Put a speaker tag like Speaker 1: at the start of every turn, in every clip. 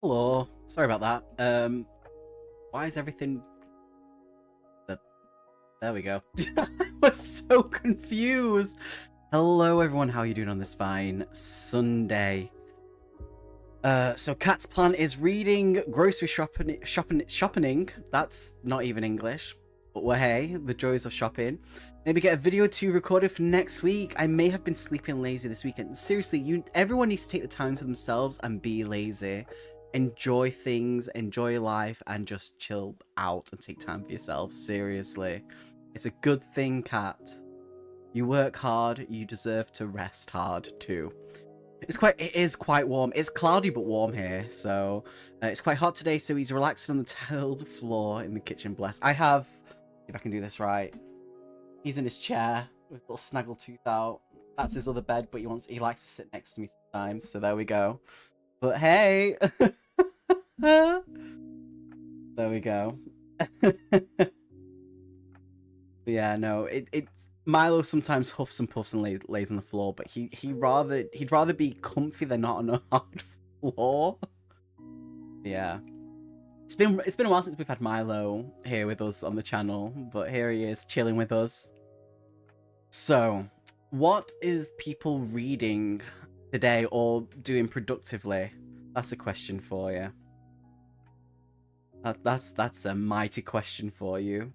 Speaker 1: Hello. Sorry about that. Why is everything... There we go. I was so confused. Hello, everyone. How are you doing on this fine Sunday? So Kat's plan is reading grocery shopping. That's not even English. But well, hey, the joys of shopping. Maybe get a video to recorded for next week. I may have been sleeping lazy this weekend. Seriously, everyone needs to take the time to themselves and be lazy. Enjoy things, enjoy life, and just chill out and take time for yourself. Seriously. It's a good thing, Kat. You work hard, you deserve to rest hard too. It is quite warm. It's cloudy but warm here, so it's quite hot today, so he's relaxing on the tiled floor in the kitchen, bless. I have, if I can do this right, he's in his chair with a little snaggle tooth out. That's his other bed, but he likes to sit next to me sometimes, so there we go. But hey! There we go. But yeah, no, it's Milo sometimes huffs and puffs and lays on the floor, but he'd rather be comfy than not on a hard floor. Yeah. It's been a while since we've had Milo here with us on the channel, but here he is chilling with us. So, what is people reading today or doing productively? That's a question for you. That's a mighty question for you.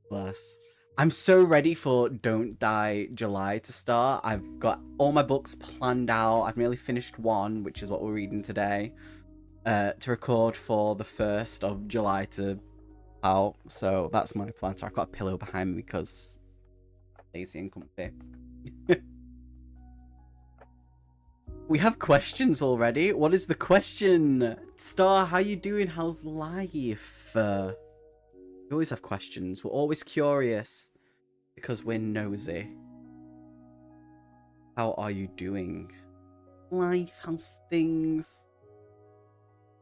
Speaker 1: Bless. I'm so ready for Don't Die July to start. I've got all my books planned out. I've nearly finished one, which is what we're reading today, to record for the 1st of July to out. So that's my plan. So I've got a pillow behind me because lazy and comfy. We have questions already. What is the question? Star, how you doing? How's life? We always have questions. We're always curious because we're nosy. How are you doing? Life, how's things?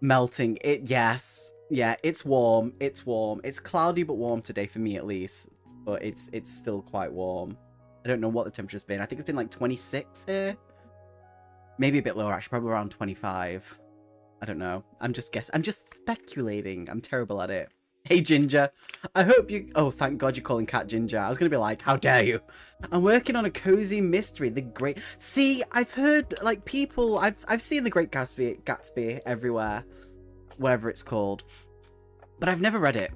Speaker 1: Melting. Yes. Yeah, it's warm. It's warm. It's cloudy but warm today for me at least. But it's still quite warm. I don't know what the temperature's been. I think it's been like 26 here. Maybe a bit lower, actually, probably around 25. I don't know. I'm just guessing. I'm just speculating. I'm terrible at it. Hey, Ginger. I hope you... Oh, thank God you're calling Cat Ginger. I was going to be like, how dare you? I'm working on a cozy mystery. The Great... See, I've heard, like, people... I've seen The Great Gatsby everywhere. Whatever it's called. But I've never read it.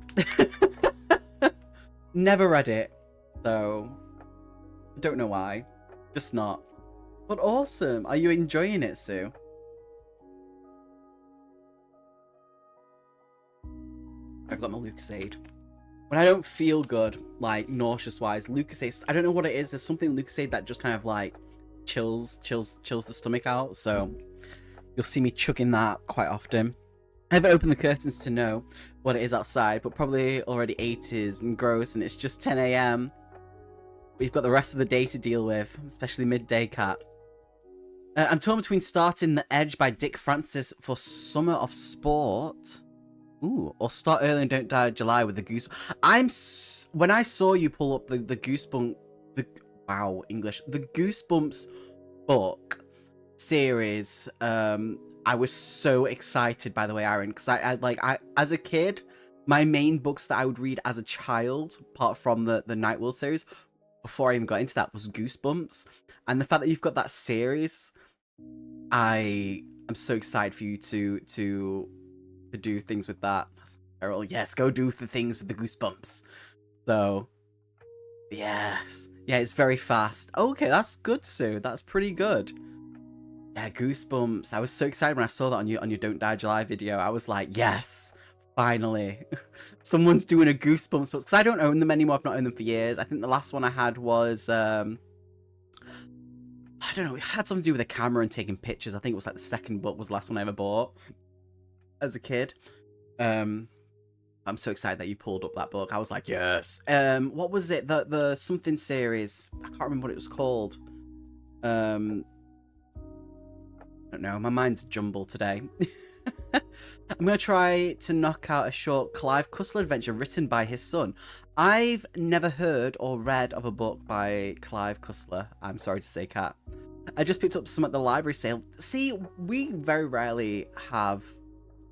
Speaker 1: Never read it. So... I don't know why. Just not. But awesome. Are you enjoying it, Sue? I've got my Lucozade. When I don't feel good, like nauseous-wise, Lucozade, I don't know what it is. There's something Lucozade that just kind of like chills the stomach out. So you'll see me chugging that quite often. I haven't opened the curtains to know what it is outside, but probably already 80s and gross, and it's just 10 AM. We've got the rest of the day to deal with, especially midday, Cat. I'm torn between starting The Edge by Dick Francis for Summer of Sport. Ooh, or start early and Don't Die July with the Goosebumps. When I saw you pull up the Goosebumps, the Goosebumps book series, I was so excited, by the way, Aaron, because I as a kid, my main books that I would read as a child, apart from the Night World series, before I even got into that, was Goosebumps. And the fact that you've got that series, I'm so excited for you to do things with that. Errol, yes, go do the things with the Goosebumps. So, yes. Yeah, it's very fast. Okay, that's good, Sue. That's pretty good. Yeah, Goosebumps. I was so excited when I saw that on your Don't Die July video. I was like, yes, finally. Someone's doing a Goosebumps book. Because I don't own them anymore. I've not owned them for years. I think the last one I had was... I don't know, it had something to do with a camera and taking pictures. I think it was like the second book was the last one I ever bought as a kid. I'm so excited that you pulled up that book. I was like, yes. What was it? The something series. I can't remember what it was called. I don't know. My mind's jumbled today. I'm going to try to knock out a short Clive Cussler adventure written by his son. I've never heard or read of a book by Clive Cussler. I'm sorry to say, Kat. I just picked up some at the library sale. See, we very rarely have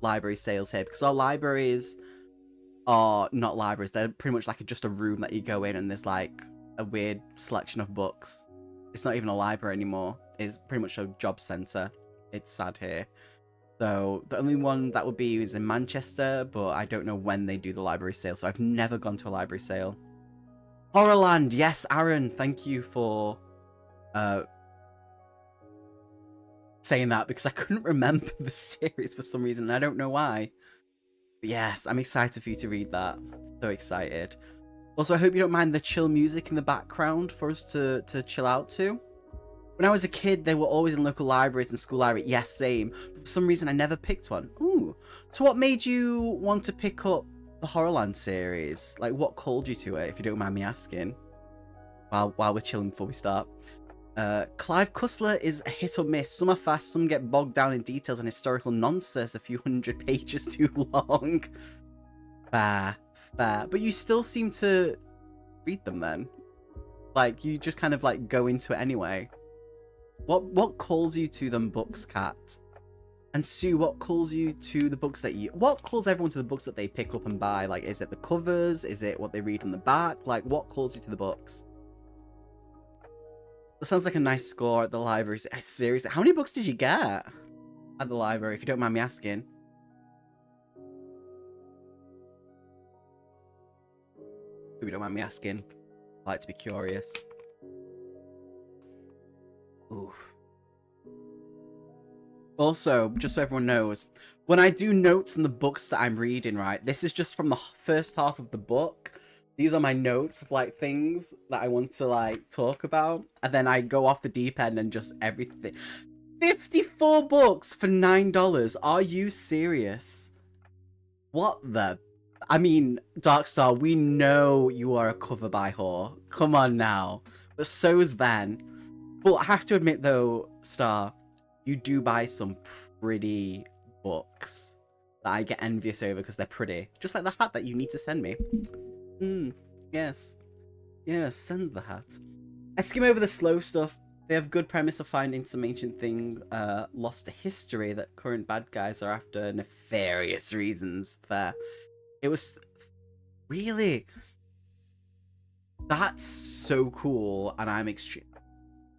Speaker 1: library sales here because our libraries are not libraries. They're pretty much like just a room that you go in and there's like a weird selection of books. It's not even a library anymore. It's pretty much a job centre. It's sad here. So the only one that would be is in Manchester, but I don't know when they do the library sale. So I've never gone to a library sale. Horrorland, yes, Aaron, thank you for saying that because I couldn't remember the series for some reason and I don't know why. But yes, I'm excited for you to read that. So excited. Also, I hope you don't mind the chill music in the background for us to chill out to. When I was a kid, they were always in local libraries and school library. Yes, same. But for some reason, I never picked one. Ooh. So what made you want to pick up the Horrorland series? Like, what called you to it, if you don't mind me asking? While we're chilling before we start. Clive Cussler is a hit or miss. Some are fast, some get bogged down in details and historical nonsense a few hundred pages too long. Fair. But you still seem to read them then. Like, you just kind of like go into it anyway. What calls you to them books, Kat? And Sue, what calls you to the books that what calls everyone to the books that they pick up and buy? Like, is it the covers? Is it what they read on the back? Like, what calls you to the books? That sounds like a nice score at the library. Seriously, how many books did you get at the library, if you don't mind me asking? If you don't mind me asking, I like to be curious. Ooh. Also, just so everyone knows, when I do notes on the books that I'm reading, right, this is just from the first half of the book. These are my notes of, like, things that I want to, like, talk about. And then I go off the deep end and just everything. 54 books for $9. Are you serious? What the... I mean, Darkstar, we know you are a cover buy whore. Come on now. But so is Van. But I have to admit, though, Star, you do buy some pretty books that I get envious over because they're pretty. Just like the hat that you need to send me. Yes. Yes, send the hat. I skim over the slow stuff. They have good premise of finding some ancient thing lost to history that current bad guys are after nefarious reasons. Fair. It was... Really? That's so cool, and I'm extreme.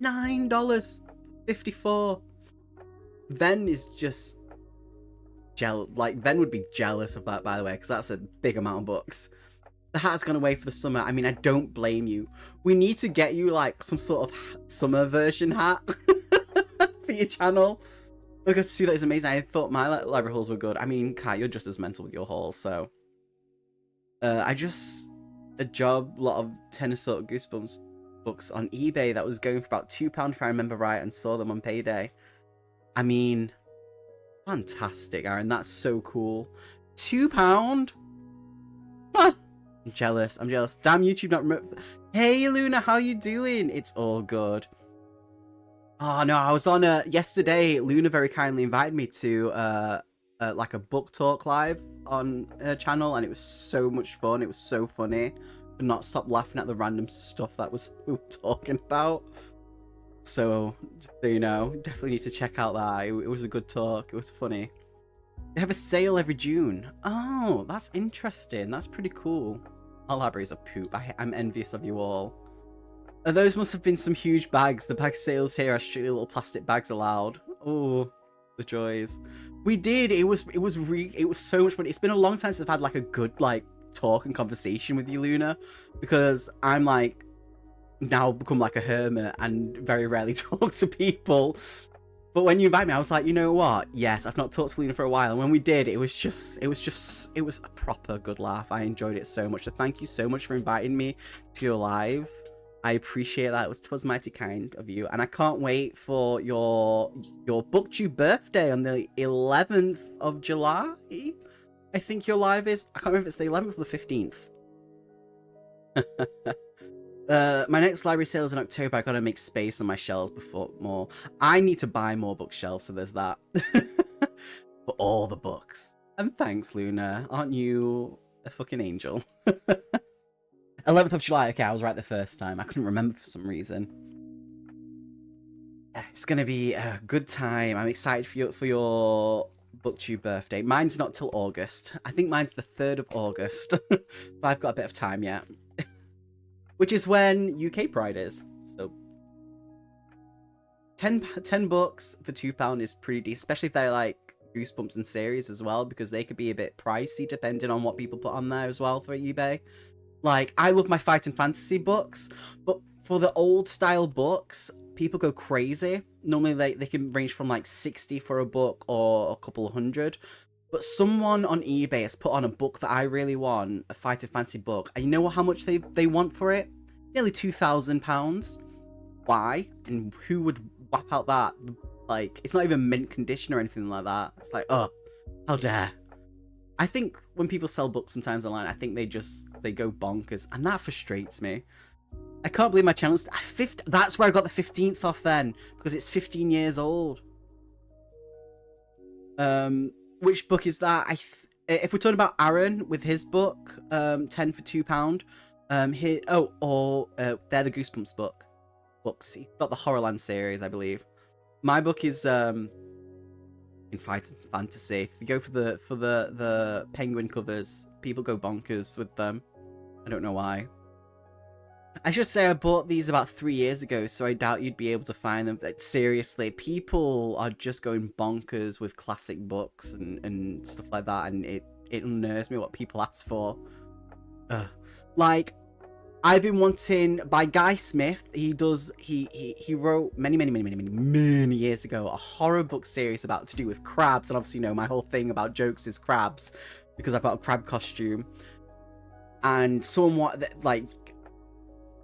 Speaker 1: $9.54. Ven is just jealous. Like, Ven would be jealous of that, by the way, because that's a big amount of books. The hat's gone away for the summer. I mean, I don't blame you. We need to get you, like, some sort of summer version hat for your channel. Because see, that is amazing. I thought my library hauls were good. I mean, Kai, you're just as mental with your haul, so... I just... A lot of Tennyson Goosebumps books on eBay that was going for about £2 if I remember right, and saw them on payday. I mean, fantastic, Aaron. That's so cool. £2? Ah, I'm jealous. I'm jealous. Damn YouTube not remote. Hey Luna, how you doing? It's all good. Oh no, I was on yesterday. Luna very kindly invited me to like a book talk live on her channel, and it was so much fun. It was so funny. Could not stop laughing at the random stuff that we were talking about. So you know, definitely need to check out that. It was a good talk. It was funny. They have a sale every June. Oh, that's interesting. That's pretty cool. Our libraries are poop. I'm envious of you all. Those must have been some huge bags. The bag sales here are strictly little plastic bags allowed. Oh, the joys. We did. It was so much fun. It's been a long time since I've had like a good like talk and conversation with you, Luna, because I'm like now become like a hermit and very rarely talk to people. But when you invite me, I was like, you know what? Yes, I've not talked to Luna for a while, and when we did, it was a proper good laugh. I enjoyed it so much. So thank you so much for inviting me to your live. I appreciate that. It was mighty kind of you, and I can't wait for your BookTube birthday on the 11th of July. I think your live is. I can't remember if it's the 11th or the 15th. My next library sale is in October. I gotta make space on my shelves before more. I need to buy more bookshelves, so there's that. For all the books. And thanks, Luna. Aren't you a fucking angel? 11th of July. Okay, I was right the first time. I couldn't remember for some reason. Yeah, it's gonna be a good time. I'm excited for your booktube birthday. Mine's not till August. I think mine's the 3rd of August. But I've got a bit of time yet. Which is when UK Pride is. So 10 books for £2 is pretty decent, especially if they're like Goosebumps and series as well, because they could be a bit pricey depending on what people put on there as well for eBay. Like, I love my fight and fantasy books, but for the old style books, people go crazy. Normally they can range from like 60 for a book or a couple of hundred. But someone on eBay has put on a book that I really want, a fight and fantasy book. And you know how much they want for it? Nearly £2,000. Why? And who would whap out that? Like, it's not even mint condition or anything like that. It's like, oh, how dare. I think when people sell books sometimes online, I think they go bonkers, and that frustrates me. I can't believe my channel's that's where I got the 15th off then, because it's 15 years old. Which book is that? If we're talking about Aaron with his book, 10 for £2. They're the Goosebumps books. He's got the Horrorland series, I believe. My book is in fight and fantasy. If you go for the penguin covers, people go bonkers with them. I don't know why. I should say I bought these about 3 years ago, so I doubt you'd be able to find them. Like, seriously, people are just going bonkers with classic books and stuff like that, and it unnerves me what people ask for. Like, I've been wanting, by Guy Smith, he wrote many years ago a horror book series to do with crabs, and obviously, you know, my whole thing about jokes is crabs, because I've got a crab costume. And like,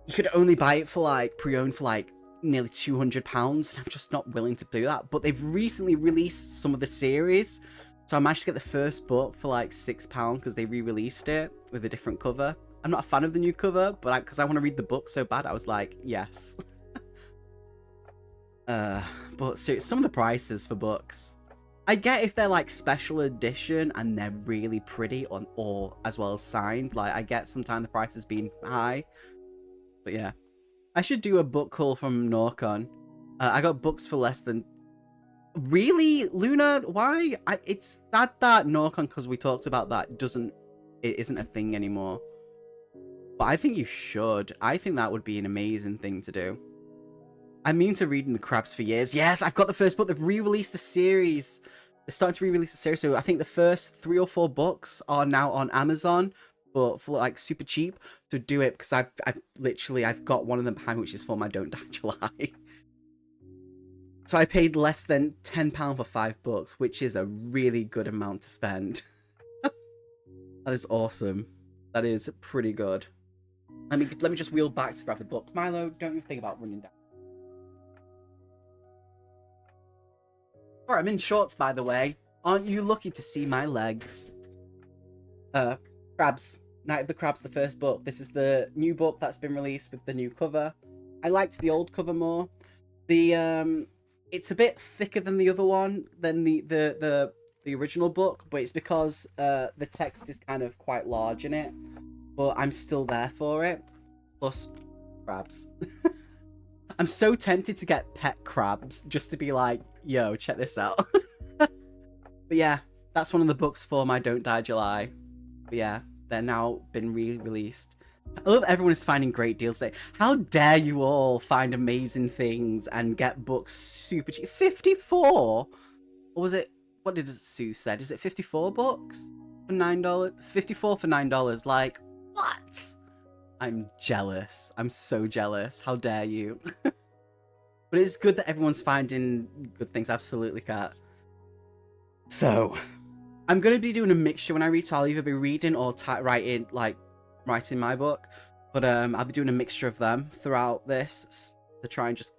Speaker 1: you could only buy it for like pre-owned for like nearly £200, and I'm just not willing to do that. But they've recently released some of the series, so I managed to get the first book for like £6 because they re-released it with a different cover. I'm not a fan of the new cover, but because I want to read the book so bad, I was like, yes. But seriously, some of the prices for books, I get if they're like special edition and they're really pretty or as well as signed. Like, I get sometimes the prices being high. But yeah, I should do a book haul from Norcon. I got books for less than... Really, Luna? Why? It's sad that Norcon, because we talked about that, it isn't a thing anymore. But I think you should. I think that would be an amazing thing to do. I mean to reading the crabs for years. Yes, I've got the first book. They've re-released the series. They're starting to re-release the series. So I think the first 3 or 4 books are now on Amazon, but for like super cheap. So do it, because I've got one of them behind me, which is for my Don't Die July. So I paid less than £10 for 5 books, which is a really good amount to spend. That is awesome. That is pretty good. Let me just wheel back to grab the book. Milo, don't you think about running down. Alright, I'm in shorts, by the way. Aren't you lucky to see my legs? Crabs. Night of the Crabs, the first book. This is the new book that's been released with the new cover. I liked the old cover more. It's a bit thicker than the other one, than the original book, but it's because the text is kind of quite large in it. But I'm still there for it. Plus, crabs. I'm so tempted to get pet crabs just to be like, yo, check this out. But yeah, that's one of the books for my Don't Die July. But yeah, they're now been re-released. I love everyone is finding great deals today. How dare you all find amazing things and get books super cheap? 54? Or was it, what did Sue said? Is it 54 books for $9? 54 for $9. Like, what? I'm jealous. I'm so jealous. How dare you? But it's good that everyone's finding good things. Absolutely, Kat. So, I'm going to be doing a mixture when I read. So I'll either be reading or writing my book. But I'll be doing a mixture of them throughout this to try and just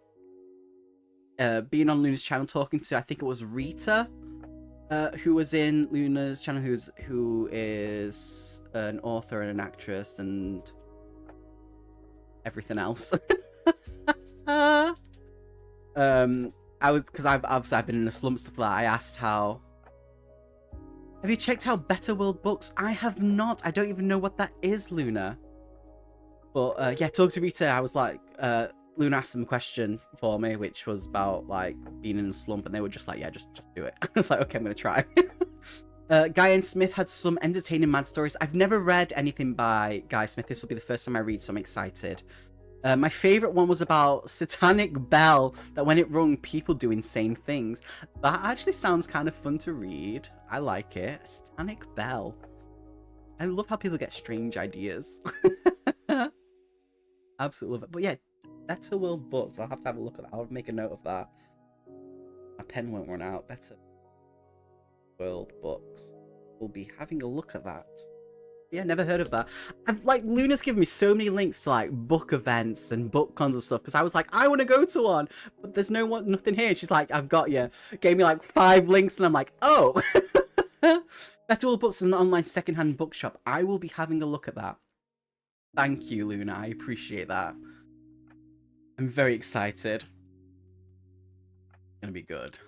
Speaker 1: being on Luna's channel, talking to, I think it was Rita, who was in Luna's channel, who is an author and an actress and everything else. I've been in a slump, stuff like that. I asked how. Have you checked out Better World Books? I have not. I don't even know what that is, Luna. But yeah, talk to Rita. I was like, Luna asked them a question for me, which was about like being in a slump, and they were just like, yeah, just do it. I was like, okay, I'm gonna try. Guy and Smith had some entertaining mad stories. I've never read anything by Guy Smith. This will be the first time I read, so I'm excited. My favorite one was about satanic bell, that when it rung, people do insane things. That actually sounds kind of fun to read. I like it. Satanic bell. I love how people get strange ideas. Absolutely love it. But yeah, Better World Books. I'll have to have a look at that. I'll make a note of that. My pen won't run out. Better World Books. We'll be having a look at that. Yeah, never heard of that. I've like Luna's given me so many links to like book events and book cons and stuff, because I was like, I want to go to one, but there's nothing here. She's like, I've got you. Gave me like 5 links, and I'm like, oh. Better World Books is an online secondhand bookshop. I will be having a look at that. Thank you, Luna. I appreciate that. I'm very excited. It's gonna be good.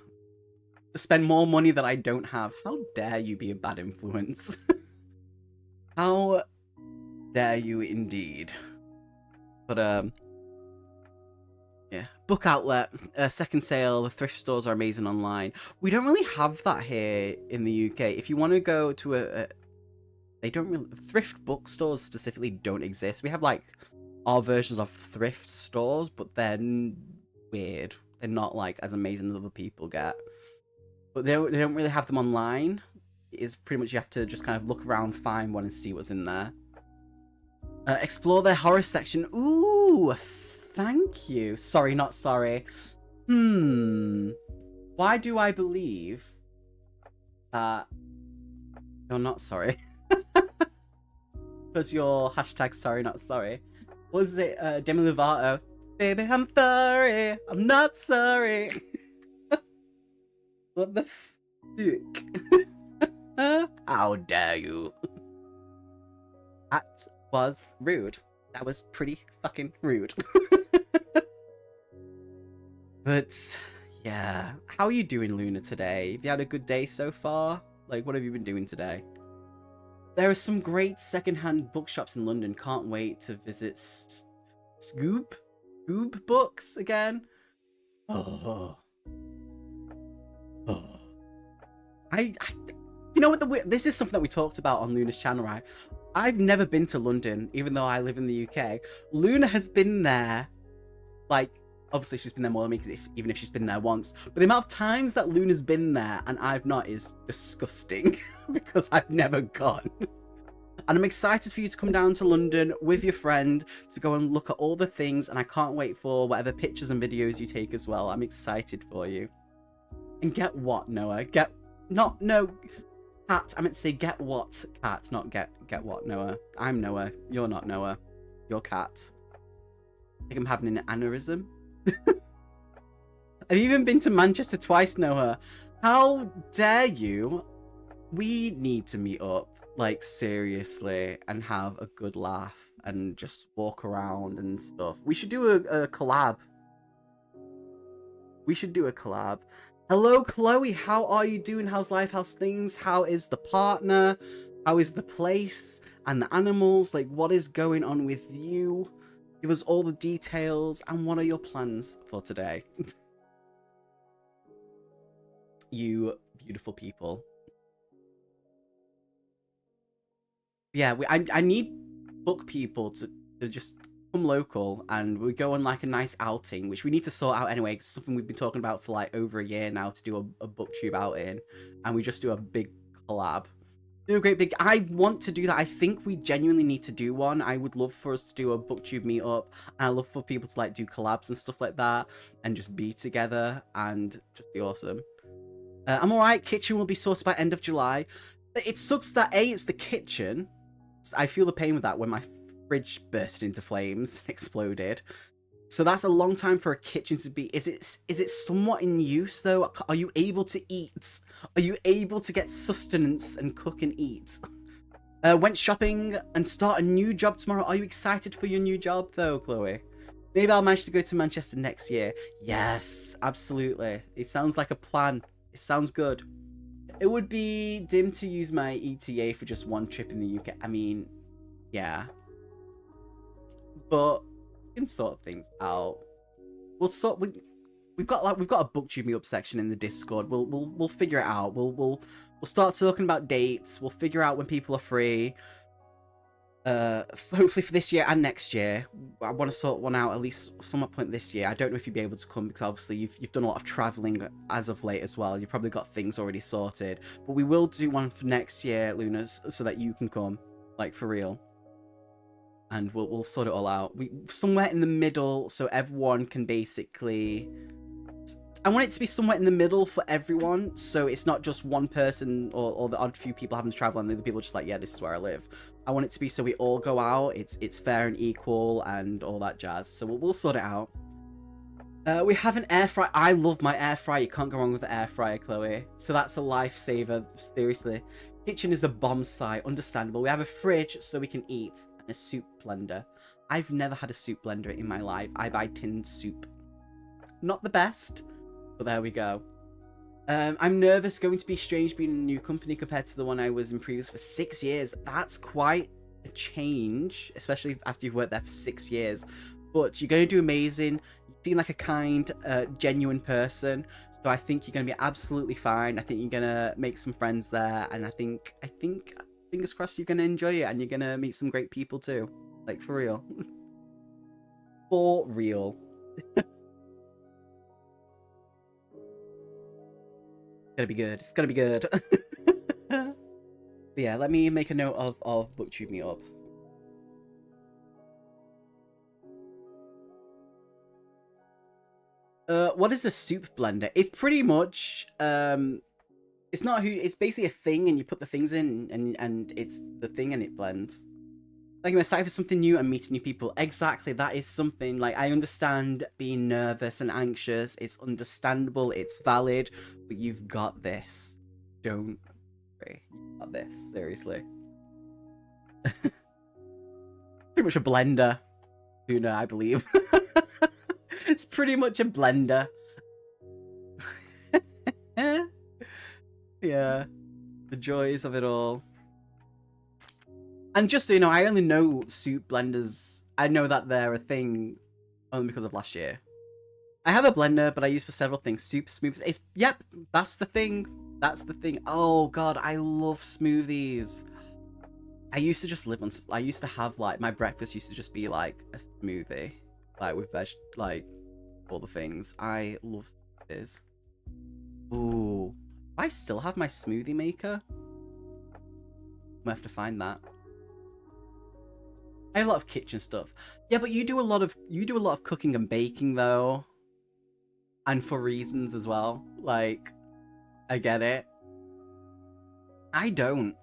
Speaker 1: To spend more money that I don't have. How dare you be a bad influence? How dare you indeed. But yeah, book outlet, second sale. The thrift stores are amazing online. We don't really have that here in the UK. If you want to go to they don't really, thrift bookstores specifically don't exist. We have like our versions of thrift stores, but they're weird. They're not like as amazing as other people get. But they don't really have them online. It's pretty much you have to just kind of look around, find one, and see what's in there. Explore their horror section. Ooh, thank you. Sorry, not sorry. Why do I believe that you're not sorry? Because you're hashtag sorry, not sorry. What was it? Demi Lovato. Baby, I'm sorry. I'm not sorry. What the fuck? How dare you? That was rude. That was pretty fucking rude. But yeah, how are you doing, Luna, today? Have you had a good day so far? Like, what have you been doing today? There are some great secondhand bookshops in London. Can't wait to visit Scoob Books again. Oh. You know what? This is something that we talked about on Luna's channel, right? I've never been to London, even though I live in the UK. Luna has been there, like, obviously she's been there more than me, even if she's been there once. But the amount of times that Luna's been there and I've not is disgusting, because I've never gone. And I'm excited for you to come down to London with your friend to go and look at all the things, and I can't wait for whatever pictures and videos you take as well. I'm excited for you. And get what, Noah? No, Cat. I meant to say get what, Cat, not get what, Noah. I'm Noah. You're not Noah. You're Cat. I think I'm having an aneurysm. I've even been to Manchester twice, Noah. How dare you? We need to meet up, like, seriously, and have a good laugh and just walk around and stuff. We should do a collab. We should do a collab. Hello, Chloe. How are you doing? How's life? How's things? How is the partner? How is the place and the animals? Like, what is going on with you? Give us all the details. And what are your plans for today? You beautiful people. Yeah, I need book people to just come local, and we go on like a nice outing, which we need to sort out anyway. It's something we've been talking about for like over a year now, to do a booktube outing, and we just do a big collab. Do a great big. I want to do that. I think we genuinely need to do one. I would love for us to do a booktube meetup, and I love for people to like do collabs and stuff like that, and just be together and just be awesome. I'm alright. Kitchen will be sorted by end of July. It sucks that it's the kitchen. I feel the pain with that when my fridge burst into flames and exploded. So that's a long time for a kitchen to be. Is it somewhat in use though? Are you able to eat? Are you able to get sustenance and cook and eat? Went shopping and start a new job tomorrow. Are you excited for your new job though, Chloe? Maybe I'll manage to go to Manchester next year. Yes, absolutely. It sounds like a plan. It sounds good. It would be dim to use my ETA for just one trip in the UK. I mean, yeah. But we can sort things out. we've got a booktube meetup section in the Discord. We'll figure it out. We'll start talking about dates. We'll figure out when people are free. Hopefully for this year and next year. I want to sort one out at least some point this year. I don't know if you'll be able to come because obviously you've done a lot of traveling as of late as well. You've probably got things already sorted, but we will do one for next year, Luna, so that you can come, like, for real. And we'll sort it all out. Somewhere in the middle, so everyone can basically. I want it to be somewhere in the middle for everyone, so it's not just one person or the odd few people having to travel and the other people just like, yeah, this is where I live. I want it to be so we all go out, it's fair and equal and all that jazz. So we'll sort it out. We have an air fryer. I love my air fryer. You can't go wrong with the air fryer, Chloe. So that's a lifesaver, seriously. Kitchen is a bomb site, understandable. We have a fridge so we can eat and a soup blender. I've never had a soup blender in my life. I buy tinned soup. Not the best, but there we go. I'm nervous going to be strange being in a new company compared to the one I was in previous for 6 years. That's quite a change, especially after you've worked there for 6 years. But you're going to do amazing. You seem like a kind, genuine person. So I think you're going to be absolutely fine. I think you're going to make some friends there. And I think, fingers crossed, you're going to enjoy it. And you're going to meet some great people too. Like, for real. For real. Gonna be good. It's gonna be good. But yeah, let me make a note of booktube meetup. What is a soup blender? It's pretty much it's not it's basically a thing and you put the things in and it's the thing and it blends. Like, I'm excited for something new and meeting new people. Exactly, that is something. Like, I understand being nervous and anxious. It's understandable. It's valid. But you've got this. Don't worry. You've got this. Seriously. Pretty much a blender. Una, I believe. It's pretty much a blender. Yeah. The joys of it all. And just so you know, I only know soup blenders. I know that they're a thing only because of last year. I have a blender, but I use for several things. Soup, smoothies. Yep, that's the thing. That's the thing. Oh god, I love smoothies. I used to just live on. I used to have like my breakfast used to just be like a smoothie, like with like all the things. I love smoothies. Ooh, I still have my smoothie maker. I'm gonna have to find that. I have a lot of kitchen stuff. Yeah, but you do a lot of cooking and baking though. And for reasons as well. Like, I get it. I don't.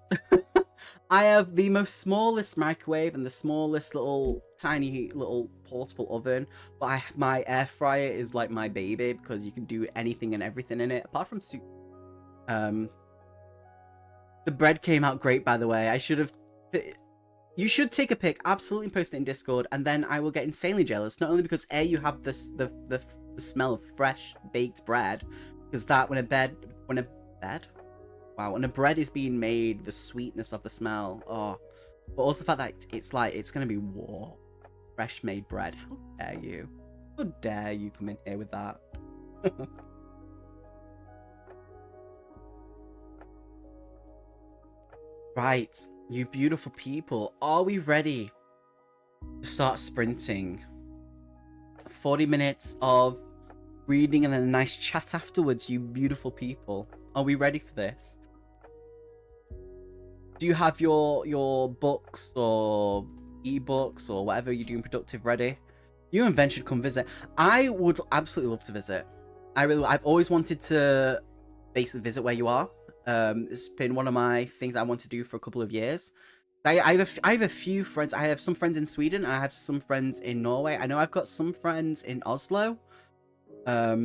Speaker 1: I have the most smallest microwave and the smallest little tiny little portable oven, but my air fryer is like my baby because you can do anything and everything in it apart from soup. The bread came out great, by the way. I should have. You should take a pic, absolutely, and post it in Discord, and then I will get insanely jealous. Not only because you have this the smell of fresh baked bread, because that when a bread is being made, the sweetness of the smell. Oh, but also the fact that it's gonna be warm, fresh made bread. How dare you? How dare you come in here with that? Right. You beautiful people, are we ready to start sprinting? 40 minutes of reading and then a nice chat afterwards, you beautiful people. Are we ready for this? Do you have your books or ebooks or whatever you're doing productive ready? You and Ben should come visit. I would absolutely love to visit. I've always wanted to basically visit where you are. It's been one of my things I want to do for a couple of years. I have a few friends. I have some friends in Sweden and I have some friends in Norway. I know I've got some friends in Oslo. I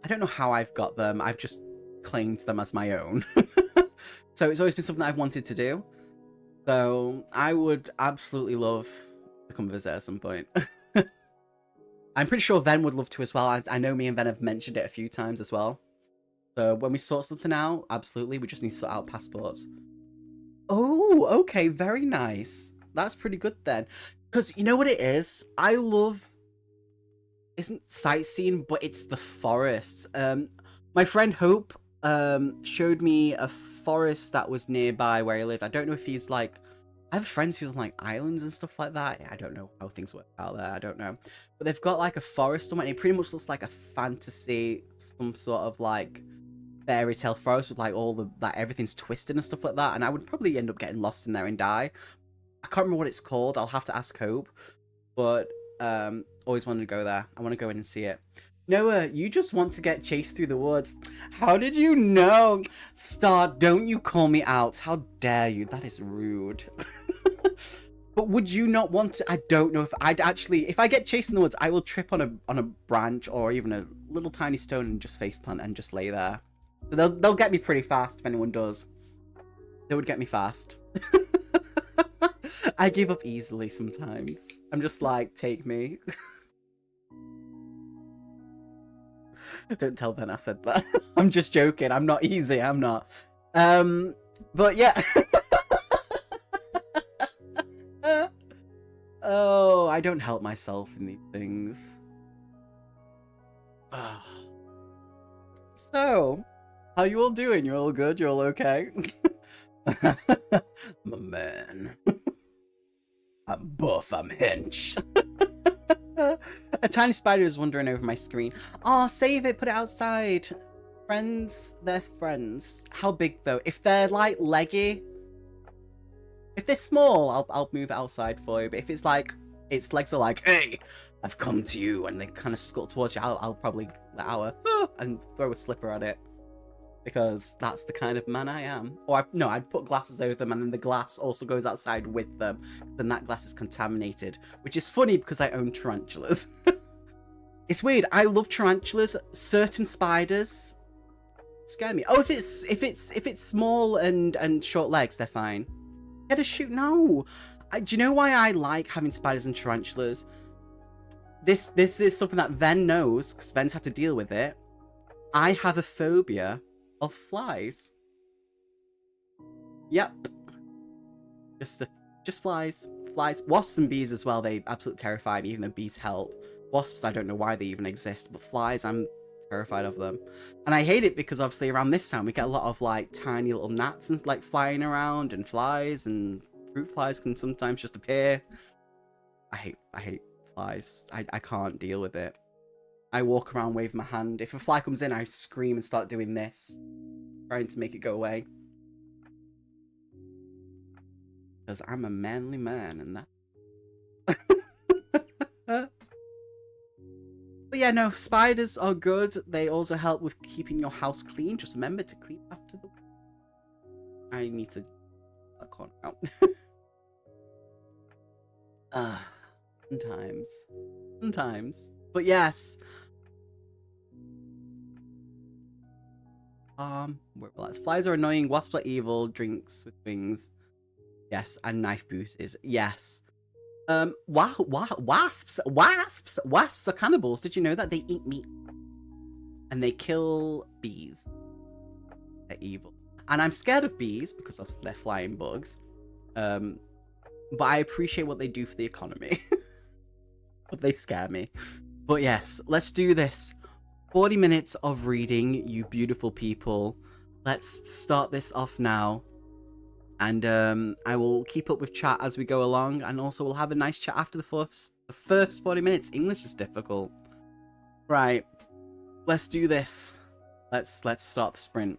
Speaker 1: don't know how I've got them. I've just claimed them as my own. So it's always been something that I've wanted to do. So I would absolutely love to come visit at some point. I'm pretty sure Ven would love to as well. I know me and Ven have mentioned it a few times as well. So when we sort something out, absolutely, we just need to sort out passports. Oh, okay, very nice. That's pretty good then. Because you know what it is? I love isn't sightseeing, but it's the forests. My friend Hope showed me a forest that was nearby where he lived. I don't know if he's like, I have friends who live on like islands and stuff like that. I don't know how things work out there. I don't know, but they've got like a forest somewhere. And it pretty much looks like a fantasy, some sort of like fairy tale forest with like all the like everything's twisted and stuff like that. And I would probably end up getting lost in there and die. I can't remember what it's called. I'll have to ask Hope, but always wanted to go there. I want to go in and see it. Noah, you just want to get chased through the woods. How did you know? Star, don't you call me out. How dare you? That is rude. But would you not want to? I don't know if I'd actually, if I get chased in the woods, I will trip on a branch or even a little tiny stone and just faceplant and just lay there. So they'll get me pretty fast if anyone does. They would get me fast. I give up easily sometimes. I'm just like, take me. Don't tell Ben I said that. I'm just joking. I'm not easy. I'm not. But yeah. Oh, I don't help myself in these things. So, how you all doing? You all good? You all okay? My man. I'm buff, I'm hench. A tiny spider is wandering over my screen. Oh, save it, put it outside. Friends, they're friends. How big though? If they're like leggy, if they're small, I'll move it outside for you. But if it's like, its legs are like, hey, I've come to you, and they kind of scuttle towards you, I'll probably let out and throw a slipper at it. Because that's the kind of man I am. Or no, I'd put glasses over them, and then the glass also goes outside with them. Then that glass is contaminated, which is funny because I own tarantulas. It's weird. I love tarantulas. Certain spiders scare me. Oh, if it's small and short legs, they're fine. Get a shoot? No. Do you know why I like having spiders and tarantulas? This is something that Ven knows because Ven's had to deal with it. I have a phobia of flies. Yep. Just flies. Flies. Wasps and bees as well, they absolutely terrify me, even though bees help. Wasps, I don't know why they even exist, but flies, I'm terrified of them. And I hate it because obviously around this time we get a lot of like tiny little gnats and like flying around, and flies, and fruit flies can sometimes just appear. I hate flies. I can't deal with it. I walk around waving my hand. If a fly comes in, I scream and start doing this, trying to make it go away. Because I'm a manly man, and that. But yeah, no, spiders are good. They also help with keeping your house clean. Just remember to clean after the... I need to... that corner out. Sometimes. But yes. Flies are annoying, wasps are evil, drinks with wings. Yes, and knife boosters. Yes. Wasps are cannibals. Did you know that? They eat meat. And they kill bees. They're evil. And I'm scared of bees because obviously they're flying bugs. But I appreciate what they do for the economy. But they scare me. But yes, let's do this. 40 minutes of reading, you beautiful people. Let's start this off now. And I will keep up with chat as we go along, and also we'll have a nice chat after the first 40 minutes. English is difficult. Right. Let's do this. Let's start the sprint.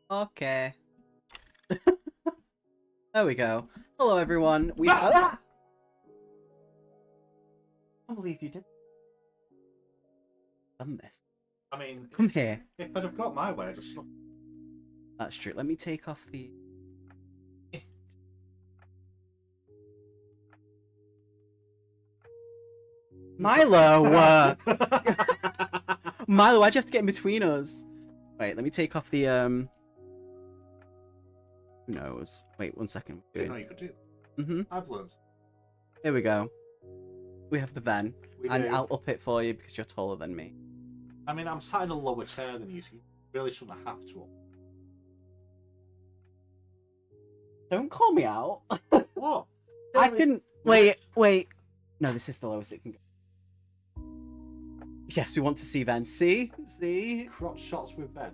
Speaker 1: Okay. There we go. Hello, everyone. We have... I can't believe you did done this.
Speaker 2: I mean,
Speaker 1: Come here.
Speaker 2: if I'd have got my way, I'd just snuck.
Speaker 1: That's true. Let me take off the... Milo! Milo, why'd you have to get in between us? Wait, let me take off the, Who knows? Wait, 1 second.
Speaker 2: You know you could do.
Speaker 1: Mm-hmm.
Speaker 2: I've learned.
Speaker 1: Here we go. We have the van.
Speaker 2: We
Speaker 1: And
Speaker 2: do.
Speaker 1: I'll up it for you because you're taller than me.
Speaker 2: I mean, I'm sat in a lower chair than you, so you really shouldn't have to.
Speaker 1: Don't call me out.
Speaker 2: What?
Speaker 1: I can... Wait. No, this is the lowest it can go. Yes, we want to see Ben. See?
Speaker 2: Crotch shots with Ben.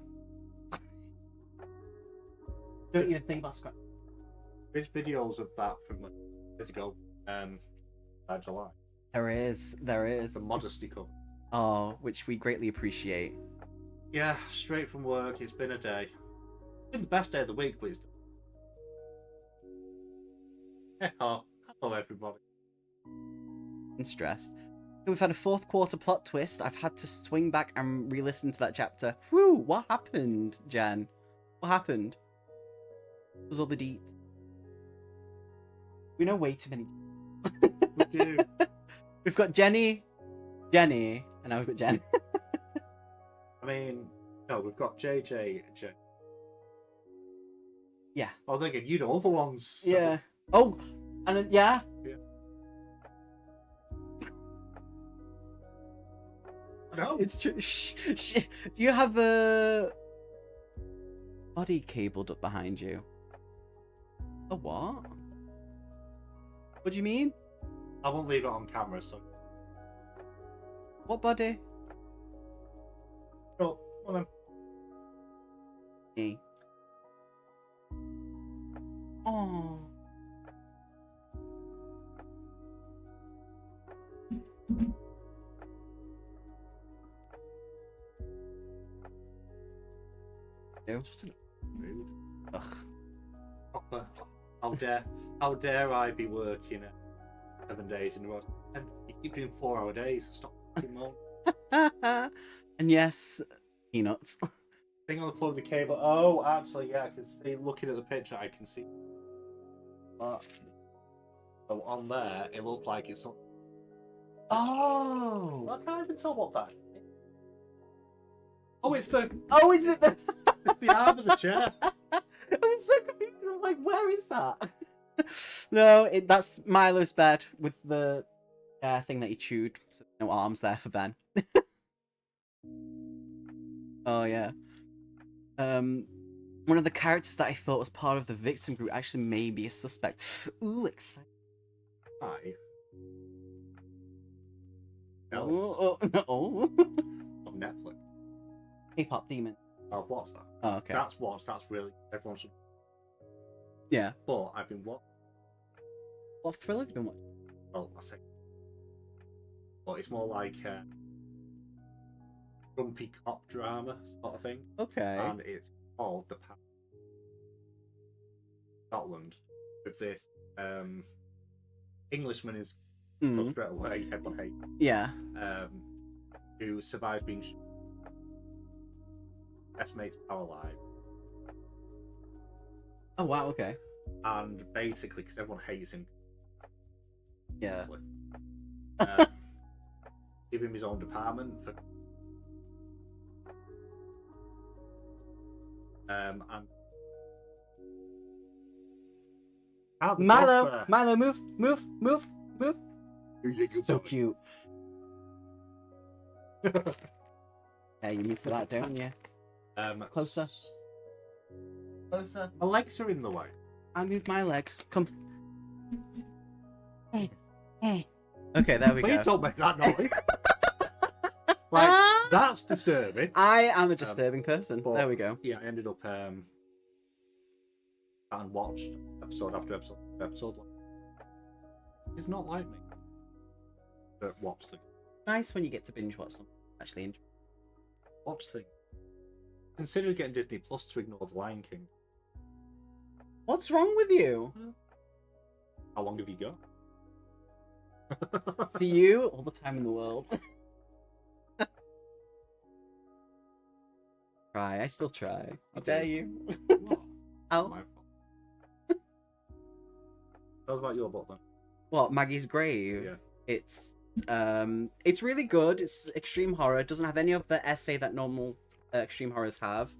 Speaker 1: Don't even think about scratch.
Speaker 2: There's videos of that from like years ago, July.
Speaker 1: There is.
Speaker 2: The modesty cup.
Speaker 1: Oh, which we greatly appreciate.
Speaker 2: Yeah, straight from work. It's been a day. It's been the best day of the week, but it's... Hello everybody.
Speaker 1: And stressed. We've had a fourth quarter plot twist. I've had to swing back and re-listen to that chapter. Whew, what happened, Jen? What happened? What was all the deets? We know way too many.
Speaker 2: We do.
Speaker 1: We've got Jenny, and now we've got Jen.
Speaker 2: I mean, no, we've got JJ.
Speaker 1: Yeah.
Speaker 2: I was thinking, you know, other ones. So...
Speaker 1: Yeah. Oh, and then, yeah.
Speaker 2: Yeah. No.
Speaker 1: It's true. Do you have a body cabled up behind you? A what? What do you mean?
Speaker 2: I won't leave it on camera, so.
Speaker 1: What body?
Speaker 2: No, well then.
Speaker 1: Me. Oh. No.
Speaker 2: Just rude.
Speaker 1: Ugh.
Speaker 2: Proper. How dare I be working 7 days in a row? And you keep doing 4-hour days. Stop fucking moaning.
Speaker 1: And yes, peanuts.
Speaker 2: Thing on the plug of the cable. Oh, actually, yeah, I can see. Looking at the picture, I can see. But so on there, it looks like it's not.
Speaker 1: Oh.
Speaker 2: I can't even tell what that is. Oh, it's the.
Speaker 1: Oh, is it the?
Speaker 2: The arm of the chair.
Speaker 1: I'm so confused. I'm like, where is that? No, that's Milo's bed with the thing that he chewed. So no arms there for Ben. Oh yeah. One of the characters that I thought was part of the victim group actually may be a suspect. Ooh, exciting.
Speaker 2: Hi.
Speaker 1: Oh.
Speaker 2: On Netflix.
Speaker 1: K-pop demon.
Speaker 2: I've watched that.
Speaker 1: Oh, okay.
Speaker 2: That's really everyone should.
Speaker 1: Yeah.
Speaker 2: But I've been what?
Speaker 1: What thriller have you been watching?
Speaker 2: Well, I say. But it's more like grumpy cop drama sort of thing.
Speaker 1: Okay.
Speaker 2: And it's called The Path. Scotland with this Englishman is straight away, everyone hates.
Speaker 1: Yeah.
Speaker 2: Who survived being best mate's paralyzed.
Speaker 1: Oh wow, okay.
Speaker 2: And basically, because everyone hates him.
Speaker 1: Yeah.
Speaker 2: Give him his own department for and
Speaker 1: Milo, move. So cute. Yeah, you move for that, don't you? Closer.
Speaker 2: My legs are in the way.
Speaker 1: I move my legs. Come. Hey. Okay, there we
Speaker 2: Please
Speaker 1: go.
Speaker 2: don't make that noise. That's disturbing.
Speaker 1: I am a disturbing person.
Speaker 2: But,
Speaker 1: there we go.
Speaker 2: Yeah, I ended up and watched episode after episode after episode. It's not like me. But watch things.
Speaker 1: Nice when you get to binge watch something actually interesting.
Speaker 2: Watch things. Consider getting Disney Plus to ignore The Lion King.
Speaker 1: What's wrong with you?
Speaker 2: How long have you got?
Speaker 1: For you, all the time in the world. Try, I still try. How dare you?
Speaker 2: What?
Speaker 1: Oh.
Speaker 2: My fault. Tell us about your book then.
Speaker 1: What, Maggie's Grave?
Speaker 2: Yeah.
Speaker 1: It's really good. It's extreme horror. It doesn't have any of the essay that normal extreme horrors have.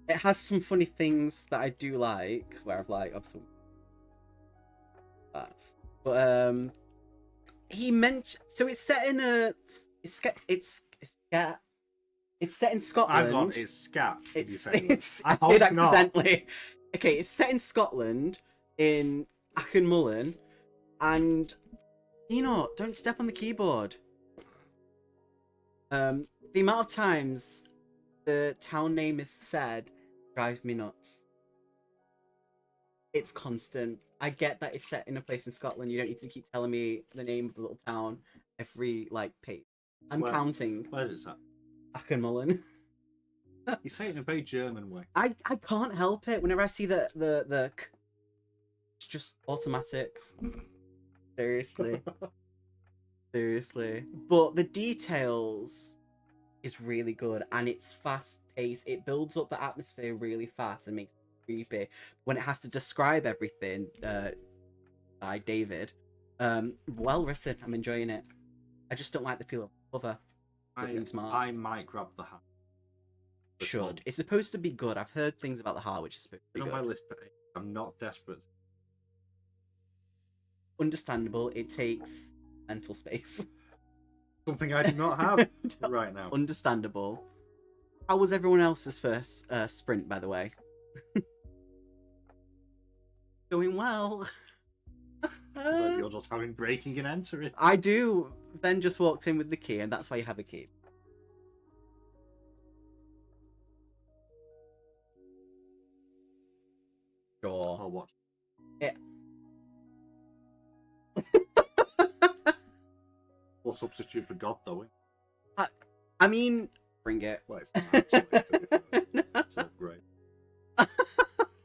Speaker 1: It has some funny things that I do like, where I've like absolutely. But he mentioned, so it's set in it's set in Scotland.
Speaker 2: I've got it's scat.
Speaker 1: I did accidentally. Okay, it's set in Scotland in Achonmullen, and don't step on the keyboard. The amount of times the town name is said drives me nuts. It's constant. I get that it's set in a place in Scotland. You don't need to keep telling me the name of the little town every page. I'm counting.
Speaker 2: Where is it set?
Speaker 1: Achonmullen.
Speaker 2: You say it in a very German way.
Speaker 1: I can't help it. Whenever I see the it's just automatic. Seriously. Seriously. But the details is really good, and it's fast paced. It builds up the atmosphere really fast and makes it creepy. When it has to describe everything, by David, well written. I'm enjoying it. I just don't like the feel of cover.
Speaker 2: I might grab the hat.
Speaker 1: Should. It's supposed to be good. I've heard things about the heart, which is supposed to be
Speaker 2: on
Speaker 1: good.
Speaker 2: my list, but I'm not desperate.
Speaker 1: Understandable. It takes mental space.
Speaker 2: Something I do not have right now.
Speaker 1: Understandable. How was everyone else's first sprint, by the way? Going well.
Speaker 2: You're just having breaking and entering.
Speaker 1: I do. Ben just walked in with the key, and that's why you have a key. Sure.
Speaker 2: I'll watch.
Speaker 1: Yeah.
Speaker 2: Or substitute for God, though.
Speaker 1: I mean, bring it.
Speaker 2: Well, it's not actually, it's an upgrade.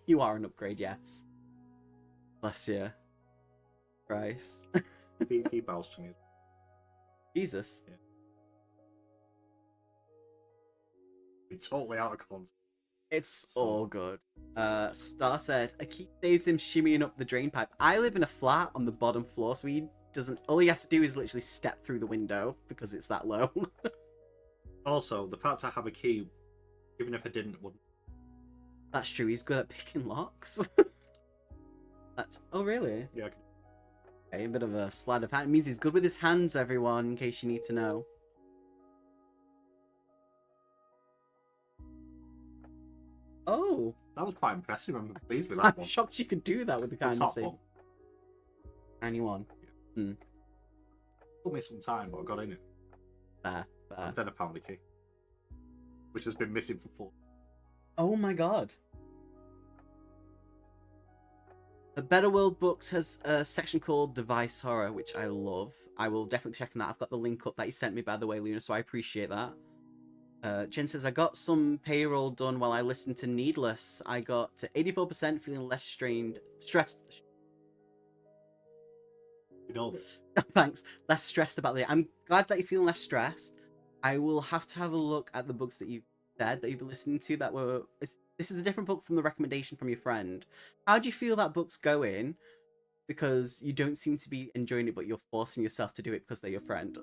Speaker 1: You are an upgrade, yes. Bless you. Christ.
Speaker 2: He bows to me.
Speaker 1: Jesus.
Speaker 2: Yeah. It's totally out of context.
Speaker 1: It's all good. Star says, a key saves him shimmying up the drain pipe. I live in a flat on the bottom floor, so all he has to do is literally step through the window because it's that low.
Speaker 2: Also, the fact I have a key, even if I didn't, wouldn't.
Speaker 1: That's true, he's good at picking locks. Oh really?
Speaker 2: Yeah, I can.
Speaker 1: Okay, a bit of a sleight of hand. It means he's good with his hands, everyone, in case you need to know. Oh,
Speaker 2: That was quite impressive. I'm pleased with
Speaker 1: I'm
Speaker 2: that one.
Speaker 1: shocked you could do that with the kind of
Speaker 2: top
Speaker 1: thing.
Speaker 2: one.
Speaker 1: 91.
Speaker 2: Took me some time, but I got in it.
Speaker 1: Fair.
Speaker 2: And then I found the key, which has been missing for 4.
Speaker 1: Oh my god. The Better World Books has a section called Device Horror, which I love. I will definitely check on that. I've got the link up that you sent me, by the way, Luna, so I appreciate that. Jen says, I got some payroll done while I listened to Needless. I got to 84%, feeling less stressed.
Speaker 2: You know this.
Speaker 1: Thanks. Less stressed about it. I'm glad that you're feeling less stressed. I will have to have a look at the books that you've said that you've been listening to that were... This is a different book from the recommendation from your friend. How do you feel that book's going? Because you don't seem to be enjoying it, but you're forcing yourself to do it because they're your friend.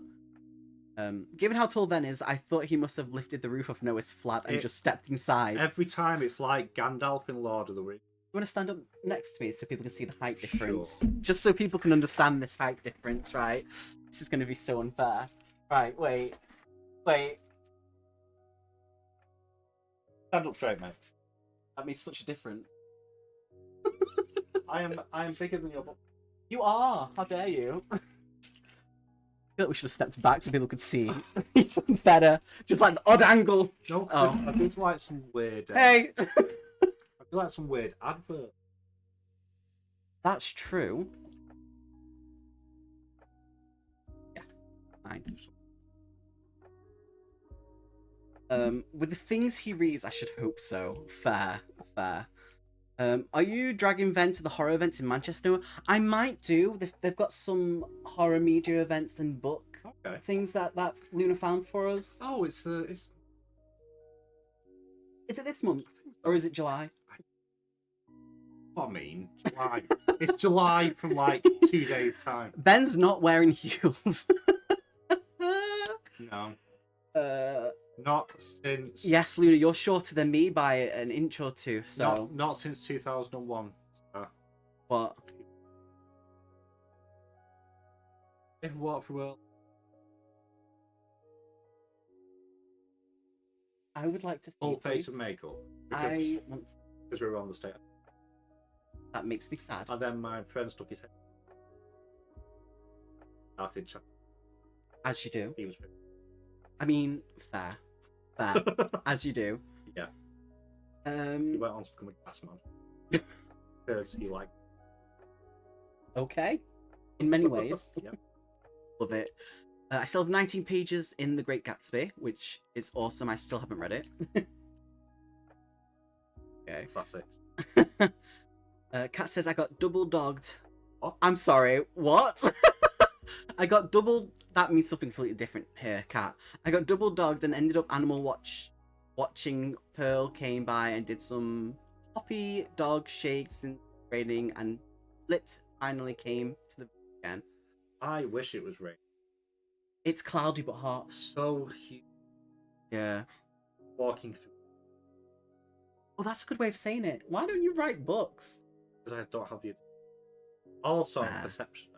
Speaker 1: Given how tall Ven is, I thought he must have lifted the roof of Noah's flat and just stepped inside.
Speaker 2: Every time it's like Gandalf in Lord of the Rings.
Speaker 1: You want to stand up next to me so people can see the height difference?
Speaker 2: Sure.
Speaker 1: Just so people can understand this height difference, right? This is going to be so unfair. Right, wait.
Speaker 2: Stand up straight, mate.
Speaker 1: That makes such a difference.
Speaker 2: I am bigger than your book.
Speaker 1: You are! How dare you? I feel like we should have stepped back so people could see. Even better. Just like the odd angle.
Speaker 2: No,
Speaker 1: Oh.
Speaker 2: I think like some weird.
Speaker 1: Hey!
Speaker 2: I feel like some weird advert.
Speaker 1: That's true. Yeah. Fine. With the things he reads, I should hope so. Fair, fair. Are you dragging Ven to the horror events in Manchester? I might do. They've got some horror media events and book things that Luna found for us.
Speaker 2: Oh, it's
Speaker 1: Is it this month or is it July?
Speaker 2: What I mean, July. It's July from like 2 days time.
Speaker 1: Ben's not wearing heels.
Speaker 2: No. Not since.
Speaker 1: Yes, Luna, you're shorter than me by an inch or two. So
Speaker 2: not since 2001.
Speaker 1: what?
Speaker 2: If what for world.
Speaker 1: I would like to see
Speaker 2: Full face
Speaker 1: please.
Speaker 2: of makeup.
Speaker 1: I want to...
Speaker 2: Because we were on the stage.
Speaker 1: That makes me sad.
Speaker 2: And then my friend stuck his head out in chat.
Speaker 1: As you do.
Speaker 2: He was.
Speaker 1: I mean, fair. Fair. As you do.
Speaker 2: Yeah. He went on to become a gas man. Because he liked.
Speaker 1: Okay. In many ways.
Speaker 2: Yeah.
Speaker 1: Love it. I still have 19 pages in The Great Gatsby, which is awesome. I still haven't read it. Okay.
Speaker 2: Classic.
Speaker 1: Kat says I got double dogged.
Speaker 2: What?
Speaker 1: I'm sorry. What? I got double. That means something completely different here, Kat. I got double dogged and ended up watching. Pearl came by and did some poppy dog shakes and raining, and Lit finally came to the again.
Speaker 2: I wish it was rain.
Speaker 1: It's cloudy but hot.
Speaker 2: So huge.
Speaker 1: Yeah.
Speaker 2: Walking through.
Speaker 1: Well, that's a good way of saying it. Why don't you write books?
Speaker 2: Because I don't have the. Also, perception.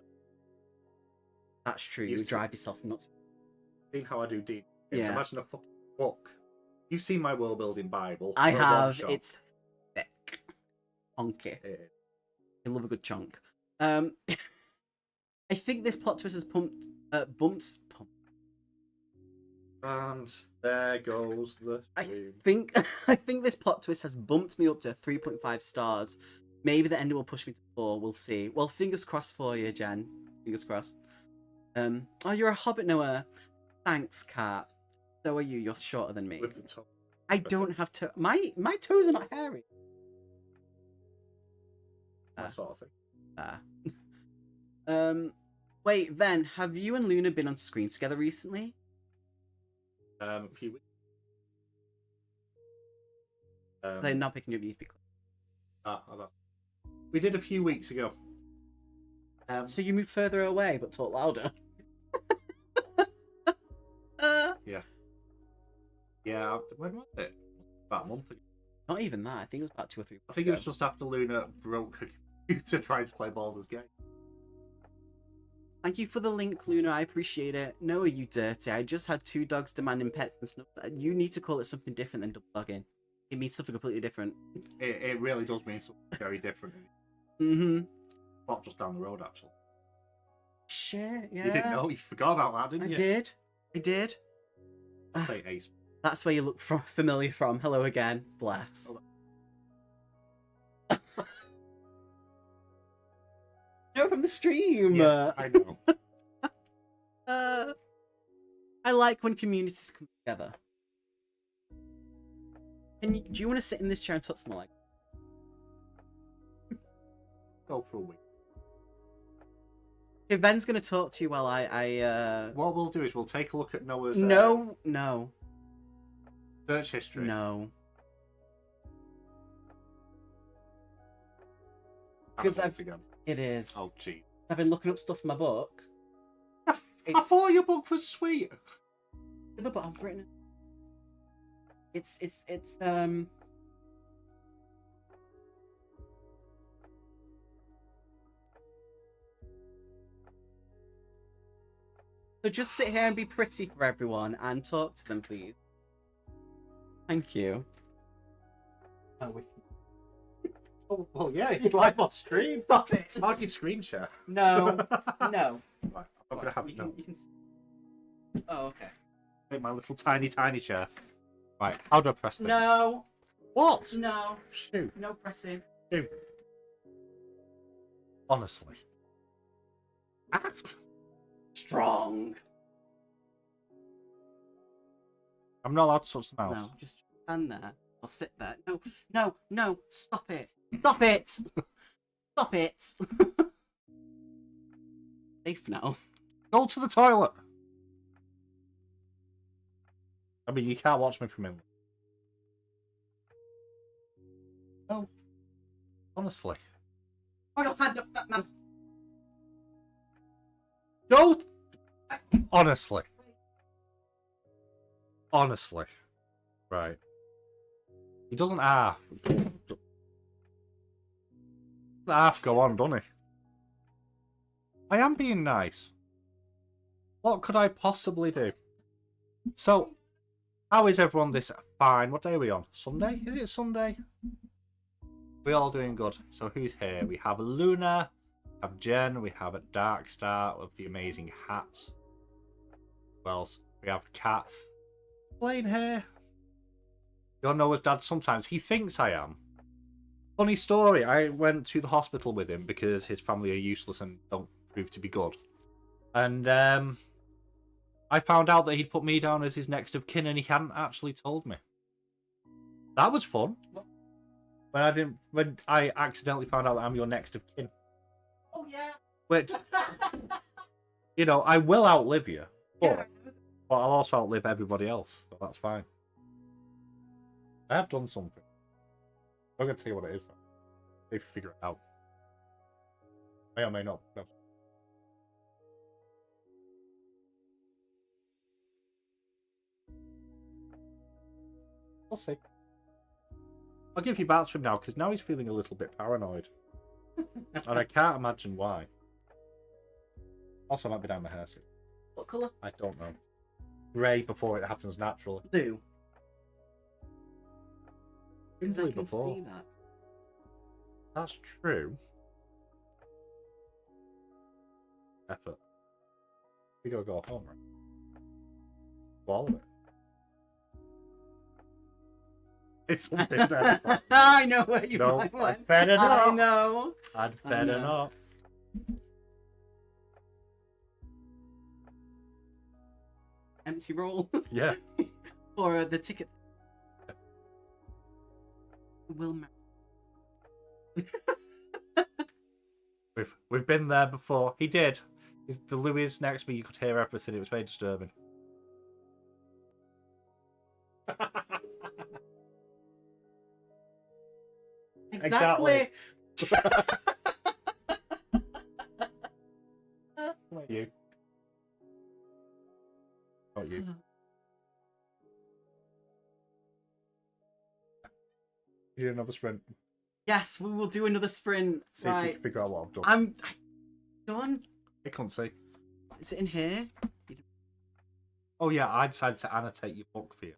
Speaker 1: That's true. You drive yourself nuts.
Speaker 2: Seen how I do deep.
Speaker 1: Yeah.
Speaker 2: Imagine a fucking book. You've seen my world building Bible.
Speaker 1: I
Speaker 2: for a
Speaker 1: have.
Speaker 2: one-shot.
Speaker 1: It's thick. Chunky.
Speaker 2: It is.
Speaker 1: I love a good chunk. I think this plot twist has bumped.
Speaker 2: And there goes the stream.
Speaker 1: I think this plot twist has bumped me up to 3.5 stars. Maybe the ending will push me to 4. We'll see. Well, fingers crossed for you, Jen. Fingers crossed. Oh, you're a Hobbit Noah. Thanks, Kat. So are you. You're shorter than me.
Speaker 2: With the top.
Speaker 1: I don't have to. My toes are not hairy.
Speaker 2: That sort of thing.
Speaker 1: Wait, then, have you and Luna been on screen together recently?
Speaker 2: A few weeks.
Speaker 1: They're not picking you up. You need to be clear.
Speaker 2: We did a few weeks ago.
Speaker 1: So you moved further away, but talk louder.
Speaker 2: Yeah. Yeah. When was it? About a month ago.
Speaker 1: Not even that. I think it was about 2 or 3 weeks
Speaker 2: I think
Speaker 1: ago.
Speaker 2: it was just after Luna broke her computer trying to play Baldur's Gate.
Speaker 1: Thank you for the link, Luna. I appreciate it. No, are you dirty? I just had 2 dogs demanding pets and stuff. You need to call it something different than double dogging. It means something completely different.
Speaker 2: It really does mean something very different.
Speaker 1: Mm-hmm.
Speaker 2: Not just down the road, actually.
Speaker 1: Shit, yeah.
Speaker 2: You didn't know? You forgot about that, didn't you?
Speaker 1: I did.
Speaker 2: I'll say Ace.
Speaker 1: That's where you look familiar from. Hello again. Bless. No, from the stream.
Speaker 2: Yes, I know.
Speaker 1: I like when communities come together. Do you want to sit in this chair and touch someone like?
Speaker 2: Go for a week.
Speaker 1: If Ben's gonna talk to you while I
Speaker 2: What we'll do is we'll take a look at Noah's
Speaker 1: No.
Speaker 2: search history.
Speaker 1: No. Because
Speaker 2: again.
Speaker 1: It is.
Speaker 2: Oh, gee.
Speaker 1: I've been looking up stuff in my book.
Speaker 2: I thought your book was sweet.
Speaker 1: No, but I've written. It's So just sit here and be pretty for everyone and talk to them, please. Thank you.
Speaker 2: Oh, well, yeah, it's live on stream.
Speaker 1: Stop it.
Speaker 2: How do you screen share?
Speaker 1: No. No.
Speaker 2: Right, I'm gonna have it now.
Speaker 1: You can... Oh, okay.
Speaker 2: Take my little tiny chair. Right, how do I press this?
Speaker 1: No.
Speaker 2: What?
Speaker 1: No.
Speaker 2: Shoot.
Speaker 1: No pressing.
Speaker 2: Shoot. Honestly. Ah.
Speaker 1: Strong.
Speaker 3: I'm not allowed to touch the mouse.
Speaker 1: No, just stand there. I'll sit there. No, no, no! Stop it! Stop it! Stop it! Safe now.
Speaker 3: Go to the toilet. I mean, you can't watch me from England. No. Honestly.
Speaker 1: Oh, your hand up that mouth.
Speaker 3: Go. Honestly. Honestly. Right. He doesn't half. Half go on, doesn't he? I am being nice. What could I possibly do? So, how is everyone this fine? What day are we on? Sunday? Is it Sunday? We're all doing good. So who's here? We have Luna, we have Jen, we have a Dark Star with the amazing hats. Who else? We have Kat. Plain hair. You'll know his dad sometimes. He thinks I am. Funny story, I went to the hospital with him because his family are useless and don't prove to be good. And I found out that he'd put me down as his next of kin and he hadn't actually told me. That was fun. When I accidentally found out that I'm your next of kin.
Speaker 1: Oh yeah.
Speaker 3: Which, you know, I will outlive you.
Speaker 1: Yeah.
Speaker 3: But I'll also outlive everybody else. So that's fine. I have done something. I'm going to tell you what it is, though. They figure it out. May or may not. No. We'll see. I'll give you bats for him now, because now he's feeling a little bit paranoid. And I can't imagine why. Also, I might be down my hair soon.
Speaker 1: What colour?
Speaker 3: I don't know. Grey before it happens naturally.
Speaker 1: Blue. Because I
Speaker 3: Blue
Speaker 1: can
Speaker 3: before.
Speaker 1: see that.
Speaker 3: That's true. Effort. We gotta go home, right? All of it. It's something that
Speaker 1: I know where you
Speaker 3: no,
Speaker 1: went.
Speaker 3: I'd better
Speaker 1: I
Speaker 3: not.
Speaker 1: know.
Speaker 3: I'd better not.
Speaker 1: Empty roll.
Speaker 3: Yeah.
Speaker 1: Or the ticket. Wyrm.
Speaker 3: We've been there before. He did. The Louis next to me, you could hear everything. It was very disturbing.
Speaker 1: Exactly.
Speaker 3: Not you. Not you. You did another sprint.
Speaker 1: Yes, we will do another sprint.
Speaker 3: See if you
Speaker 1: Right.
Speaker 3: can figure out what I've done.
Speaker 1: I'm done.
Speaker 3: I can't see.
Speaker 1: Is it in here?
Speaker 3: Oh yeah, I decided to annotate your book for you.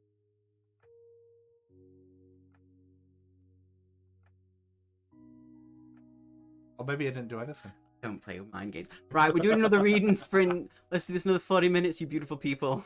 Speaker 3: Or maybe I didn't do anything.
Speaker 1: Don't play with mind games. Right, we're doing another reading sprint. Let's do this another 40 minutes, you beautiful people.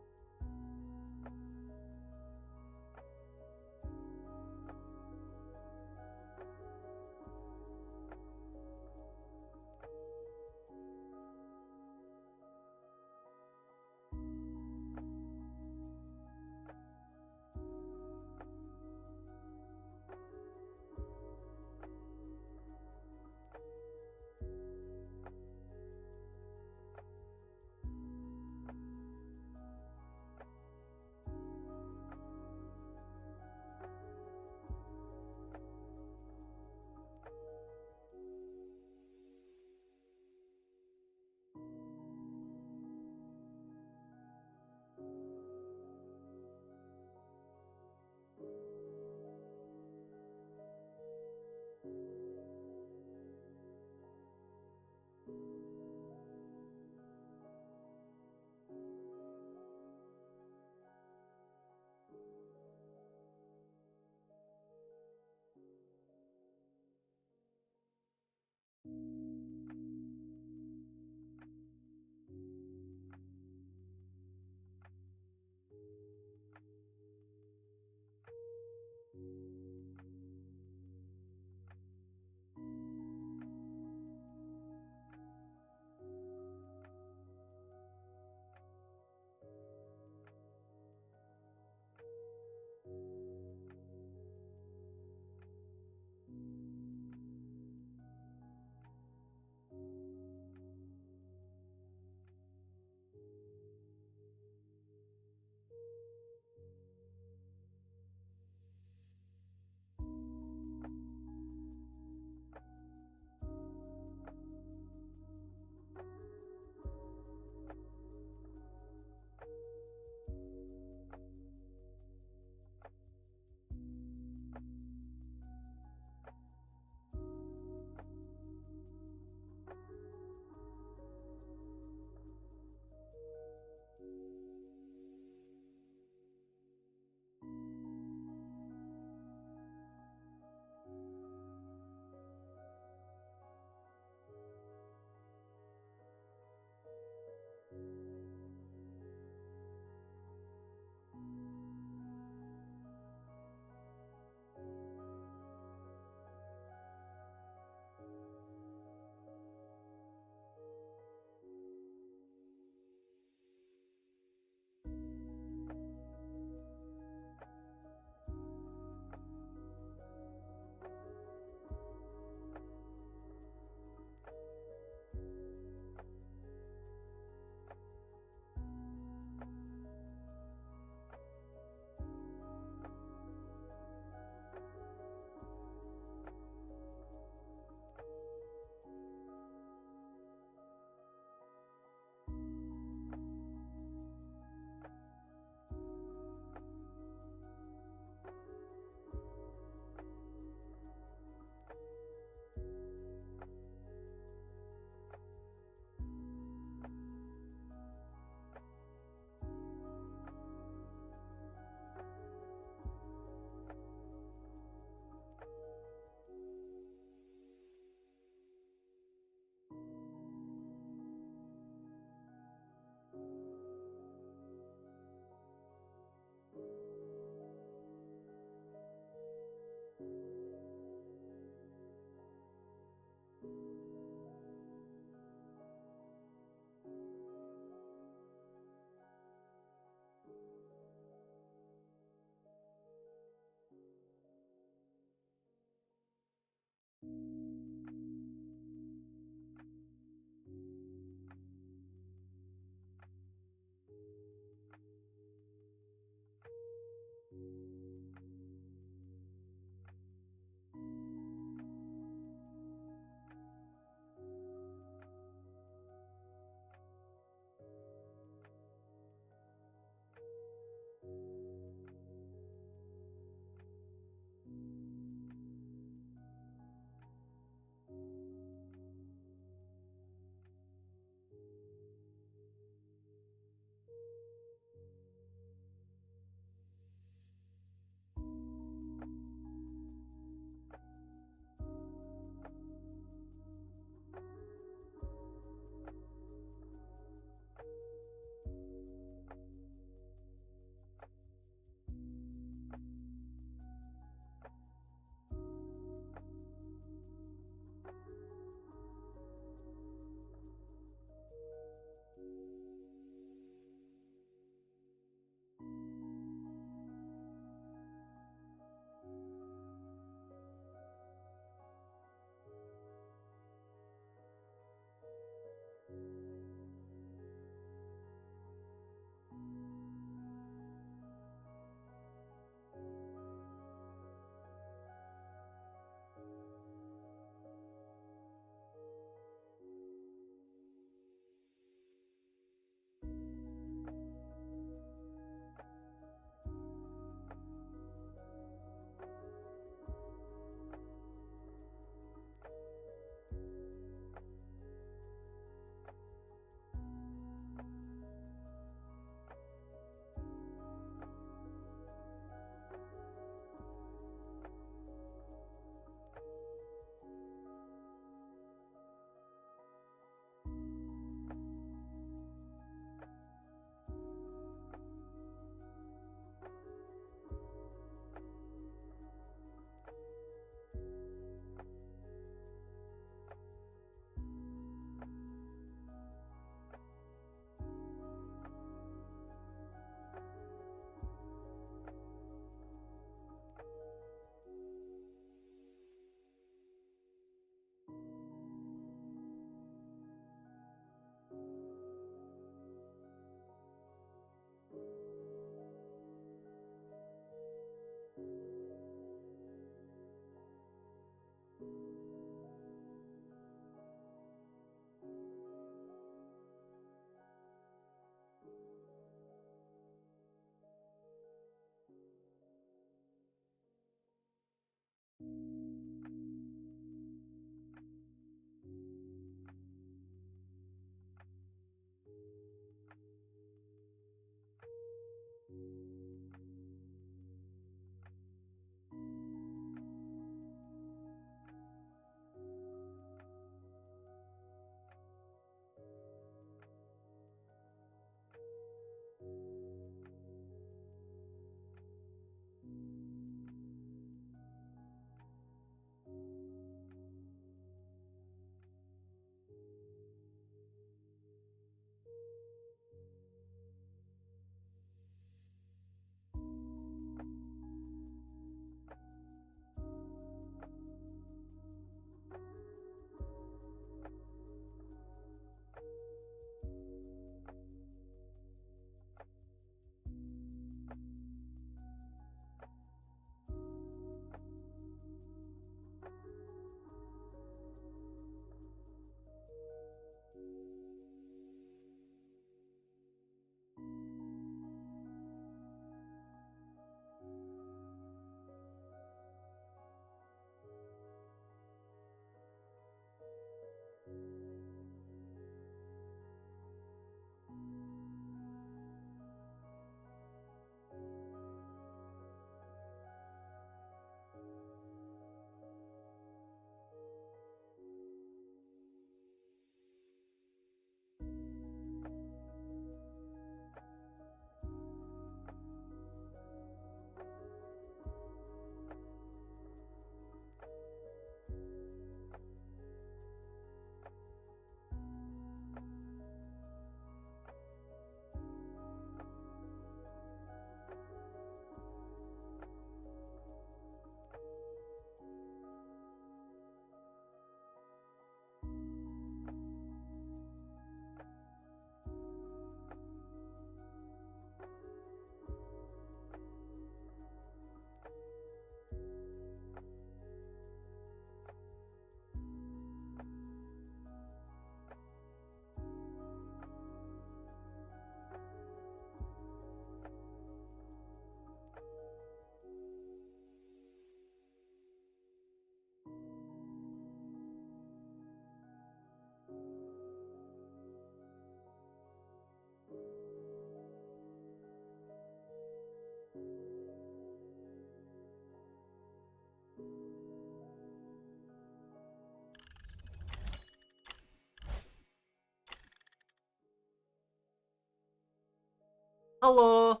Speaker 1: Hello.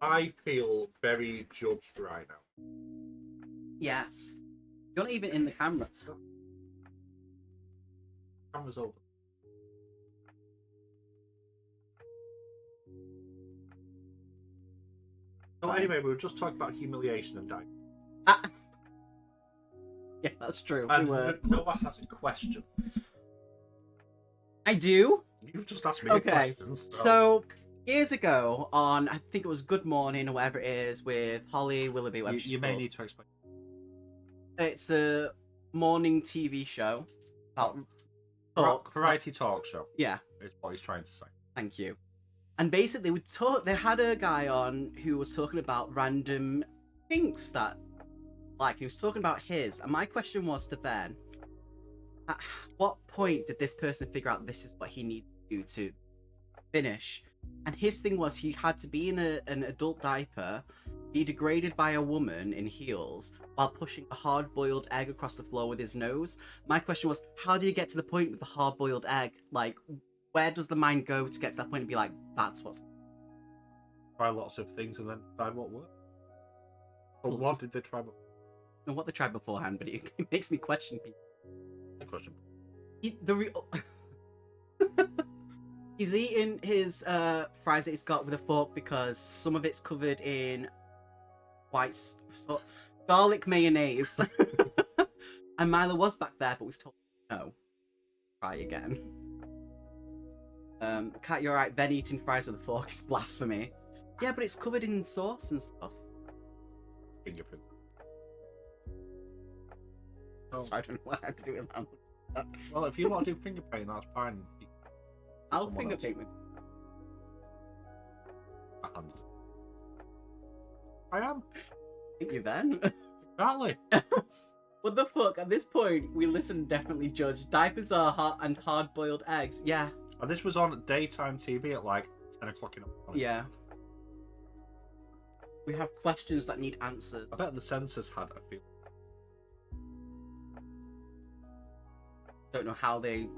Speaker 3: I feel very judged right now.
Speaker 1: Yes. You're not even in the camera.
Speaker 3: Camera's over. So anyway, we were just talking about humiliation and dying.
Speaker 1: Yeah, that's true.
Speaker 3: And
Speaker 1: We were.
Speaker 3: Noah has a question.
Speaker 1: I do.
Speaker 3: You've just asked me
Speaker 1: Okay.
Speaker 3: questions.
Speaker 1: So years ago, on I think it was Good Morning or whatever it is with Holly Willoughby. whatever she's
Speaker 3: you may
Speaker 1: called.
Speaker 3: need to explain.
Speaker 1: It's a morning TV show about talk.
Speaker 3: Variety talk show
Speaker 1: Yeah.
Speaker 3: is what he's trying to say.
Speaker 1: Thank you. And basically, they had a guy on who was talking about random things that, like, he was talking about his. And my question was to Ben, at what point did this person figure out this is what he needed to do to finish? And his thing was he had to be in an adult diaper, be degraded by a woman in heels, while pushing a hard-boiled egg across the floor with his nose. My question was, how do you get to the point with the hard-boiled egg? Like, where does the mind go to get to that point and be like, that's what's...
Speaker 3: Try lots of things and then decide what works. But what did they try?
Speaker 1: I don't know what they tried beforehand, but it makes me question people.
Speaker 3: Good question.
Speaker 1: He's eating his fries that he's got with a fork because some of it's covered in garlic mayonnaise. And Milo was back there, but we've told him no. Try again. Kat, you're right. Ben eating fries with a fork is blasphemy. Yeah, but it's covered in sauce and stuff.
Speaker 3: Fingerprint.
Speaker 1: So I don't know what I do with that.
Speaker 3: Well, if you want to do finger paint, that's fine.
Speaker 1: I'll
Speaker 3: Someone
Speaker 1: finger
Speaker 3: else.
Speaker 1: paint with.
Speaker 3: I am.
Speaker 1: Thank you, Ben.
Speaker 3: Exactly.
Speaker 1: What the fuck? At this point, we listen definitely judge. Diapers are hot and hard-boiled eggs. Yeah.
Speaker 3: And this was on daytime TV at like 10 o'clock in the morning.
Speaker 1: Yeah. We have questions that need answers.
Speaker 3: I bet the censors had a feel.
Speaker 1: Don't know how they...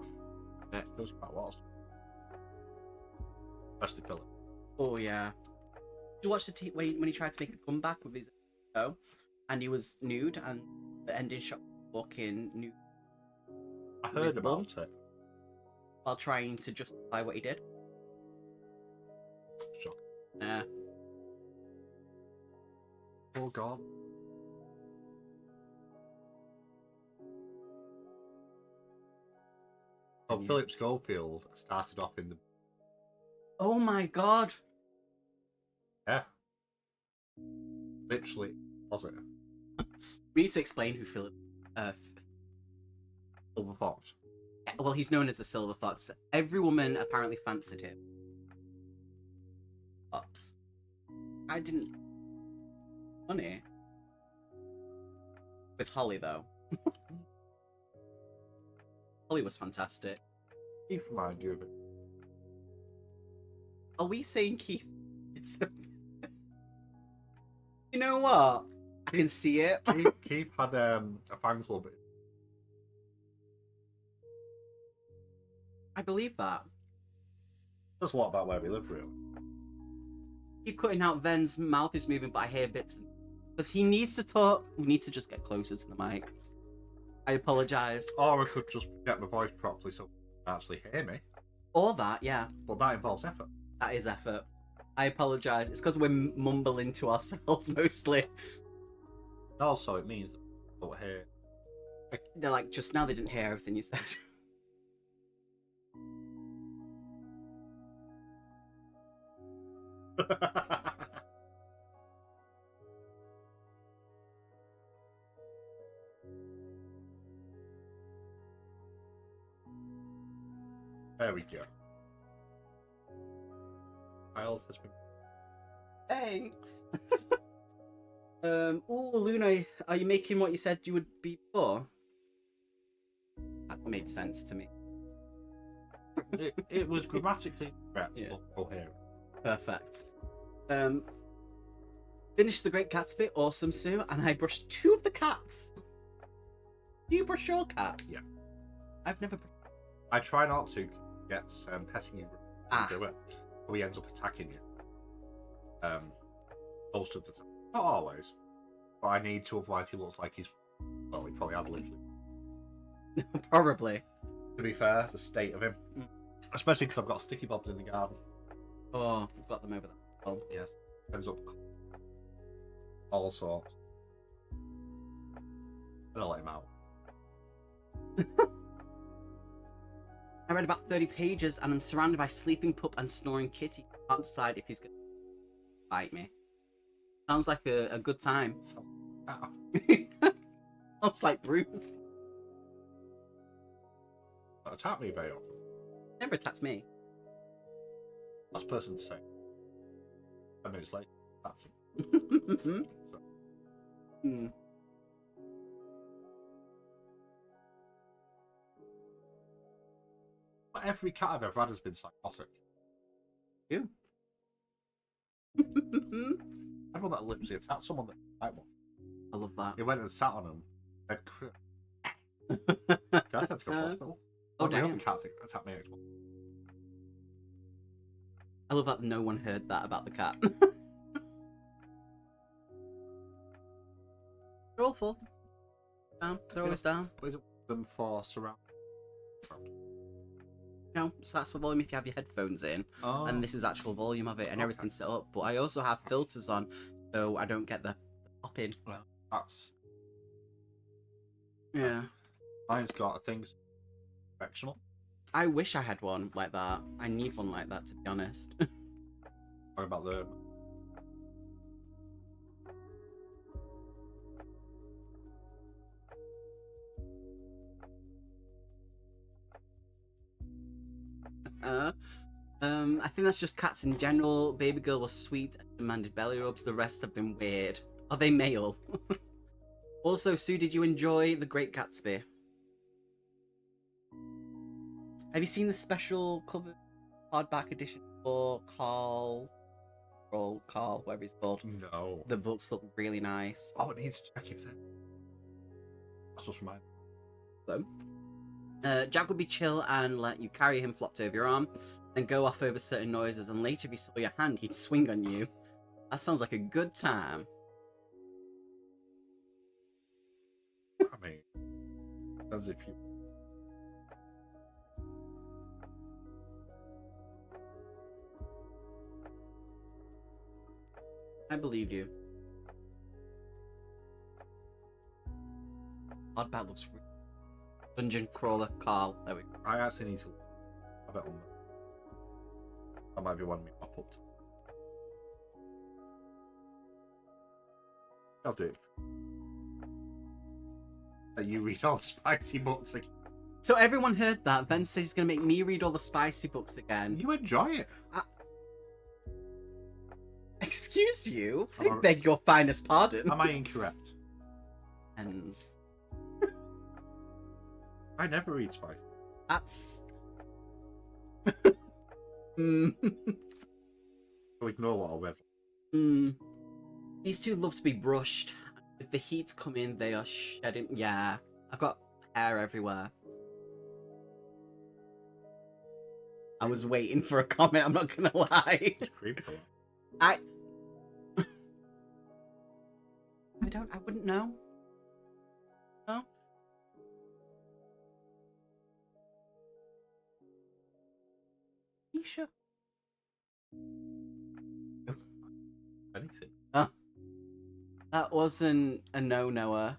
Speaker 3: There was quite a lot of stuff. Especially Philip.
Speaker 1: Oh, yeah. Did you watch the when he tried to make a comeback with his show? And he was nude, and the ending shot was fucking nude.
Speaker 3: I heard about it.
Speaker 1: While trying to justify what he did.
Speaker 3: Shock.
Speaker 1: Yeah.
Speaker 3: Oh god. Oh, Philip Schofield started off in the...
Speaker 1: Oh my god.
Speaker 3: Yeah. Literally, was it?
Speaker 1: We need to explain who Philip...
Speaker 3: Silver Fox.
Speaker 1: well, he's known as the Silver Fox. Every woman apparently fancied him. But I didn't... Funny. With Holly, though. Holly was fantastic.
Speaker 3: Keith reminded you of it.
Speaker 1: Are we saying Keith? You know what? I can see it.
Speaker 3: Keith had a fan club.
Speaker 1: I believe that.
Speaker 3: There's a lot about where we live, really.
Speaker 1: Keep cutting out. Ven's mouth is moving, but I hear bits. Because he needs to talk. We need to just get closer to the mic. I apologise.
Speaker 3: Or I could just get my voice properly so you can actually hear me.
Speaker 1: Or that, yeah.
Speaker 3: But that involves effort.
Speaker 1: That is effort. I apologise. It's because we're mumbling to ourselves mostly.
Speaker 3: Also, it means that I don't hear.
Speaker 1: They're like, just now they didn't hear everything you said.
Speaker 3: There we go. Child has been.
Speaker 1: Thanks. Oh, Luna, are you making what you said you would be before? That made sense to me.
Speaker 3: It was grammatically correct,
Speaker 1: Yeah.
Speaker 3: but coherent.
Speaker 1: Perfect. Finished The Great Gatsby, awesome, Sue, and I brushed 2 of the cats. Do you brush your cat?
Speaker 3: Yeah.
Speaker 1: I've never.
Speaker 3: I try not to get petting him
Speaker 1: Ah.
Speaker 3: to do it, so he ends up attacking you. Most of the time. Not always. But I need to, otherwise he looks like he's... Well, he probably has literally.
Speaker 1: Probably.
Speaker 3: To be fair, the state of him. Especially because I've got sticky bobs in the garden.
Speaker 1: Oh, we've got them over there. Oh.
Speaker 3: Yes. Ends up all sorts. I'm gonna let him out.
Speaker 1: I read about 30 pages and I'm surrounded by sleeping pup and snoring kitty. I can't decide if he's going to bite me. Sounds like a good time. Sounds like Bruce.
Speaker 3: Don't attack me, Bale.
Speaker 1: Never attacks me.
Speaker 3: Last person to say. 10 minutes later, that's him.
Speaker 1: Hmm.
Speaker 3: But every cat I've ever had has been psychotic.
Speaker 1: You.
Speaker 3: Everyone that literally attacked someone that like one.
Speaker 1: I love that.
Speaker 3: He went and sat on him. I had to go to hospital.
Speaker 1: Oh,
Speaker 3: My other
Speaker 1: damn.
Speaker 3: cat attacked me.
Speaker 1: I love that no one heard that about the cat. They're all full. Down. They're always down.
Speaker 3: What is it them for surround?
Speaker 1: No, so that's the volume if you have your headphones in.
Speaker 3: Oh.
Speaker 1: And this is actual volume of it and
Speaker 3: Okay.
Speaker 1: everything's set up. But I also have filters on so I don't get the popping.
Speaker 3: Well, that's...
Speaker 1: Yeah.
Speaker 3: Mine's got a thing... Directional.
Speaker 1: I wish I had one like that. I need one like that, to be honest.
Speaker 3: Sorry about the...
Speaker 1: I think that's just cats in general. Baby girl was sweet and demanded belly rubs. The rest have been weird. Are they male? Also, Sue, did you enjoy The Great Gatsby? Have you seen the special cover hardback edition for Carl, whatever he's called?
Speaker 3: No.
Speaker 1: The books look really nice.
Speaker 3: Oh, it needs to check if that... That's just mine.
Speaker 1: So, Jack would be chill and let you carry him flopped over your arm, then go off over certain noises, and later if he saw your hand, he'd swing on you. That sounds like a good time.
Speaker 3: I mean... As if you...
Speaker 1: I believe you. Oddbat looks really... Dungeon crawler Carl. There we go.
Speaker 3: I actually need to... I bet on that. That might be one me pop up to. I'll do it. You read all the spicy books again.
Speaker 1: So everyone heard that. Ben says he's going to make me read all the spicy books again.
Speaker 3: You enjoy it.
Speaker 1: Excuse you? I
Speaker 3: Am I-
Speaker 1: beg your finest pardon.
Speaker 3: Am I incorrect?
Speaker 1: Ends.
Speaker 3: I never read spicy.
Speaker 1: That's... Hmm.
Speaker 3: So ignore what I read.
Speaker 1: Hmm. These two love to be brushed. If the heat's come in, they are shedding... Yeah. I've got hair everywhere. I was waiting for a comment, I'm not gonna lie.
Speaker 3: It's creepy.
Speaker 1: I wouldn't know. No? You sure?
Speaker 3: Anything.
Speaker 1: That wasn't a no-knower.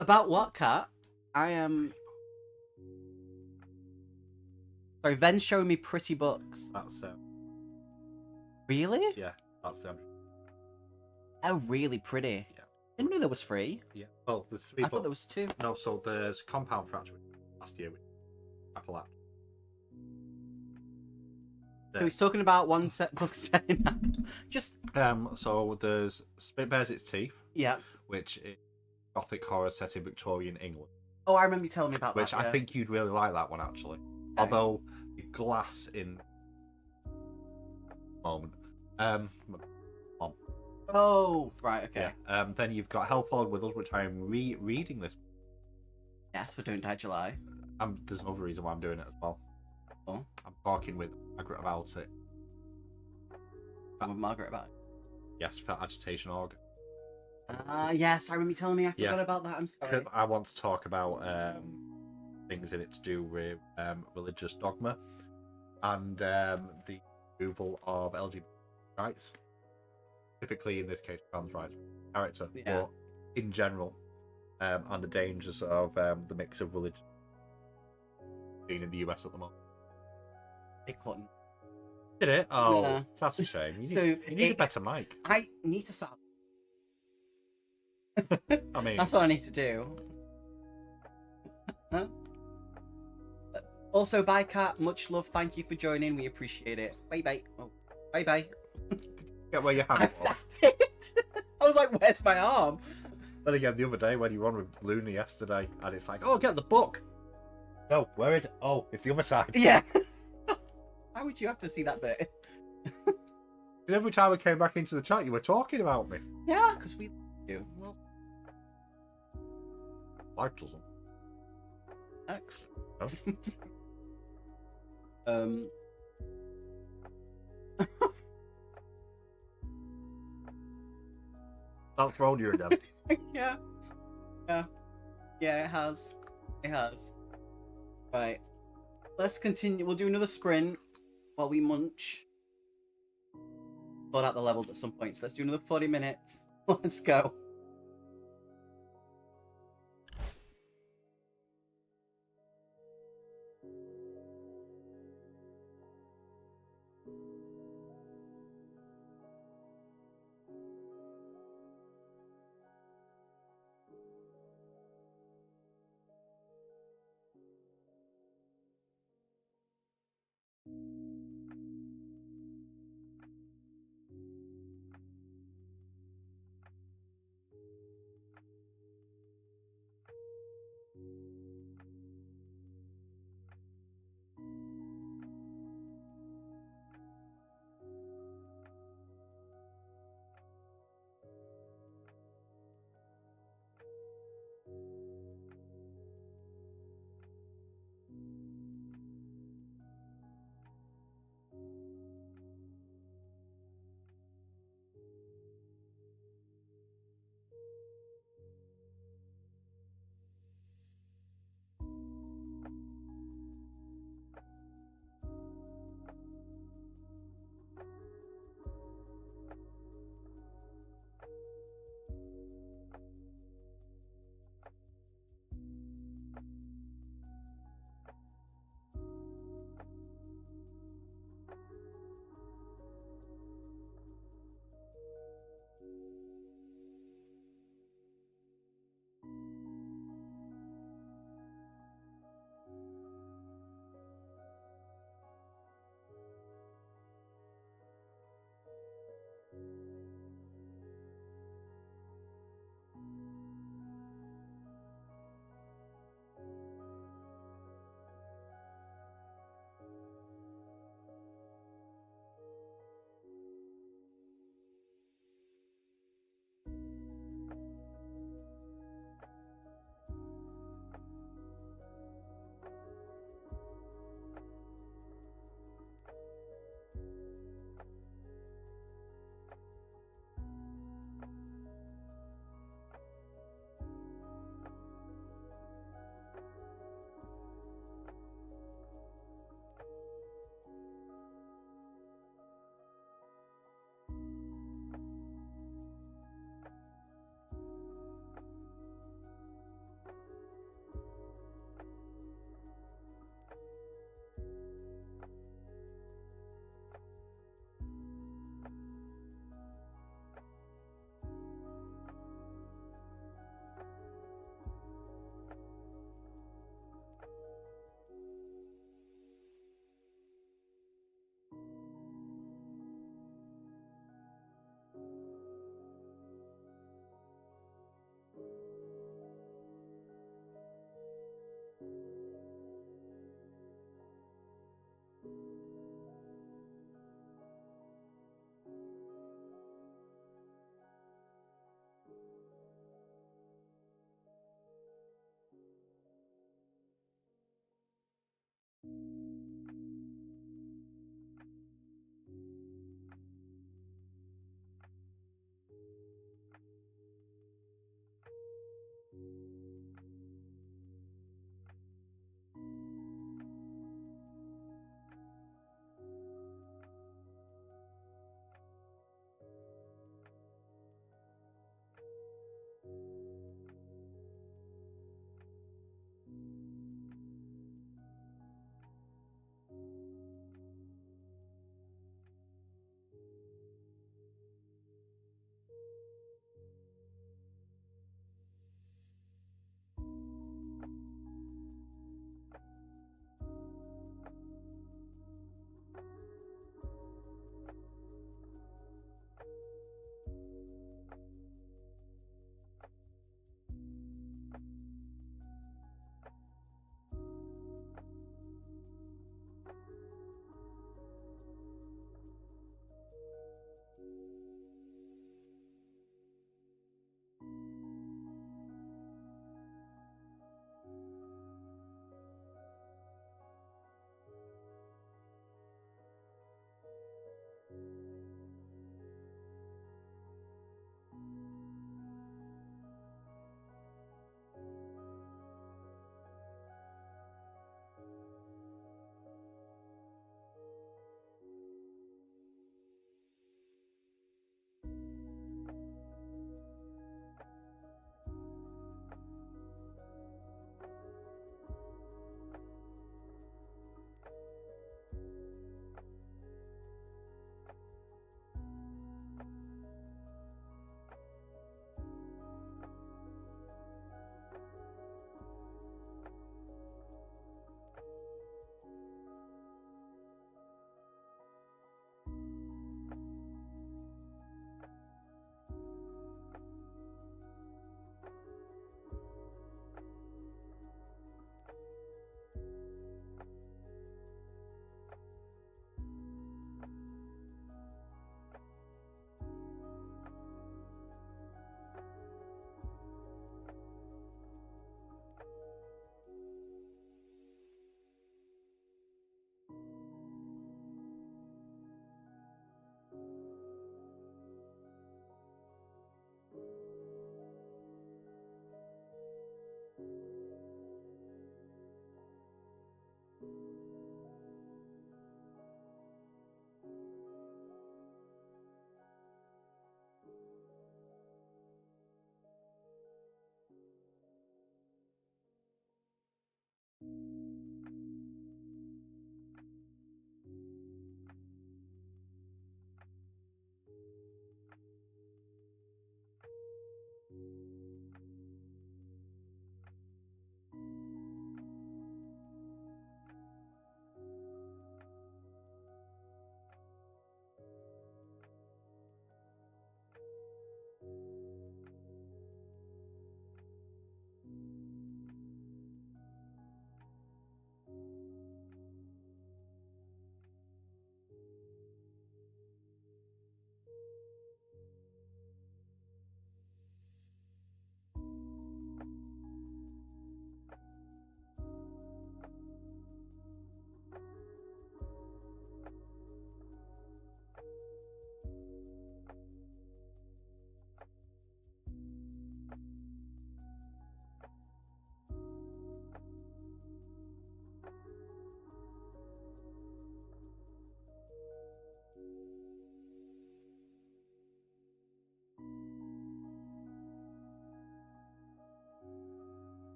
Speaker 1: About what, Kat? I am... Sorry, Ven's showing me pretty books.
Speaker 3: That's
Speaker 1: Really?
Speaker 3: yeah. That's them.
Speaker 1: Oh, really pretty.
Speaker 3: Yeah.
Speaker 1: Didn't know there was 3.
Speaker 3: Yeah. Well, there's 3
Speaker 1: I thought
Speaker 3: books.
Speaker 1: there was 2.
Speaker 3: No, so there's Compound Fracture last year with Appalachia.
Speaker 1: So he's talking about one set book set in Apple. Just...
Speaker 3: So there's Spit Bears Its Teeth,
Speaker 1: Yeah.
Speaker 3: which is gothic horror set in Victorian England.
Speaker 1: Oh, I remember you telling me about
Speaker 3: Which
Speaker 1: that.
Speaker 3: I
Speaker 1: yeah.
Speaker 3: think you'd really like that one, actually.
Speaker 1: Okay.
Speaker 3: Although the glass in moment.
Speaker 1: Oh, right, okay.
Speaker 3: Yeah. Then you've got Hell Followed With Us, which I am rereading this.
Speaker 1: Yes, for Don't Die July.
Speaker 3: There's another reason why I'm doing it as well.
Speaker 1: Oh.
Speaker 3: I'm talking with Margaret about it.
Speaker 1: with Margaret about it.
Speaker 3: Yes, for agitation org.
Speaker 1: Yes, I remember you telling me. I
Speaker 3: Yeah.
Speaker 1: forgot about that. I'm sorry.
Speaker 3: I want to talk about things in it to do with religious dogma and the removal of LGBT rights. Specifically, in this case, trans rights character,
Speaker 1: Yeah.
Speaker 3: but in general, and the dangers of the mix of religion seen in the US at the moment.
Speaker 1: It couldn't.
Speaker 3: Did it? Oh,
Speaker 1: Yeah.
Speaker 3: that's a shame.
Speaker 1: So
Speaker 3: You need a better mic.
Speaker 1: I need to stop.
Speaker 3: I mean,
Speaker 1: That's what I need to do. Huh? Also, bye, Kat. Much love. Thank you for joining. We appreciate it. Bye bye. Oh, bye bye.
Speaker 3: get where your hand
Speaker 1: I
Speaker 3: was.
Speaker 1: did. I was like, "Where's my arm?"
Speaker 3: Then again, the other day when you were on with Luna yesterday, and it's like, oh, get the book. No, where is it? Oh, it's the other side.
Speaker 1: Yeah. Why would you have to see that bit?
Speaker 3: Because every time I came back into the chat, you were talking about me.
Speaker 1: Yeah, because we do. Well,
Speaker 3: Life doesn't.
Speaker 1: excellent.
Speaker 3: No? Stop throwing you again.
Speaker 1: Yeah. Yeah. Yeah, it has. It has. Right. Let's continue. We'll do another sprint while we munch. Sort out the levels at some point. So let's do another 40 minutes. Let's go.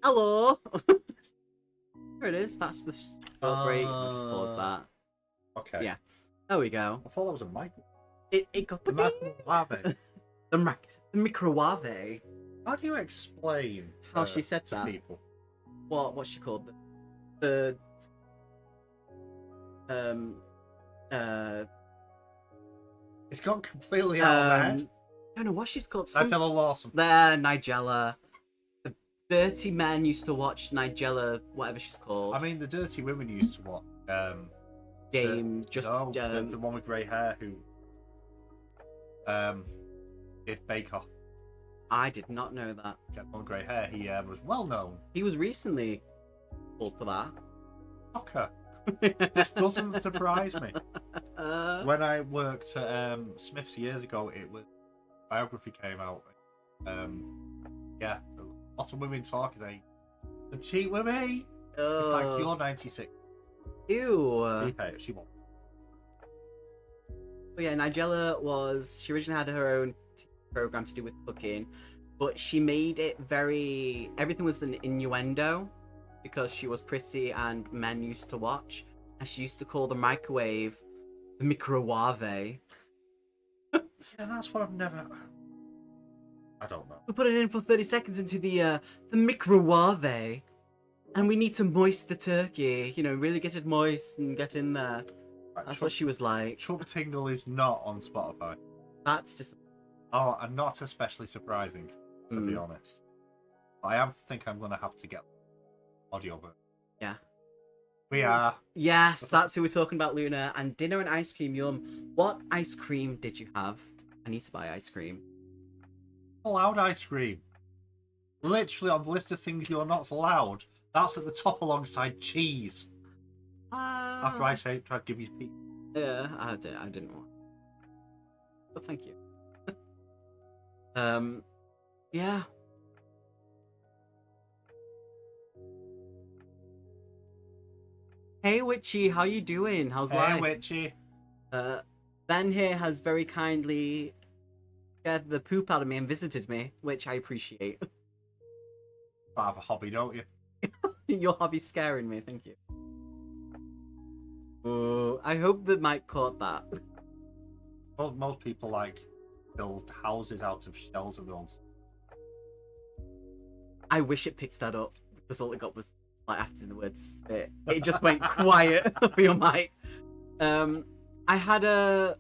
Speaker 1: Hello. There it is. That's the short break. I'll just pause that.
Speaker 3: Okay.
Speaker 1: Yeah. There we go.
Speaker 3: I thought that was a mic.
Speaker 1: It got
Speaker 3: The microwave.
Speaker 1: the microwave.
Speaker 3: How do you explain
Speaker 1: How she said
Speaker 3: to
Speaker 1: that?
Speaker 3: people?
Speaker 1: What's she called? The
Speaker 3: It's gone completely out of my head.
Speaker 1: I don't know what she's called.
Speaker 3: Nigella Lawson.
Speaker 1: There, Nigella. The dirty men used to watch Nigella, whatever she's called.
Speaker 3: I mean, the dirty women used to watch.
Speaker 1: James,
Speaker 3: the one with grey hair who did Bake Off.
Speaker 1: I did not know that.
Speaker 3: Had one grey hair. He was well known.
Speaker 1: He was recently called for that.
Speaker 3: Shocker. This doesn't surprise me. When I worked at Smith's years ago, it was biography came out. Yeah, a lot of women talking. They cheat with me. It's like you're 96.
Speaker 1: Ew.
Speaker 3: She won't.
Speaker 1: But yeah, Nigella she originally had her own program to do with cooking, but she made it everything was an innuendo because she was pretty and men used to watch, and she used to call the microwave the microwave.
Speaker 3: Yeah, that's what I've never. I don't know.
Speaker 1: We put it in for 30 seconds into the microwave, and we need to moist the turkey. You know, really get it moist and get in there.
Speaker 3: Right,
Speaker 1: That's what she was like.
Speaker 3: Chub Tingle is not on Spotify.
Speaker 1: That's just.
Speaker 3: Oh, and not especially surprising, to be honest. But I think I'm going to have to get audio version.
Speaker 1: Yeah.
Speaker 3: We are.
Speaker 1: Yes, that's who we're talking about, Luna. And dinner and ice cream, yum. What ice cream did you have? I need to buy ice cream.
Speaker 3: Allowed ice cream. Literally on the list of things you're not allowed, that's at the top alongside cheese. After I tried to give you pizza.
Speaker 1: Yeah, I didn't want. But thank you. Yeah. Hey Witchy, how you doing? How's life?
Speaker 3: Hey Witchy.
Speaker 1: Ben here has very kindly scared the poop out of me and visited me, which I appreciate.
Speaker 3: You have a hobby, don't you?
Speaker 1: Your hobby's scaring me, thank you. Oh, I hope the mic caught that.
Speaker 3: Most people build houses out of shells and all.
Speaker 1: I wish it picked that up because all it got was after the word spit. It just went quiet for your mic. I had a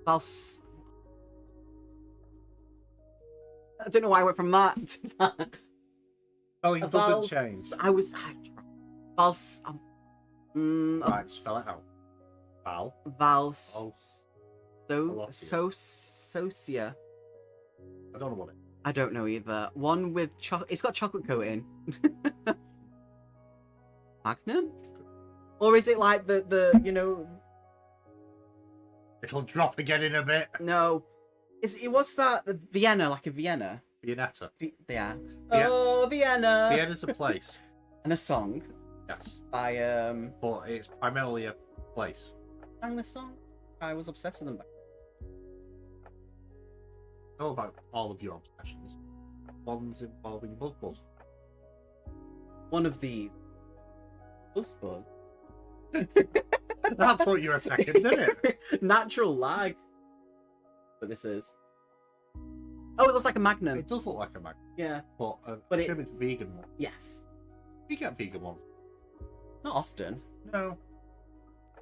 Speaker 1: Vals. I don't know why I went from that to that.
Speaker 3: Spelling doesn't change.
Speaker 1: Vals.
Speaker 3: Right, spell it out. Val.
Speaker 1: Vals. Socia.
Speaker 3: I don't know what it is.
Speaker 1: I don't know either. One with it's got chocolate coating. Magnum? Or is it like the you know?
Speaker 3: It'll drop again in a bit.
Speaker 1: No. What's that? Vienna, like a Vienna?
Speaker 3: Viennetta.
Speaker 1: Yeah.
Speaker 3: Yeah.
Speaker 1: Oh, Vienna.
Speaker 3: Vienna's a place.
Speaker 1: And a song.
Speaker 3: Yes.
Speaker 1: By
Speaker 3: But it's primarily a place.
Speaker 1: sang this song. I was obsessed with them back.
Speaker 3: I know about all of your obsessions. Ones involving Buzz.
Speaker 1: One of these. Buzz.
Speaker 3: That's what you're attacking, isn't it?
Speaker 1: Natural lag. What this is. Oh, it looks like a Magnum.
Speaker 3: It does look like a magnet,
Speaker 1: Yeah.
Speaker 3: but
Speaker 1: But
Speaker 3: I assume it's vegan one.
Speaker 1: Yes.
Speaker 3: You get vegan ones.
Speaker 1: Not often.
Speaker 3: No.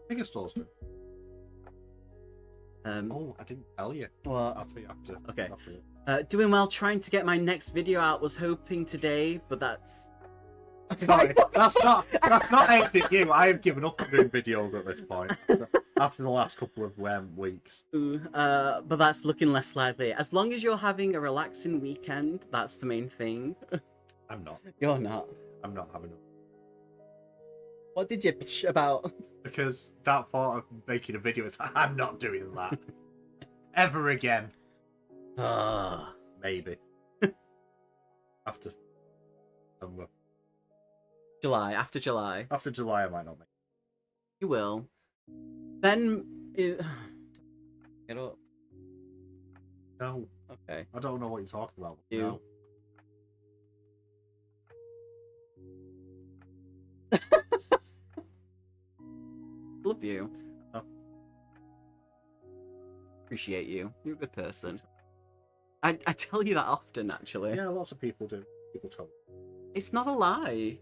Speaker 3: Bigger stores do.
Speaker 1: Um.
Speaker 3: Oh, I didn't tell you.
Speaker 1: Well.
Speaker 3: I'll tell you after.
Speaker 1: Okay.
Speaker 3: After.
Speaker 1: Doing well. Trying to get my next video out. Was hoping today, but that's.
Speaker 3: Sorry, that's not aimed at you. I have given up on doing videos at this point after the last couple of weeks.
Speaker 1: But that's looking less likely. As long as you're having a relaxing weekend, that's the main thing.
Speaker 3: I'm not.
Speaker 1: You're not.
Speaker 3: I'm not having it.
Speaker 1: What did you pitch about?
Speaker 3: Because that thought of making a video is I'm not doing that ever again. Maybe after summer.
Speaker 1: July. After July.
Speaker 3: After July, I might not make.
Speaker 1: You will. Then. Get up.
Speaker 3: No.
Speaker 1: Okay.
Speaker 3: I don't know what you're talking about.
Speaker 1: You.
Speaker 3: No.
Speaker 1: Love you.
Speaker 3: Oh.
Speaker 1: Appreciate you. You're a good person. I tell you that often, actually.
Speaker 3: Yeah, lots of people do. People tell me.
Speaker 1: It's not a lie.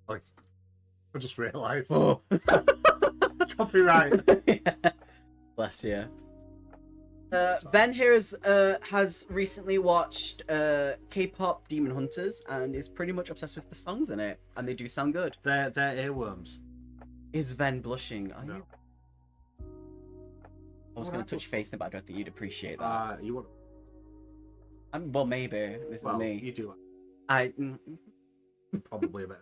Speaker 3: Like, I just realised.
Speaker 1: Oh.
Speaker 3: Copyright.
Speaker 1: Bless you. Ben here has recently watched K-pop Demon Hunters and is pretty much obsessed with the songs in it, and they do sound good.
Speaker 3: They're earworms.
Speaker 1: Is Ven blushing? Are
Speaker 3: No.
Speaker 1: you? I was going to touch your face, but I don't think you'd appreciate that.
Speaker 3: You want?
Speaker 1: Well, maybe this
Speaker 3: Well,
Speaker 1: is me.
Speaker 3: you do. Like,
Speaker 1: I
Speaker 3: probably a bit.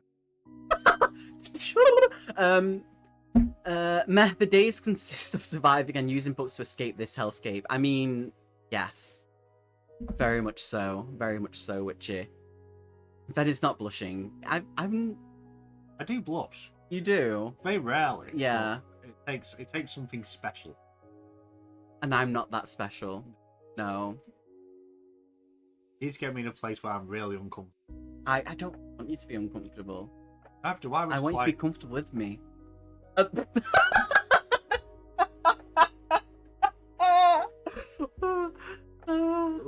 Speaker 1: Meh, the days consist of surviving and using books to escape this hellscape. I mean, yes. Very much so. Very much so, Witchy. Ven is not blushing. I
Speaker 3: do blush.
Speaker 1: You do?
Speaker 3: Very rarely.
Speaker 1: Yeah.
Speaker 3: It takes something special.
Speaker 1: And I'm not that special. No.
Speaker 3: You need to get me in a place where I'm really uncomfortable.
Speaker 1: I don't want you to be uncomfortable.
Speaker 3: I want
Speaker 1: you to be comfortable with me.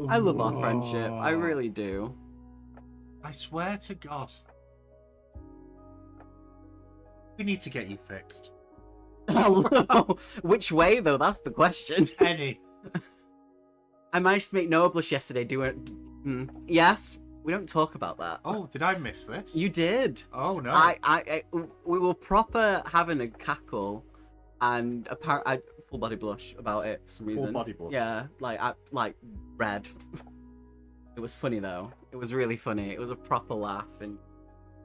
Speaker 1: I love our friendship. I really do.
Speaker 3: I swear to God. We need to get you fixed.
Speaker 1: Which way, though? That's the question.
Speaker 3: Any.
Speaker 1: I managed to make Noah blush yesterday. Yes, we don't talk about that.
Speaker 3: Oh, did I miss this?
Speaker 1: You did.
Speaker 3: Oh no.
Speaker 1: We were proper having a cackle, and I full body blush about it for some reason.
Speaker 3: Full body blush.
Speaker 1: Yeah, like red. It was funny though. It was really funny. It was a proper laugh in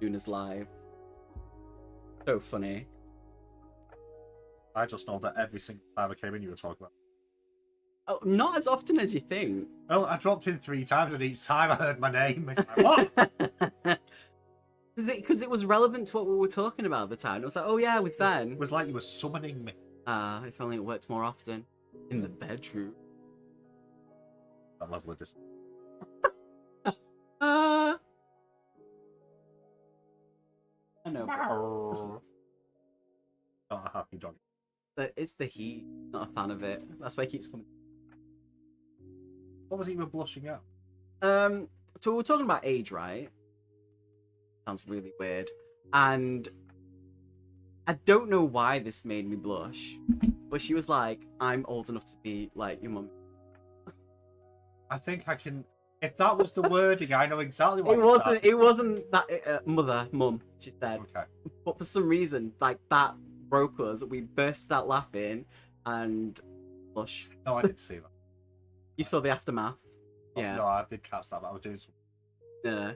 Speaker 1: Luna's live. So funny.
Speaker 3: I just know that every single time I came in, you were talking about.
Speaker 1: Oh, not as often as you think.
Speaker 3: Well, I dropped in 3 times, and each time I heard my name. It's like, what?
Speaker 1: Because it was relevant to what we were talking about at the time. It was like, oh yeah, with Ben.
Speaker 3: It was like you were summoning me.
Speaker 1: If only it worked more often. In the bedroom.
Speaker 3: That level of dis.
Speaker 1: I know.
Speaker 3: Not a happy dog.
Speaker 1: But it's the heat. Not a fan of it. That's why it keeps coming.
Speaker 3: What was it you were blushing at?
Speaker 1: So we were talking about age, right? Sounds really weird. And I don't know why this made me blush, but she was like, "I'm old enough to be like your mum."
Speaker 3: I think I can. If that was the wording, I know exactly what.
Speaker 1: It wasn't that mum. She said.
Speaker 3: Okay.
Speaker 1: But for some reason, like that broke us. We burst out laughing and blush.
Speaker 3: No, I didn't see that.
Speaker 1: You saw the aftermath.
Speaker 3: Oh,
Speaker 1: Yeah.
Speaker 3: No, I did catch that, but I was doing something.
Speaker 1: Yeah.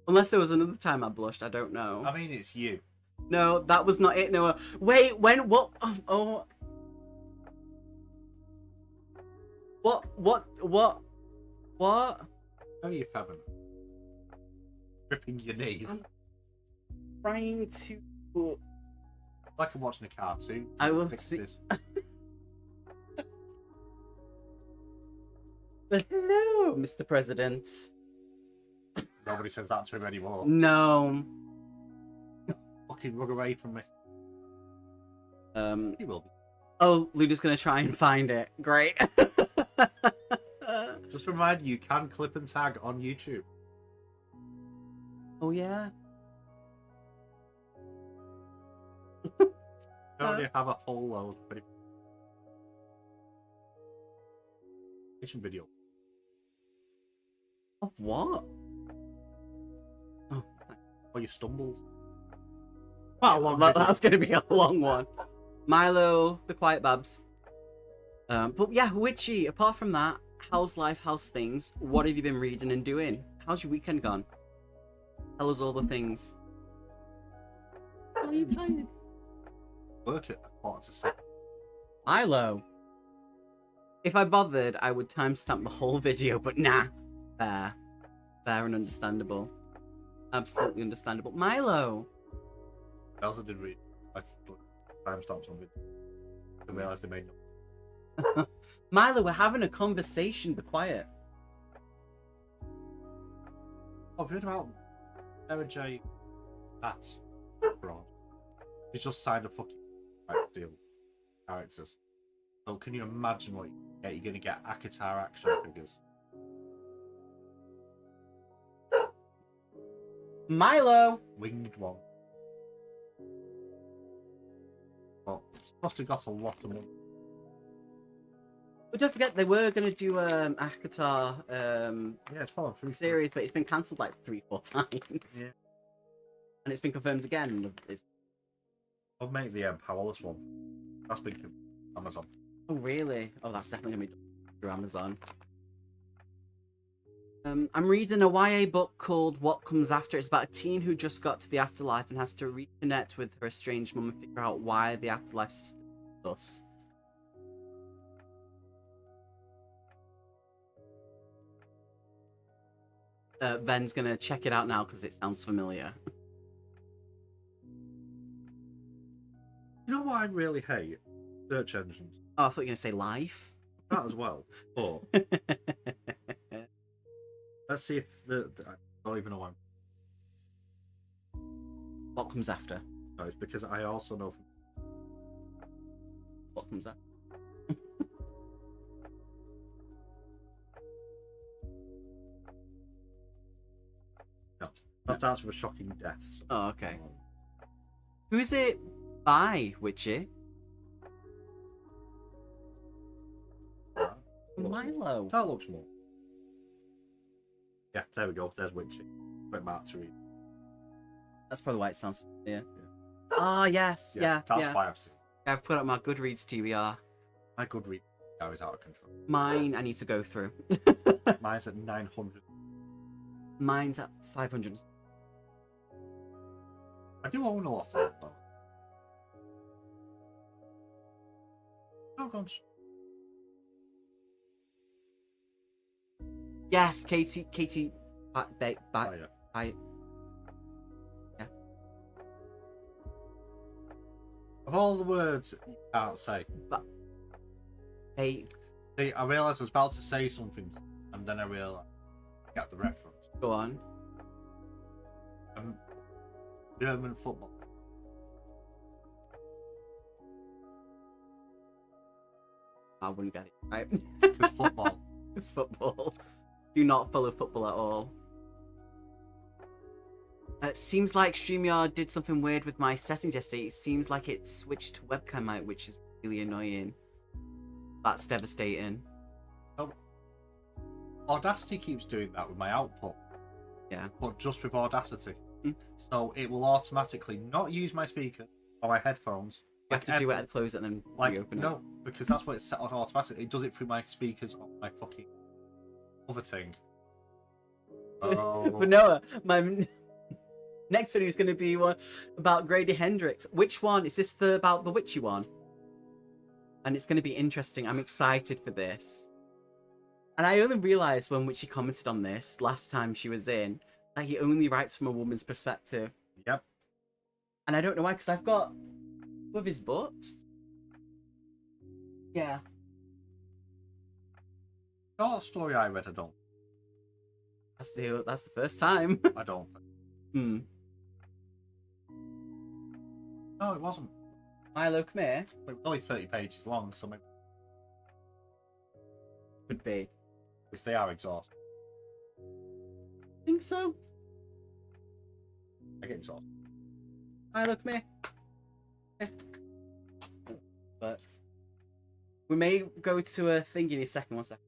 Speaker 1: Unless there was another time I blushed, I don't know.
Speaker 3: I mean, it's you.
Speaker 1: No, that was not it. No. Wait, when? What? Oh. What?
Speaker 3: How are you fathom? Gripping your knees.
Speaker 1: I'm trying to.
Speaker 3: Like I'm watching a cartoon.
Speaker 1: I will
Speaker 3: Fix
Speaker 1: see.
Speaker 3: this.
Speaker 1: Hello, Mr. President.
Speaker 3: Nobody says that to him anymore.
Speaker 1: No.
Speaker 3: Fucking rug away from me. He will be.
Speaker 1: Oh, Luda's gonna try and find it. Great.
Speaker 3: Just remind you can clip and tag on YouTube.
Speaker 1: Oh yeah.
Speaker 3: I only have a whole load of video.
Speaker 1: Of what? Oh,
Speaker 3: Or your stumbles.
Speaker 1: quite a long. That's gonna be a long one. Milo, the Quiet Babs. But yeah, Witchy. Apart from that, how's life? How's things? What have you been reading and doing? How's your weekend gone? Tell us all the things. Are you tired?
Speaker 3: Work at 5:45.
Speaker 1: Milo. If I bothered, I would timestamp the whole video, but nah. Fair. Fair and understandable. Absolutely understandable. Milo!
Speaker 3: I also did read. timestamps on video. I realised they made no.
Speaker 1: Milo, we're having a conversation. Be quiet.
Speaker 3: Oh, I've heard about Sarah J. Maas abroad. He's just signed a fucking deal with characters. So can you imagine what you get? You're going to get Akatar action figures.
Speaker 1: Milo!
Speaker 3: Winged one. Well, must have got a lot of money.
Speaker 1: But don't forget, they were going to do Akatar
Speaker 3: Yeah, it's fallen through.
Speaker 1: series, but it's been cancelled like 3-4 times.
Speaker 3: Yeah.
Speaker 1: And it's been confirmed again.
Speaker 3: I'll make the powerless one. That's been Amazon.
Speaker 1: Oh, really? Oh, that's definitely going to be through Amazon. I'm reading a YA book called What Comes After. It's about a teen who just got to the afterlife and has to reconnect with her estranged mum and figure out why the afterlife system is thus. Ven's going to check it out now because it sounds familiar.
Speaker 3: You know what I really hate? Search engines.
Speaker 1: Oh, I thought you were going to say life.
Speaker 3: That as well. But let's see if I don't even know why.
Speaker 1: What comes after?
Speaker 3: No, it's because I also know.
Speaker 1: What comes after?
Speaker 3: No, that starts with a shocking death. So.
Speaker 1: Oh, okay. Who is it by, Witchy? Milo.
Speaker 3: That looks more. Yeah, there we go. There's Witchy. Went back to read.
Speaker 1: That's probably why it sounds familiar. Yeah. Oh, yes. Yeah.
Speaker 3: That's why I've seen.
Speaker 1: I've put up my Goodreads TBR.
Speaker 3: My Goodreads now is out of control.
Speaker 1: Mine, I need to go through.
Speaker 3: Mine's at 900.
Speaker 1: Mine's at 500.
Speaker 3: I do own a lot of it, though. Oh, God.
Speaker 1: Yes, Katie,
Speaker 3: Oh, yeah.
Speaker 1: Yeah.
Speaker 3: Of all the words you can't say.
Speaker 1: Hey,
Speaker 3: See, I realised I was about to say something, and then I realised I got the reference.
Speaker 1: go on.
Speaker 3: German football.
Speaker 1: I wouldn't get it, right?
Speaker 3: It's football.
Speaker 1: It's football. Do not follow football at all. It seems like StreamYard did something weird with my settings yesterday. It seems like it switched to webcam mode, which is really annoying. That's devastating.
Speaker 3: Oh, Audacity keeps doing that with my output.
Speaker 1: Yeah.
Speaker 3: But just with Audacity.
Speaker 1: Mm.
Speaker 3: So it will automatically not use my speaker or my headphones.
Speaker 1: You have to do it and close it and then reopen it.
Speaker 3: No, because that's what it's set on automatically. It does it through my speakers on my fucking other thing. Oh.
Speaker 1: But Noah, my next video is going to be one about Grady Hendrix. Which one? Is this about the witchy one? And it's going to be interesting. I'm excited for this. And I only realised when Witchy commented on this last time she was in, that he only writes from a woman's perspective.
Speaker 3: Yep.
Speaker 1: And I don't know why, because I've got one of his books. Yeah.
Speaker 3: Short story I read, I don't.
Speaker 1: That's the first time.
Speaker 3: I don't think.
Speaker 1: Hmm.
Speaker 3: No, it wasn't.
Speaker 1: Milo, come here.
Speaker 3: It was only 30 pages long, so maybe
Speaker 1: Could be.
Speaker 3: because they are exhausting.
Speaker 1: Think so.
Speaker 3: I get exhausted.
Speaker 1: Milo, come here. Works. We may go to a thing in a second. 1 second.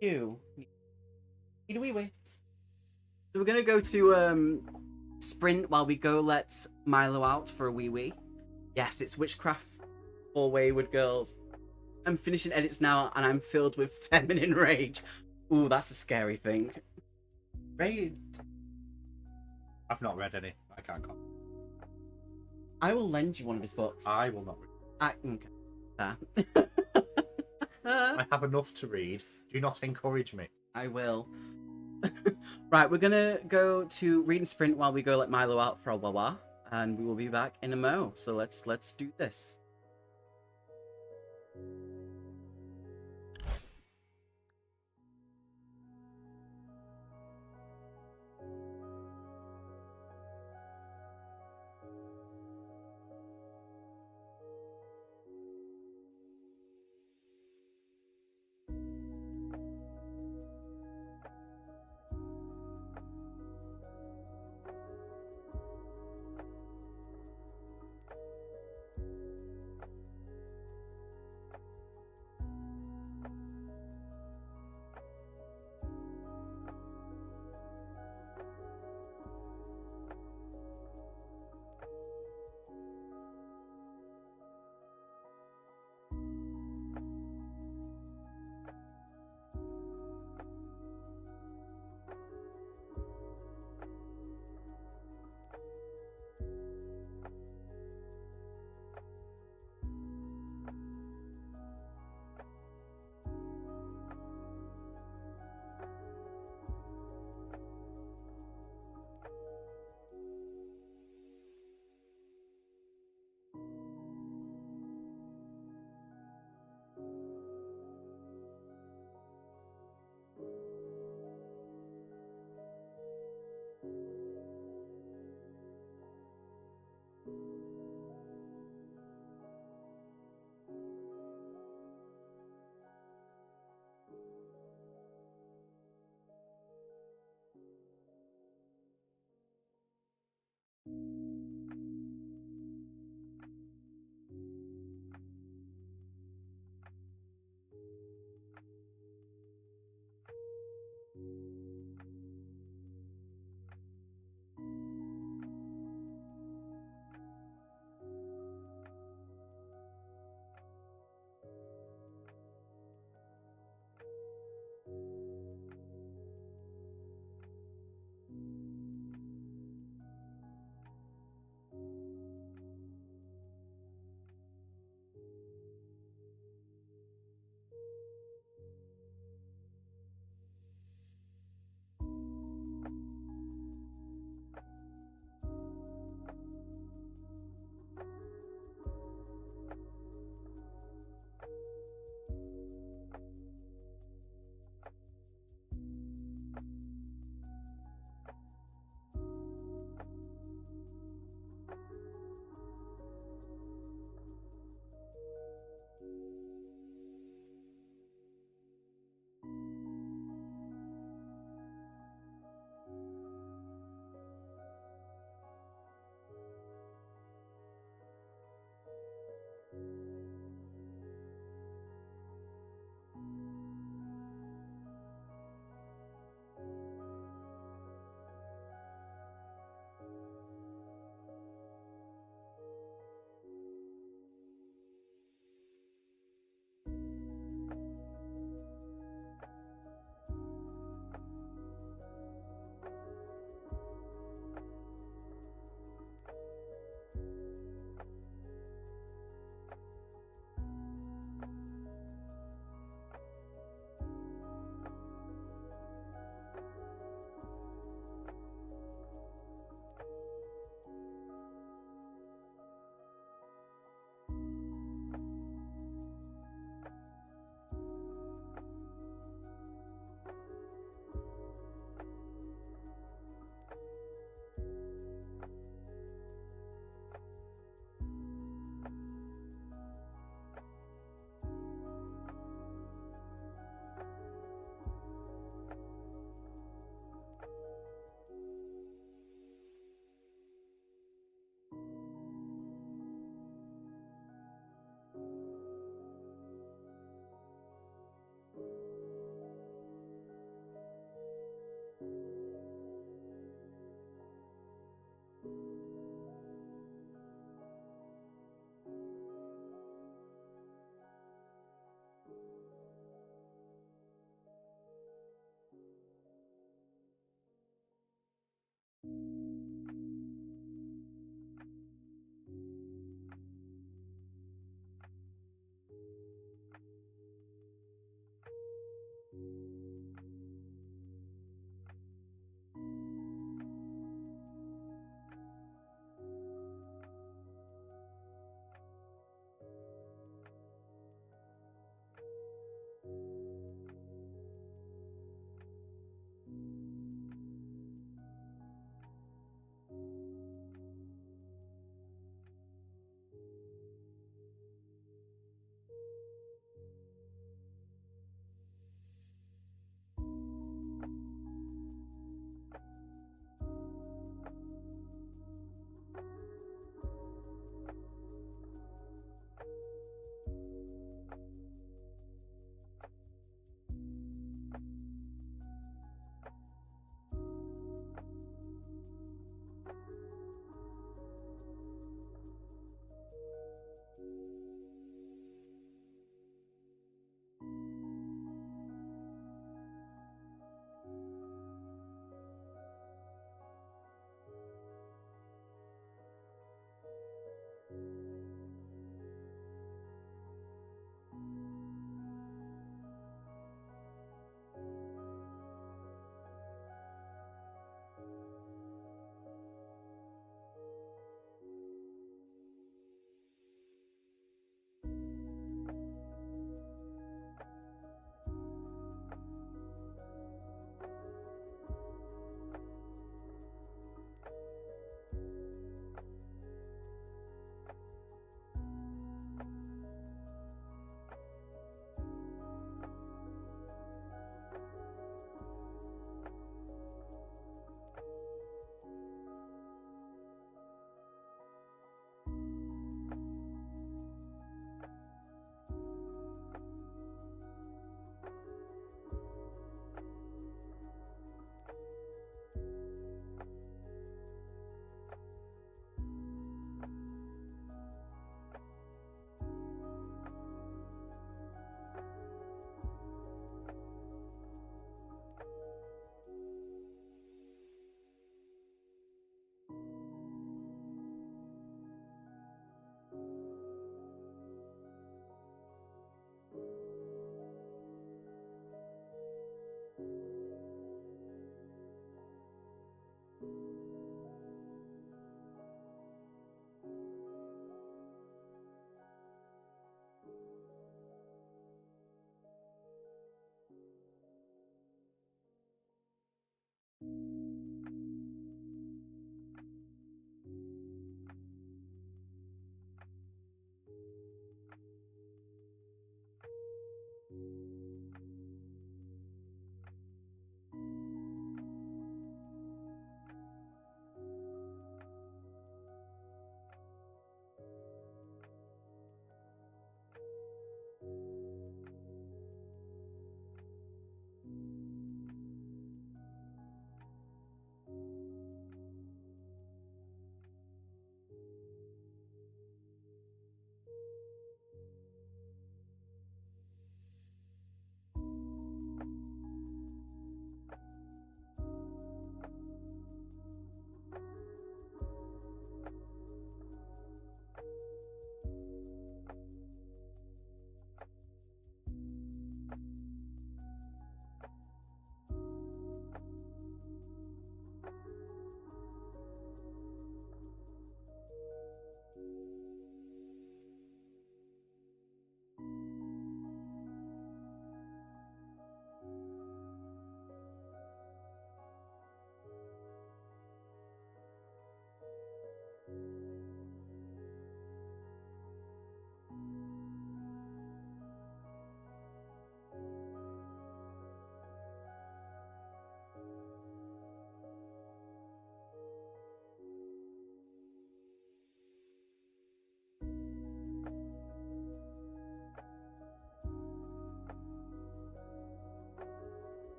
Speaker 1: You need a wee wee. So we're gonna go to sprint while we go let Milo out for a wee wee. Yes, it's Witchcraft for Wayward Girls. I'm finishing edits now and I'm filled with feminine rage. Ooh, that's a scary thing.
Speaker 3: Read. I've not read any. I can't comment.
Speaker 1: I will lend you one of his books.
Speaker 3: I will not read.
Speaker 1: Okay.
Speaker 3: I have enough to read. Do not encourage me.
Speaker 1: I will. Right, we're gonna go to read and sprint while we go let Milo out for a wawa. and we will be back in a mo. So let's do this.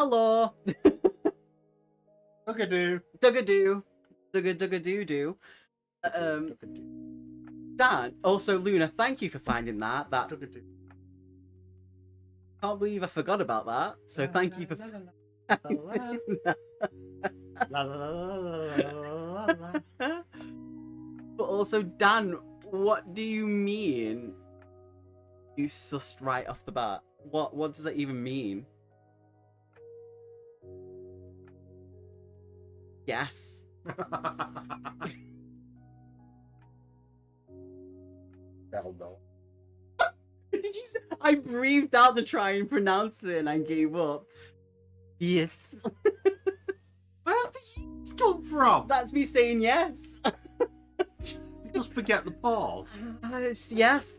Speaker 1: Hello.
Speaker 3: Duggadoo.
Speaker 1: Duggadoo. Duggadoo. Dan, also Luna, thank you for finding that.
Speaker 2: Duggadoo.
Speaker 1: Can't believe I forgot about that. So thank you for. But also, Dan, what do you mean? You sussed right off the bat. What does that even mean? Yes.
Speaker 3: Hell no.
Speaker 1: Did you say? I breathed out to try and pronounce it and I gave up. Yes.
Speaker 3: Where's the yeast come from?
Speaker 1: That's me saying yes.
Speaker 3: You just forget the pause.
Speaker 1: Yes.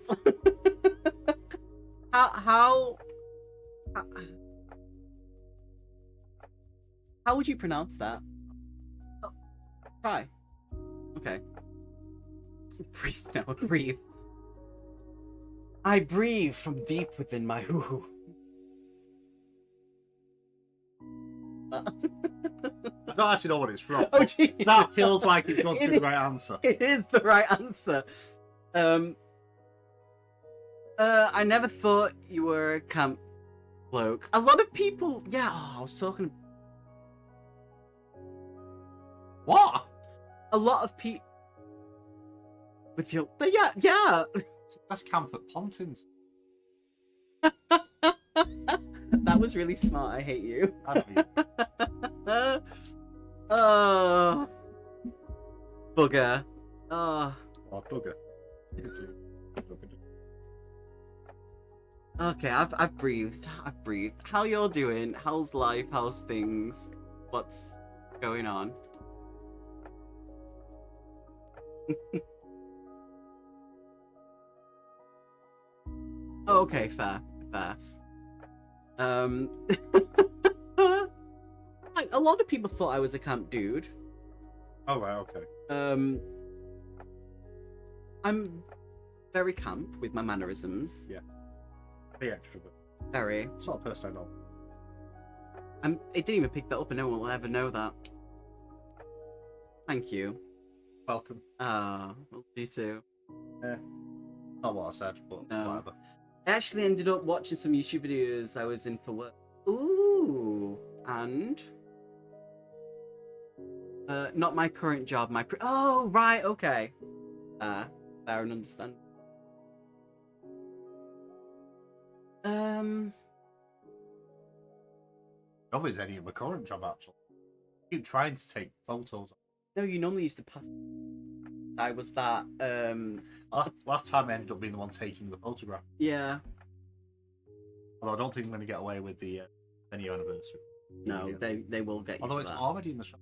Speaker 1: How would you pronounce that? Oh, try. Okay. Breathe now. Breathe. I breathe from deep within my hoo-hoo.
Speaker 3: I don't actually know what it's from.
Speaker 1: Oh, gee.
Speaker 3: That feels like it's going to be the right answer.
Speaker 1: It is the right answer. I never thought you were a camp bloke. A lot of people, yeah. Oh, I was talking.
Speaker 3: What?
Speaker 1: A lot of people with your, yeah.
Speaker 3: That's camp at Pontins.
Speaker 1: That was really smart. I hate you.
Speaker 3: I don't mean.
Speaker 1: Oh, bugger. Oh.
Speaker 3: Oh, Duggar.
Speaker 1: Okay, I've breathed. I've breathed. How y'all doing? How's life? How's things? What's going on? Oh, okay, fair. Like, a lot of people thought I was a camp dude.
Speaker 3: Oh, right, okay.
Speaker 1: I'm very camp with my mannerisms.
Speaker 3: Yeah. Be extrovert.
Speaker 1: Very.
Speaker 3: Sort of person I know.
Speaker 1: It didn't even pick that up, and no one will ever know that. Thank you.
Speaker 3: Welcome.
Speaker 1: Well, you too.
Speaker 3: Yeah. Not what I said, but
Speaker 1: No.
Speaker 3: whatever.
Speaker 1: I actually ended up watching some YouTube videos I was in for work. Ooh, and not my current job. Oh, right, okay. Fair and understand.
Speaker 3: Job is any of my current job actually. I keep trying to take photos.
Speaker 1: No, you normally used to pass. I was that.
Speaker 3: Last time I ended up being the one taking the photograph.
Speaker 1: Yeah.
Speaker 3: Although I don't think I'm going to get away with the 10-year anniversary.
Speaker 1: No, they will get you.
Speaker 3: Although
Speaker 1: for
Speaker 3: it's
Speaker 1: that.
Speaker 3: already in the shop.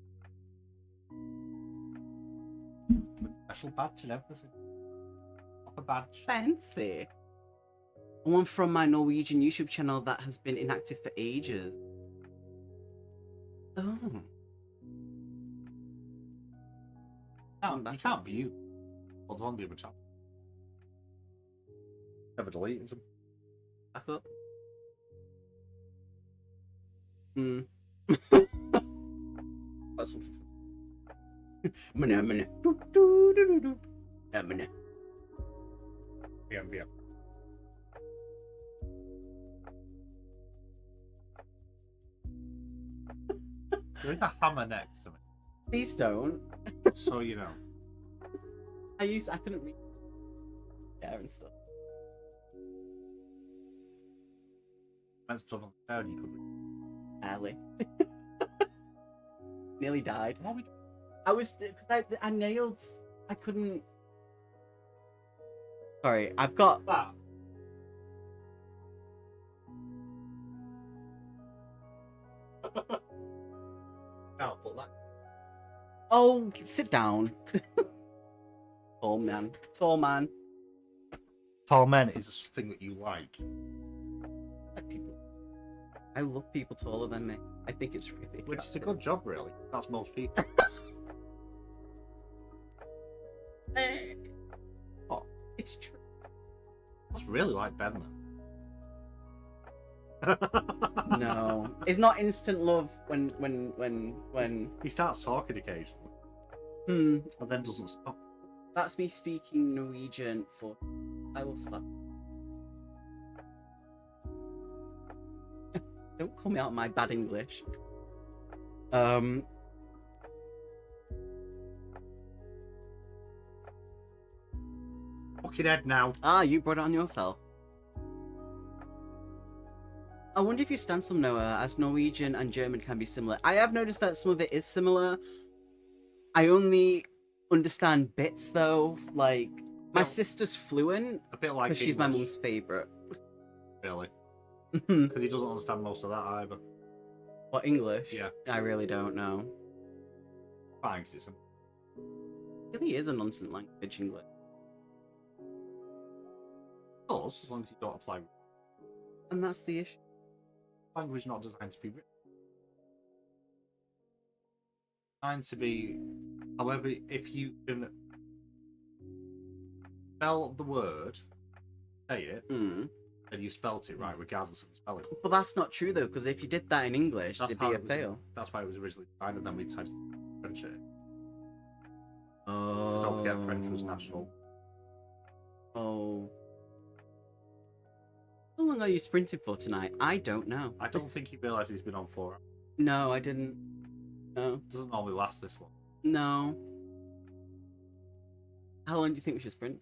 Speaker 3: With special badge and everything. Proper badge.
Speaker 1: Fancy. One from my Norwegian YouTube channel that has been inactive for ages. Oh.
Speaker 3: You can't view. Well, the one the other channel. Never deleted them.
Speaker 1: Back up. Hmm.
Speaker 3: That's
Speaker 1: Mana.
Speaker 3: yeah. There is a hammer next to me,
Speaker 1: Please don't.
Speaker 3: so you know.
Speaker 1: I couldn't read there and stuff.
Speaker 3: When stuff on the phone, you could read.
Speaker 1: Barely. Nearly died.
Speaker 3: What we
Speaker 1: I was because I nailed. I couldn't. Sorry, I've got.
Speaker 3: that? No, but that.
Speaker 1: Oh, sit down. Tall man.
Speaker 3: Tall men is a thing that you like.
Speaker 1: Like people. I love people taller than me. I think it's really.
Speaker 3: Which is a
Speaker 1: attractive.
Speaker 3: good job, really. That's most people.
Speaker 1: Oh, it's true.
Speaker 3: That's really like Ben, then.
Speaker 1: No, it's not instant love when.
Speaker 3: He starts talking occasionally,
Speaker 1: Hmm.
Speaker 3: and then doesn't stop.
Speaker 1: That's me speaking Norwegian for. I will slap. Don't call me out my bad English.
Speaker 3: Fucking head now.
Speaker 1: Ah, you brought it on yourself. I wonder if you stand some Noah, as Norwegian and German can be similar. I have noticed that some of it is similar. I only understand bits though. Like my
Speaker 3: Yeah.
Speaker 1: sister's fluent
Speaker 3: A bit like
Speaker 1: because she's my
Speaker 3: English,
Speaker 1: mum's favorite.
Speaker 3: really,
Speaker 1: What
Speaker 3: because he doesn't understand most of that either.
Speaker 1: English?
Speaker 3: Yeah.
Speaker 1: I really don't know.
Speaker 3: Fine, 'cause it's a...
Speaker 1: It really is a nonsense language, English.
Speaker 3: does, as long as you don't apply.
Speaker 1: And that's the issue.
Speaker 3: Language not designed to be written. Designed to be. However, if you can spell the word, say it,
Speaker 1: Hmm.
Speaker 3: then you spelt it right, regardless of the spelling.
Speaker 1: But that's not true though, because if you did that in English,
Speaker 3: That's
Speaker 1: it'd
Speaker 3: how
Speaker 1: be a
Speaker 3: it was-
Speaker 1: fail.
Speaker 3: That's why it was originally designed, and then we decided to French it.
Speaker 1: Oh.
Speaker 3: Don't forget, French was national.
Speaker 1: Oh. How long are you sprinting for tonight? I don't know.
Speaker 3: I don't think he realised he's been on 4 hours.
Speaker 1: No, I didn't. No.
Speaker 3: It doesn't normally last this long.
Speaker 1: No. How long do you think we should sprint?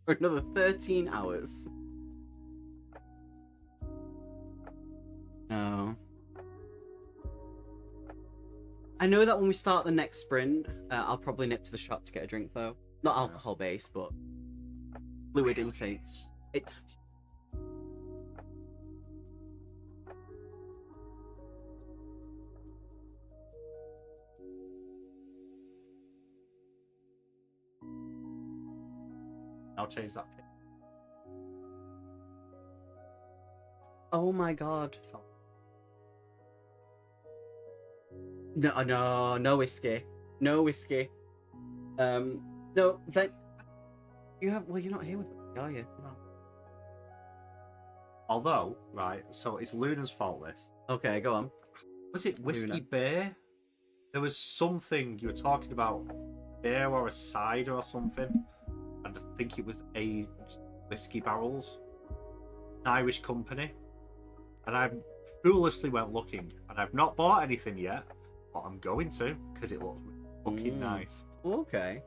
Speaker 1: For another 13 hours. No. I know that when we start the next sprint, I'll probably nip to the shop to get a drink though. Not alcohol based, but fluid intake. It...
Speaker 3: I'll change that pic.
Speaker 1: Oh my god.
Speaker 3: So,
Speaker 1: No whiskey. No whiskey. No, then you have. Well, you're not here with me, are you? No.
Speaker 3: although, right, so it's Luna's fault. This
Speaker 1: Okay, go on.
Speaker 3: was it. Whiskey
Speaker 1: Luna.
Speaker 3: beer? There was something you were talking about, beer or a cider or something, and I think it was aged whiskey barrels, an Irish company, and I foolishly went looking, and I've not bought anything yet, but I'm going to because it looks fucking nice.
Speaker 1: Okay.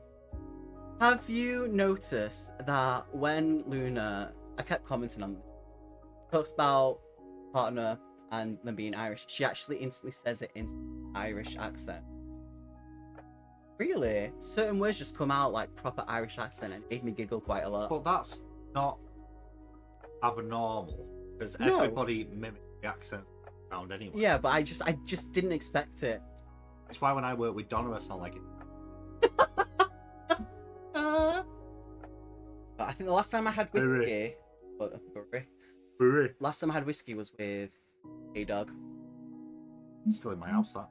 Speaker 1: Have you noticed that when Luna, I kept commenting on this, talks about partner and them being Irish, she actually instantly says it in Irish accent. Really? Certain words just come out like proper Irish accent and it made me giggle quite a lot.
Speaker 3: But that's not abnormal because
Speaker 1: No.
Speaker 3: everybody mimics the accents around anyway.
Speaker 1: Yeah, but I just didn't expect it.
Speaker 3: That's why when I work with Donna, I sound like it.
Speaker 1: But I think the last time I had whiskey, last time I had whiskey was with a dog.
Speaker 3: Still in my house, that.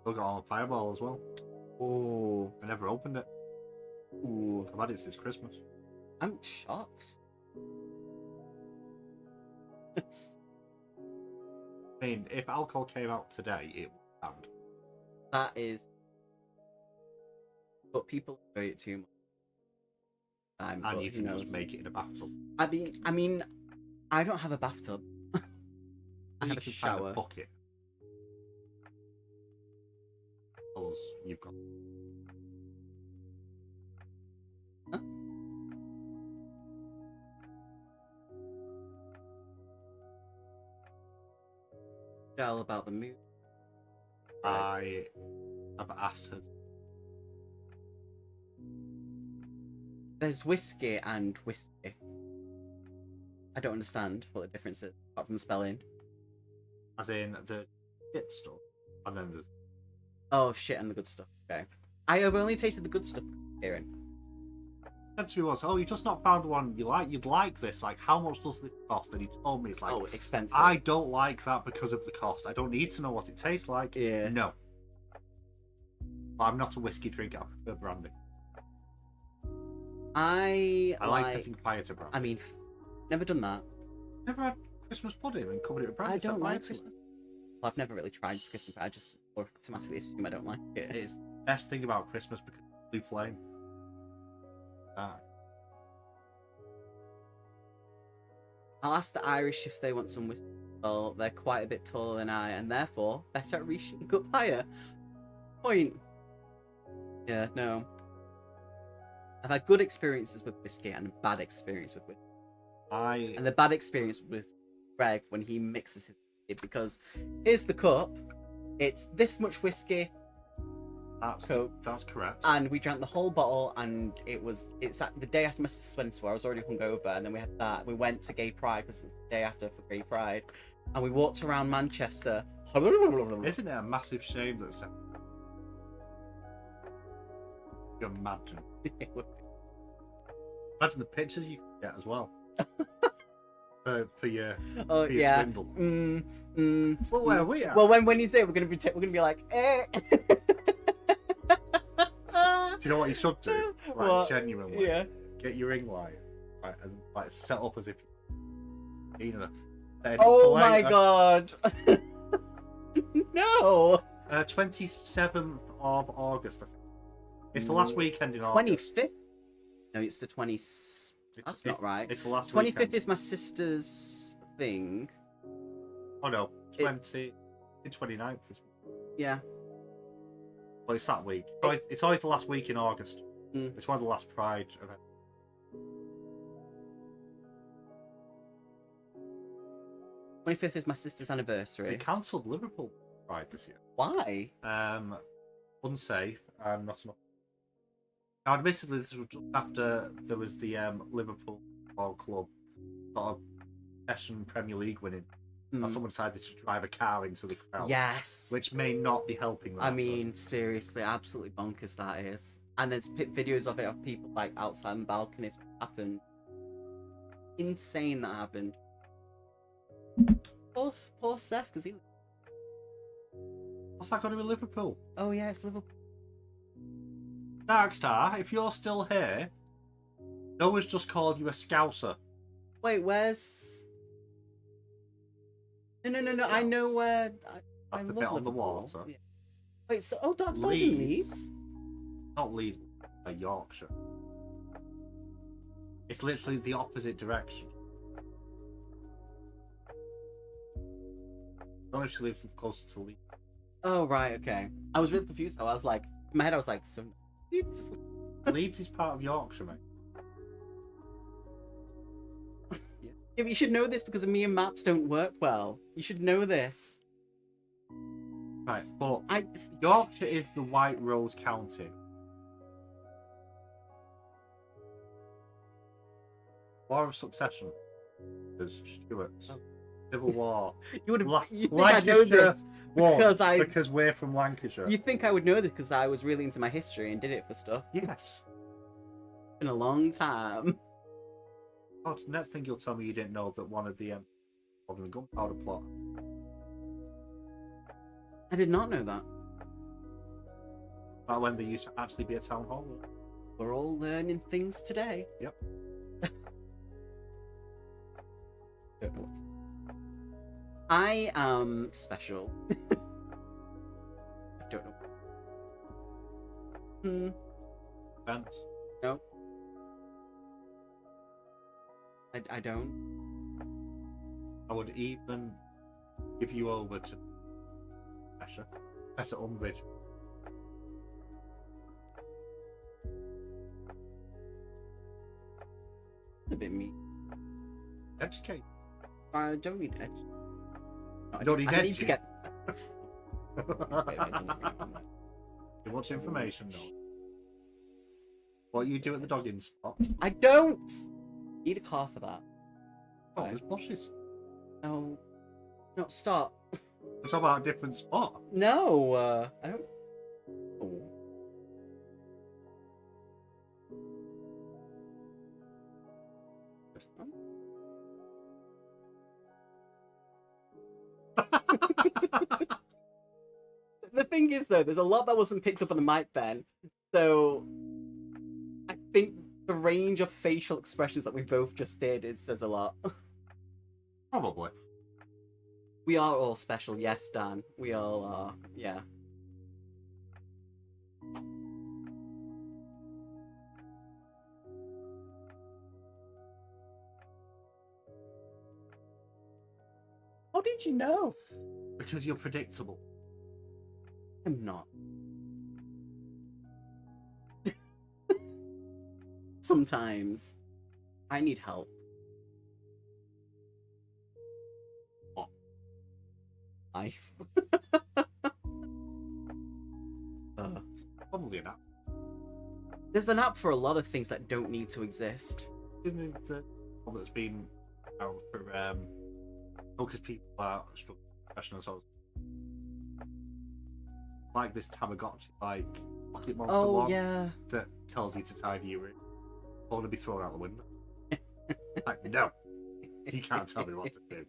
Speaker 3: Still got on a fireball as well.
Speaker 1: Ooh,
Speaker 3: I never opened it.
Speaker 1: ooh,
Speaker 3: I've had it since Christmas.
Speaker 1: I'm shocked.
Speaker 3: I mean, if alcohol came out today, it would be banned.
Speaker 1: That is, but people enjoy it too much.
Speaker 3: And you can just make it in a bathtub.
Speaker 1: I mean, I don't have a bathtub. I
Speaker 3: You
Speaker 1: have a
Speaker 3: can find
Speaker 1: shower.
Speaker 3: a bucket. Because you've got.
Speaker 1: Huh? Tell about the mood.
Speaker 3: I have asked her.
Speaker 1: There's whiskey and whiskey. I don't understand what the difference is, apart from the spelling.
Speaker 3: As in the shit stuff. And then there's.
Speaker 1: Oh shit, and the good stuff. Okay. I have only tasted the good stuff, Kieran.
Speaker 3: Said to me once, oh, you just not found the one you like. You'd like this. Like, how much does this cost? And he told me it's like,
Speaker 1: Oh, expensive.
Speaker 3: I don't like that because of the cost. I don't need to know what it tastes like.
Speaker 1: Yeah.
Speaker 3: No. But I'm not a whiskey drinker. I prefer brandy.
Speaker 1: I
Speaker 3: like setting fire to brandy.
Speaker 1: I mean, never done that.
Speaker 3: Never had Christmas pudding and covered it with brandy.
Speaker 1: I don't
Speaker 3: set fire
Speaker 1: like
Speaker 3: to
Speaker 1: Christmas.
Speaker 3: it.
Speaker 1: Well, I've never really tried Christmas. I just automatically assume I don't like it.
Speaker 3: It's the best thing about Christmas because it's blue flame.
Speaker 1: I'll ask the Irish if they want some whiskey. Well, they're quite a bit taller than I, and therefore better at reaching up higher. Point. Yeah, no. I've had good experiences with whiskey and bad experience with whiskey. And the bad experience with Greg when he mixes his whiskey, because here's the cup. It's this much whiskey.
Speaker 3: That's correct.
Speaker 1: And we drank the whole bottle, and it's the day after my sister's wedding, so I was already hungover, and then we had that. We went to Gay Pride because it's the day after for Gay Pride, and we walked around Manchester.
Speaker 3: Isn't it a massive shame that you imagine the pictures you can get as well for your swindle. Well, where are we at?
Speaker 1: Well, when you say it, we're gonna be like, eh.
Speaker 3: Do you know what you should do? Like,
Speaker 1: what?
Speaker 3: Genuinely,
Speaker 1: Yeah.
Speaker 3: Get your ring light, right, and like set up as if you're
Speaker 1: Oh my god. No.
Speaker 3: 27th of August, I think. It's the last weekend in August.
Speaker 1: 25th? No, it's the 20th. That's not right.
Speaker 3: It's the last
Speaker 1: 25th
Speaker 3: weekend.
Speaker 1: is my sister's thing.
Speaker 3: Oh no, 29th this week.
Speaker 1: Yeah.
Speaker 3: Well, it's that week. It's always the last week in August. It's one of the last Pride events.
Speaker 1: 25th is my sister's
Speaker 3: They
Speaker 1: anniversary.
Speaker 3: cancelled Liverpool Pride this year.
Speaker 1: Why?
Speaker 3: Unsafe and not enough. Now, admittedly, this was just after there was the Liverpool Football Club sort of session Premier League winning. And someone decided to drive a car into the crowd.
Speaker 1: Yes.
Speaker 3: Which may not be helping that.
Speaker 1: I mean, seriously, absolutely bonkers that is. And there's videos of it of people like outside on balconies. What happened? Insane that happened. Poor Seth, because he.
Speaker 3: What's that got to do with Liverpool?
Speaker 1: Oh yeah, it's Liverpool.
Speaker 3: Darkstar, if you're still here, Noah's just called you a scouser.
Speaker 1: Wait, where's? No. I know where.
Speaker 3: That's
Speaker 1: I
Speaker 3: the
Speaker 1: love
Speaker 3: bit on the
Speaker 1: Liverpool.
Speaker 3: water.
Speaker 1: Yeah. Wait, so Darkstar's in Leeds?
Speaker 3: Not Leeds, Yorkshire. It's literally the opposite direction. I don't know if she lives closer to Leeds.
Speaker 1: Oh right, okay. I was really confused though. I was like, in my head, I was like, so.
Speaker 3: Leeds is part of Yorkshire, mate.
Speaker 1: Yeah, but you should know this because me and maps don't work well. You should know this.
Speaker 3: Right, but Yorkshire is the White Rose County. War of Succession. There's Stuarts.
Speaker 1: Oh.
Speaker 3: Civil War.
Speaker 1: You would have. You think I
Speaker 3: Lancashire
Speaker 1: know this
Speaker 3: won
Speaker 1: because
Speaker 3: we're from Lancashire.
Speaker 1: You think I would know this because I was really into my history and did it for stuff.
Speaker 3: Yes.
Speaker 1: It's been a long time.
Speaker 3: God, next thing you'll tell me you didn't know that one of the gunpowder plot.
Speaker 1: I did not know that.
Speaker 3: About when there used to actually be a town hall.
Speaker 1: We're all learning things today.
Speaker 3: Yep.
Speaker 1: Don't know what. I am special. I don't know.
Speaker 3: Fence.
Speaker 1: No. I don't.
Speaker 3: I would even give you over to Professor Umbridge.
Speaker 1: A bit mean.
Speaker 3: Educate.
Speaker 1: I don't need edge. No,
Speaker 3: You don't need
Speaker 1: I
Speaker 3: edge.
Speaker 1: need to get.
Speaker 3: Too much information, though. What you do at the dogging spot?
Speaker 1: I don't need a car for that.
Speaker 3: Oh, there's bushes.
Speaker 1: No. No, stop.
Speaker 3: We're talking about a different spot.
Speaker 1: No, I don't. Oh. thing is, though, there's a lot that wasn't picked up on the mic then. So I think the range of facial expressions that we both just did, it says a lot.
Speaker 3: Probably.
Speaker 1: We are all special, yes, Dan. We all are, yeah. How did you know?
Speaker 3: Because you're predictable.
Speaker 1: I'm not. Sometimes I need help.
Speaker 3: What?
Speaker 1: Life.
Speaker 3: Probably an app.
Speaker 1: There's an app for a lot of things that don't need to exist.
Speaker 3: Isn't it the one that's been out for because people are struggling with depression and so like this Tamagotchi like Pocket Monster one
Speaker 1: yeah.
Speaker 3: that tells you to tidy your room. I want to be thrown out the window. Like, no, you can't tell me what to do.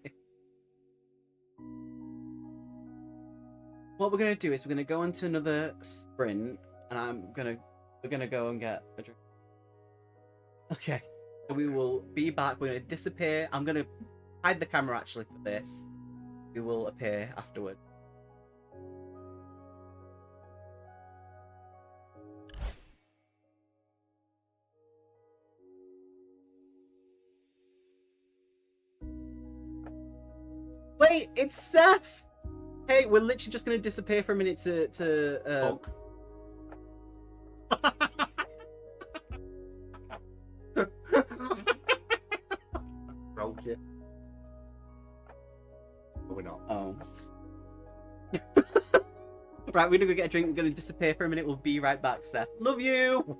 Speaker 1: What we're gonna do is we're gonna go into another sprint, and we're gonna go and get a drink. Okay, so we will be back. We're gonna disappear. I'm gonna hide the camera actually for this. We will appear afterward. Wait, it's Seth! Hey, we're literally just gonna disappear for a minute to
Speaker 3: Broke it. But we're not.
Speaker 1: Oh. Right, we're gonna go get a drink. We're gonna disappear for a minute. We'll be right back, Seth. Love you!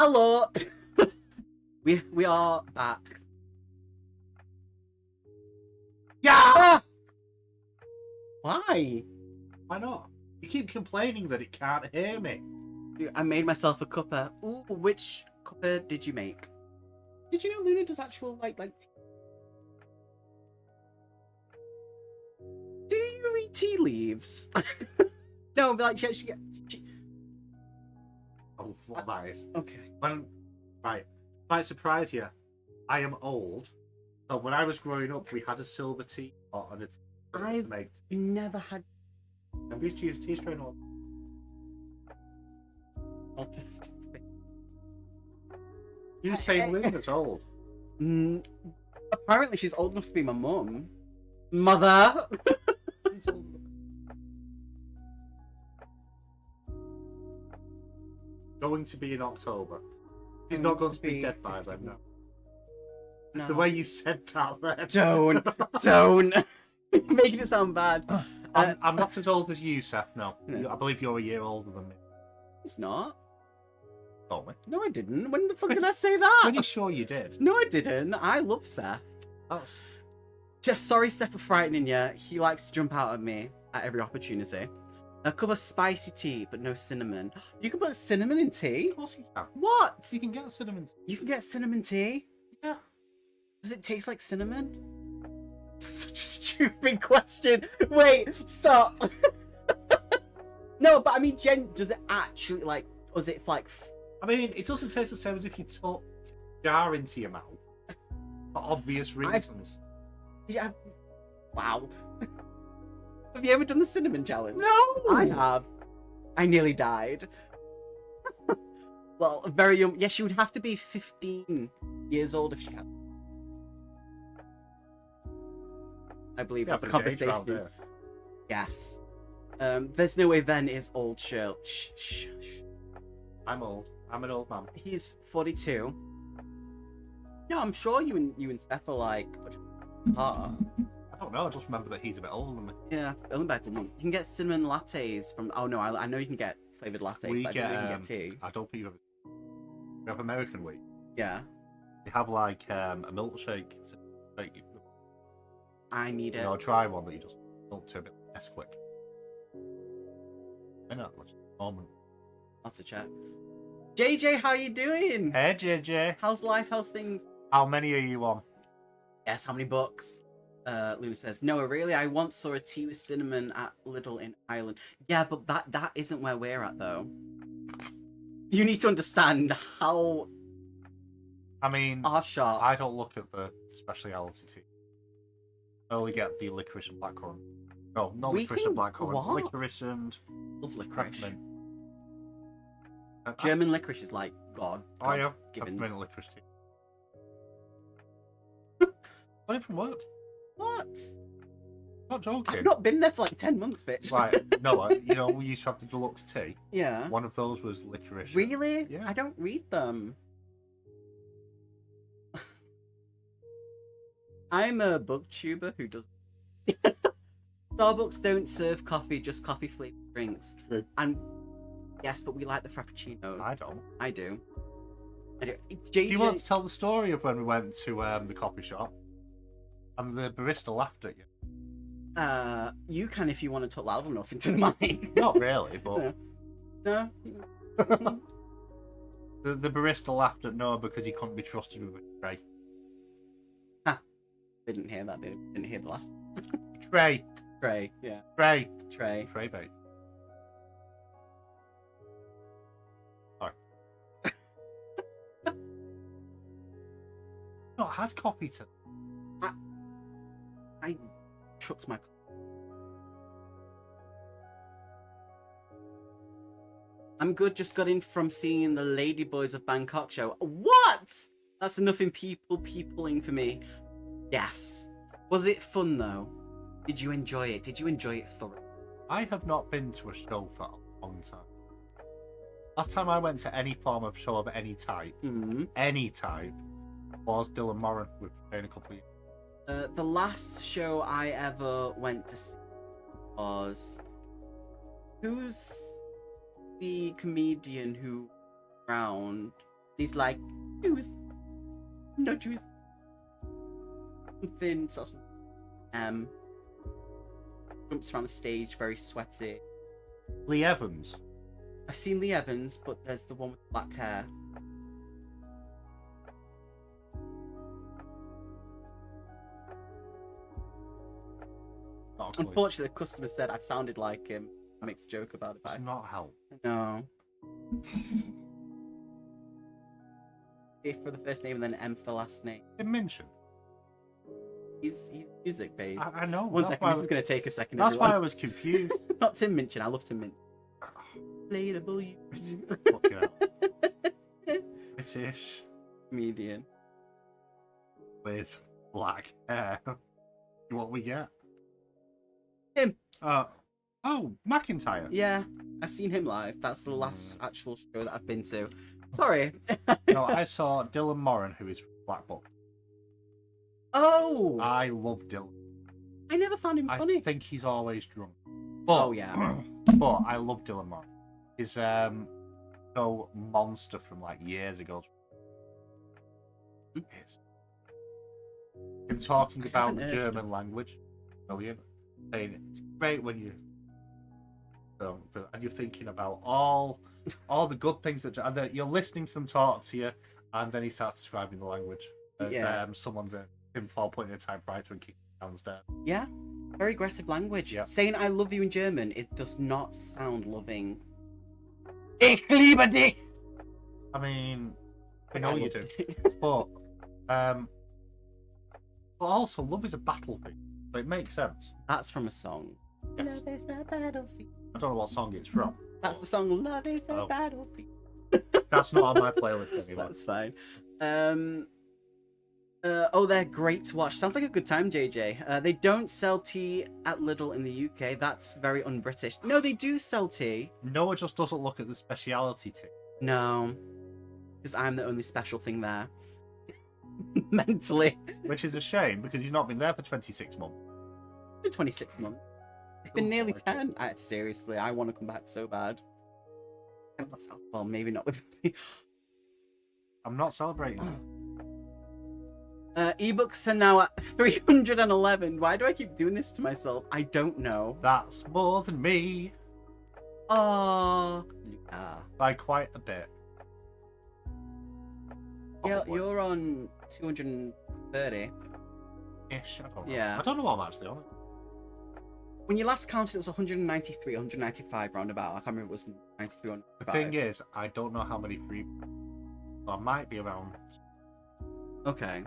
Speaker 1: Hello. we are back.
Speaker 3: Yeah!
Speaker 1: Why?
Speaker 3: Why not? You keep complaining that it can't hear me.
Speaker 1: I made myself a cuppa. Ooh, which cuppa did you make? Did you know Luna does actual like tea? Do you eat tea leaves? No, but like she
Speaker 3: Oh, what that is.
Speaker 1: okay.
Speaker 3: Right. Might surprise you. I am old. So when I was growing up, we had a silver tea pot and a tea to make tea.
Speaker 1: Never had.
Speaker 3: And we used to use tea strain all. You say Luna's old.
Speaker 1: Apparently she's old enough to be my mum. Mother!
Speaker 3: She's old. Going to be in October. She's not going to be dead by then, no.
Speaker 1: No.
Speaker 3: The way you said that there.
Speaker 1: Don't. Making it sound bad.
Speaker 3: I'm not as old as you, Seth, no.
Speaker 1: No.
Speaker 3: I believe you're a year older than me.
Speaker 1: It's not.
Speaker 3: Told me.
Speaker 1: No, I didn't. When the fuck did I say that?
Speaker 3: Pretty sure you did.
Speaker 1: No, I didn't. I love Seth.
Speaker 3: That's...
Speaker 1: Just sorry, Seth, for frightening you. He likes to jump out at me at every opportunity. A cup of spicy tea, but no cinnamon. You can put cinnamon in tea?
Speaker 3: Of course you can.
Speaker 1: What?
Speaker 3: You can get cinnamon tea.
Speaker 1: You can get cinnamon tea?
Speaker 3: Yeah.
Speaker 1: Does it taste like cinnamon? Such a stupid question. Wait, stop. No, but I mean, Jen, does it actually like, was it like...
Speaker 3: I mean, it doesn't taste the same as if you took jar into your mouth. For obvious reasons.
Speaker 1: Yeah. Wow. Have you ever done the cinnamon challenge?
Speaker 3: No!
Speaker 1: I have. I nearly died. Well, very young. Yes, she would have to be 15 years old if she had. I believe that's the conversation. Yes. There's no way Ven is old, Shirl. Shh.
Speaker 3: I'm old. I'm an old man.
Speaker 1: He's 42. No, I'm sure you and Steph are like...
Speaker 3: I don't know. I just remember that he's a bit older than me.
Speaker 1: Yeah, only by a month. You can get cinnamon lattes from... Oh, no, I know you can get flavoured lattes,
Speaker 3: We
Speaker 1: but
Speaker 3: get,
Speaker 1: I don't know you can get tea.
Speaker 3: I don't think you've ever... We have American wheat.
Speaker 1: Yeah.
Speaker 3: They have like a milkshake.
Speaker 1: I need it.
Speaker 3: You know, try one that you just milk to a bit of Nesquik. I know, much moment.
Speaker 1: I'll have to check. JJ, how you doing?
Speaker 3: Hey JJ.
Speaker 1: How's life? How's things?
Speaker 3: How many are you on?
Speaker 1: Yes, how many books? Luna says, no, really, I once saw a tea with cinnamon at Lidl in Ireland. Yeah, but that isn't where we're at, though. You need to understand how...
Speaker 3: I mean,
Speaker 1: our shop...
Speaker 3: I don't look at the speciality tea. I only get the licorice and blackcurrant. No, not licorice and blackcurrant.
Speaker 1: What?
Speaker 3: Licorice and...
Speaker 1: Love licorice.
Speaker 3: peppermint.
Speaker 1: German licorice is like God.
Speaker 3: Oh yeah,
Speaker 1: given.
Speaker 3: peppermint licorice tea. Got it from work.
Speaker 1: What?
Speaker 3: Not joking.
Speaker 1: I've not been there for like 10 months, bitch.
Speaker 3: Right, no, you know, we used to have the deluxe tea.
Speaker 1: Yeah.
Speaker 3: One of those was licorice.
Speaker 1: Really?
Speaker 3: Yeah.
Speaker 1: I don't read them. I'm a booktuber who does. Starbucks don't serve coffee, just coffee flavored drinks.
Speaker 3: True.
Speaker 1: And yes, but we like the frappuccinos.
Speaker 3: I don't.
Speaker 1: I do. JJ...
Speaker 3: Do you want to tell the story of when we went to the coffee shop and the barista laughed at you?
Speaker 1: You can if you want to talk loud enough into the mic.
Speaker 3: Not really, but
Speaker 1: No.
Speaker 3: the barista laughed at Noah because he couldn't be trusted with a tray.
Speaker 1: Didn't hear that. Didn't hear the last.
Speaker 3: Tray.
Speaker 1: Tray. Yeah.
Speaker 3: Tray.
Speaker 1: Tray.
Speaker 3: Tray bait. Sorry. Not had coffee to.
Speaker 1: I chucked my. I'm good. Just got in from seeing the Ladyboys of Bangkok show. What? That's enough in peopling for me. Yes. Was it fun though? Did you enjoy it? Did you enjoy it thoroughly?
Speaker 3: I have not been to a show for a long time. Last time I went to any form of show of any type, was Dylan Moran with a couple of years.
Speaker 1: The last show I ever went to see was... Who's the comedian who drowned? He's like, juice. No juice. Something sort of jumps around the stage, very sweaty.
Speaker 3: Lee Evans.
Speaker 1: I've seen Lee Evans, but there's the one with black hair.
Speaker 3: Not a clue.
Speaker 1: Unfortunately, the customer said I sounded like him. Makes a joke about it.
Speaker 3: Does not help.
Speaker 1: No. A for the first name and then M for the last name.
Speaker 3: Didn't mention.
Speaker 1: He's music based.
Speaker 3: I know.
Speaker 1: One
Speaker 3: that's
Speaker 1: second,
Speaker 3: why
Speaker 1: this is going to take a second.
Speaker 3: That's
Speaker 1: everyone.
Speaker 3: why I was confused.
Speaker 1: Not Tim Minchin. I love Tim Minchin. Relatable.
Speaker 3: Fucking hell. British
Speaker 1: Comedian.
Speaker 3: with black hair. What we get?
Speaker 1: Him.
Speaker 3: Oh, McIntyre.
Speaker 1: Yeah, I've seen him live. That's the last actual show that I've been to. Sorry.
Speaker 3: No, I saw Dylan Moran, who is Black Book.
Speaker 1: Oh!
Speaker 3: I love Dylan.
Speaker 1: I never found him funny.
Speaker 3: I think he's always drunk. But,
Speaker 1: Oh, yeah.
Speaker 3: But I love Dylan Moran. His no monster from like years ago. Yes. Him talking about the
Speaker 1: haven't heard of
Speaker 3: German language. Brilliant. Saying it's great when you and you're thinking about all the good things and that you're listening to them talk to you, and then he starts describing the language as
Speaker 1: Yeah.
Speaker 3: someone's pinfall pointing a typewriter and kicking downstairs.
Speaker 1: Yeah, very aggressive language.
Speaker 3: Yeah.
Speaker 1: Saying I love you in German, it does not sound loving. Ich liebe dich!
Speaker 3: I mean, I know
Speaker 1: I
Speaker 3: you
Speaker 1: love
Speaker 3: do,
Speaker 1: it.
Speaker 3: but also love is a battlefield, so it makes sense.
Speaker 1: That's from a song.
Speaker 3: Yes.
Speaker 1: Love is the battlefield.
Speaker 3: I don't know what song it's from.
Speaker 1: That's the song Love is the
Speaker 3: Oh.
Speaker 1: battlefield.
Speaker 3: That's not on my playlist anyway.
Speaker 1: That's fine. Oh, they're great to watch. Sounds like a good time, JJ. They don't sell tea at Lidl in the UK. That's very un-British. No, they do sell tea.
Speaker 3: Noah just doesn't look at the speciality tea.
Speaker 1: No, because I'm the only special thing there. Mentally.
Speaker 3: Which is a shame because you've not been there for 26 months.
Speaker 1: It's been 26 months. It's been
Speaker 3: Feels
Speaker 1: nearly
Speaker 3: like
Speaker 1: 10. Seriously, I want to come back so bad. Well, maybe not with me.
Speaker 3: I'm not celebrating.
Speaker 1: Ebooks are now at 311. Why do I keep doing this to myself? I don't know.
Speaker 3: That's more than me
Speaker 1: Oh, Luca.
Speaker 3: by quite a bit.
Speaker 1: Yeah,
Speaker 3: Probably.
Speaker 1: you're on 230.
Speaker 3: Ish, I don't know.
Speaker 1: Yeah.
Speaker 3: I don't know what I'm actually on.
Speaker 1: When you last counted, it was 193, 195 roundabout. I can't remember if it was 93 or
Speaker 3: The
Speaker 1: 95.
Speaker 3: thing is, I don't know how many free. So I might be around.
Speaker 1: Okay.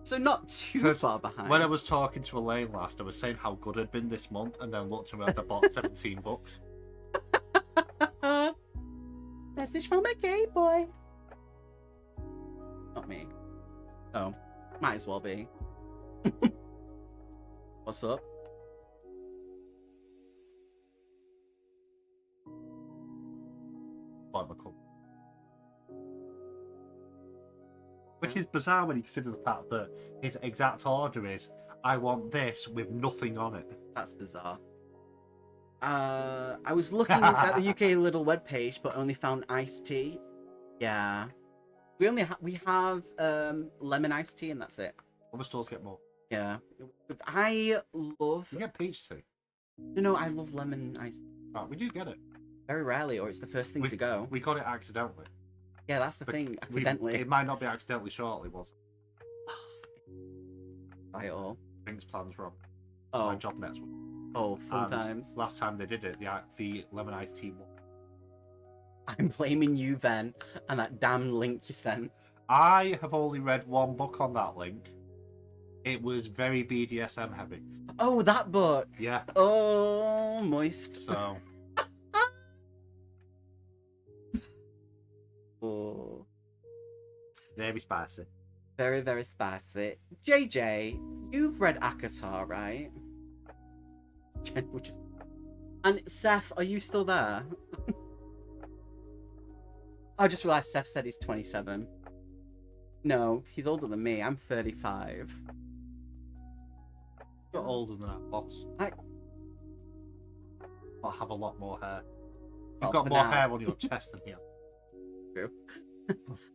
Speaker 1: So not too
Speaker 3: 'Cause
Speaker 1: far behind.
Speaker 3: When I was talking to Elaine last, I was saying how good I'd been this month, and then looked around, I bought 17 books.
Speaker 1: Message from a gay boy. Not me. Oh, might as well be. What's up?
Speaker 3: Like my cup. Which is bizarre when you consider the fact that his exact order is, I want this with nothing on it.
Speaker 1: That's bizarre. I was looking at the UK Lidl webpage, but only found iced tea. Yeah, we have lemon iced tea, and that's it.
Speaker 3: Other stores get more.
Speaker 1: Yeah, I love.
Speaker 3: You get peach tea.
Speaker 1: No, I love lemon iced tea.
Speaker 3: Right, we do get it.
Speaker 1: Very rarely, or it's the first thing to go.
Speaker 3: We got it accidentally.
Speaker 1: Yeah, that's the
Speaker 3: But
Speaker 1: thing. Accidentally.
Speaker 3: It might not be accidentally shortly, was it?
Speaker 1: Buy it all.
Speaker 3: Things plans wrong.
Speaker 1: Oh,
Speaker 3: My job next week.
Speaker 1: oh, fun
Speaker 3: And
Speaker 1: times.
Speaker 3: Last time they did it, the lemon iced tea won.
Speaker 1: I'm blaming you, Ben, and that damn link you sent.
Speaker 3: I have only read one book on that link. It was very BDSM heavy.
Speaker 1: Oh, that book.
Speaker 3: Yeah,
Speaker 1: Oh, moist.
Speaker 3: so
Speaker 1: Oh,
Speaker 3: very spicy.
Speaker 1: very, very spicy. JJ, you've read Akatar, right? Which is... And Seth, are you still there? I just realised Seth said he's 27. No, he's older than me. I'm 35.
Speaker 3: You're older than that, boss.
Speaker 1: I-
Speaker 3: I'll have a lot more hair.
Speaker 1: Well,
Speaker 3: You've got
Speaker 1: for
Speaker 3: more
Speaker 1: now.
Speaker 3: hair on your chest than here.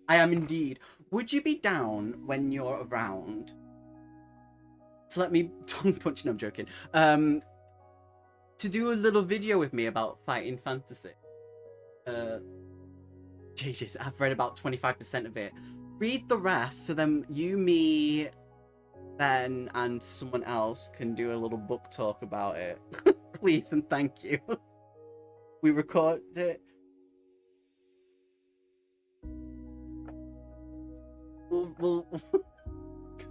Speaker 1: I am indeed. Would you be down when you're around to let me tongue punch? No, I'm joking. To do a little video with me about fighting fantasy. Jesus, I've read about 25% of it. Read the rest, so then you, me, Ben, and someone else can do a little book talk about it. Please and thank you. We record it. We'll...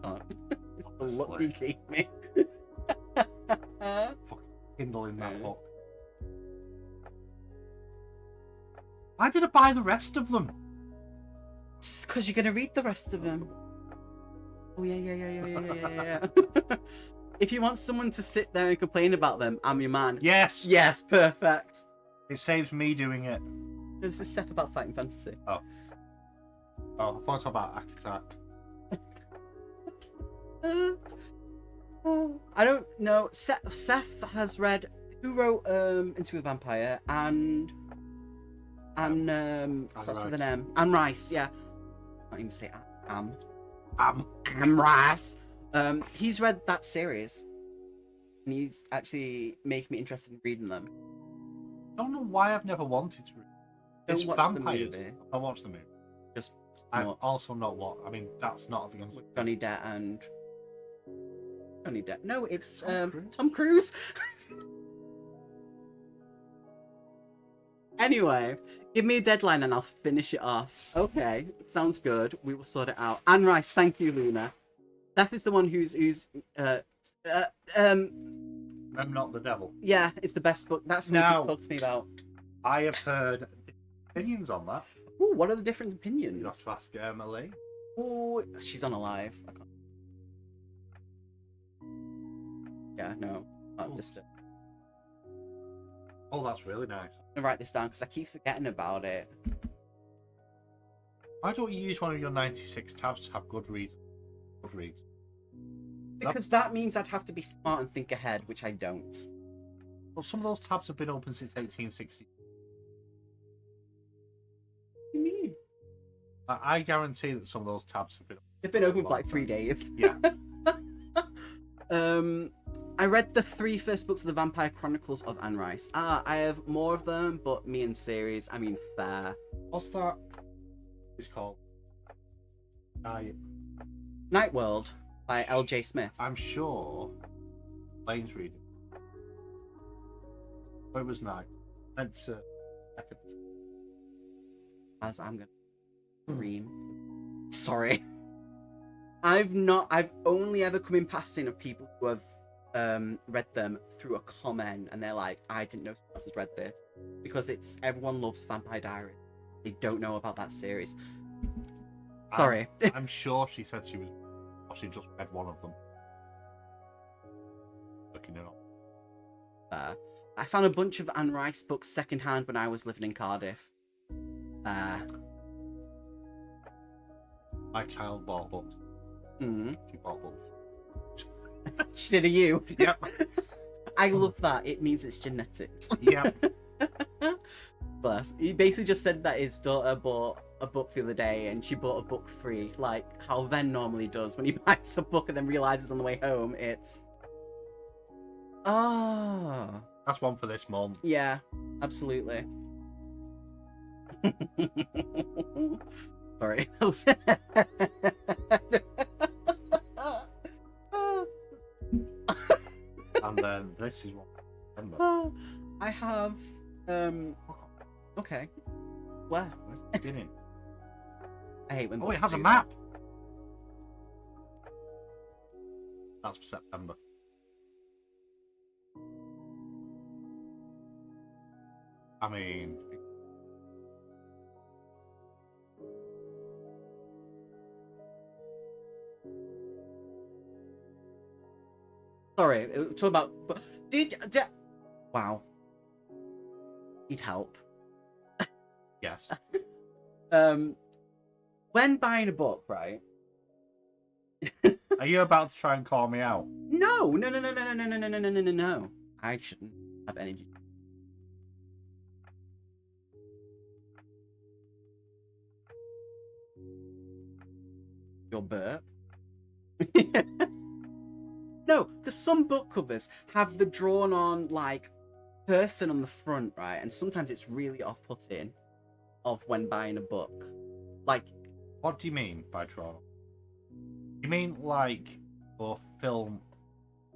Speaker 1: God, it's the look you gave me.
Speaker 3: Fucking Kindle in that book. Why did I buy the rest of them?
Speaker 1: Because you're gonna read the rest of them. Oh yeah. If you want someone to sit there and complain about them, I'm your man.
Speaker 3: Yes.
Speaker 1: Yes, perfect.
Speaker 3: It saves me doing it.
Speaker 1: There's a stuff about fighting fantasy.
Speaker 3: Oh, I thought about archetype.
Speaker 1: I don't know. Seth has read. Who wrote Into a Vampire and starts with an M. Anne Rice. Yeah. I can't even say Am. Anne Rice. He's read that series, and he's actually making me interested in reading them.
Speaker 3: I don't know why I've never wanted to. It's
Speaker 1: watch
Speaker 3: vampires.
Speaker 1: the movie.
Speaker 3: I watched the movie.
Speaker 1: Just
Speaker 3: I'm also not what. I mean, that's not the
Speaker 1: with Johnny Depp and Johnny Depp. No, it's Tom Cruise. Anyway, give me a deadline and I'll finish it off. Okay, sounds good. We will sort it out. Anne Rice, thank you, Luna. Steph is the one who's
Speaker 3: I'm Not the Devil.
Speaker 1: Yeah, it's the best book. That's what you talk to me about.
Speaker 3: I have heard opinions on that.
Speaker 1: Ooh, what are the different opinions?
Speaker 3: You have to ask Emily.
Speaker 1: Ooh, she's unalive. I can't. Yeah, no, not just.
Speaker 3: Oh, that's really nice.
Speaker 1: I'm gonna write this down because I keep forgetting about it.
Speaker 3: Why don't you use one of your 96 tabs to have good reads? Good reads.
Speaker 1: Because that means I'd have to be smart and think ahead, which I don't.
Speaker 3: Well, some of those tabs have been open since 1860.
Speaker 1: What do you mean?
Speaker 3: I guarantee that some of those tabs have been.
Speaker 1: They've been open for like 3 days.
Speaker 3: Yeah.
Speaker 1: I read the 3 first books of the Vampire Chronicles of Anne Rice. I have more of them, but me and series, I mean, fair.
Speaker 3: What's that? It's called.
Speaker 1: Night World by L.J. Smith.
Speaker 3: I'm sure Lane's reading. Oh, it was night. Meant to.
Speaker 1: As I'm gonna scream. Sorry. I've only ever come in passing of people who have read them through a comment, and they're like, I didn't know someone else has read this, because everyone loves Vampire Diaries. They don't know about that series. Sorry.
Speaker 3: I'm sure she said she just read one of them. Looking it up.
Speaker 1: I found a bunch of Anne Rice books secondhand when I was living in Cardiff.
Speaker 3: My child bought books. She bought books.
Speaker 1: She did a you.
Speaker 3: Yep.
Speaker 1: I love that. It means it's genetics.
Speaker 3: Yep.
Speaker 1: Bless. He basically just said that his daughter bought a book the other day and she bought a book 3, like how Ven normally does when he buys a book and then realizes on the way home it's. Ah.
Speaker 3: That's one for this month.
Speaker 1: Yeah, absolutely. Sorry.
Speaker 3: And then this is what
Speaker 1: I have okay. Where?
Speaker 3: Where's it in?
Speaker 1: I hate when
Speaker 3: Oh, it
Speaker 1: books
Speaker 3: has a
Speaker 1: do
Speaker 3: map. That's for September. I mean,
Speaker 1: Sorry, talk about. Did wow. Need help.
Speaker 3: yes.
Speaker 1: When buying a book, right?
Speaker 3: Are you about to try and call me out?
Speaker 1: No. I shouldn't have energy. or burp. No, because some book covers have the drawn on like person on the front, right? And sometimes it's really off-putting of when buying a book. Like,
Speaker 3: What do you mean by draw? You mean like for film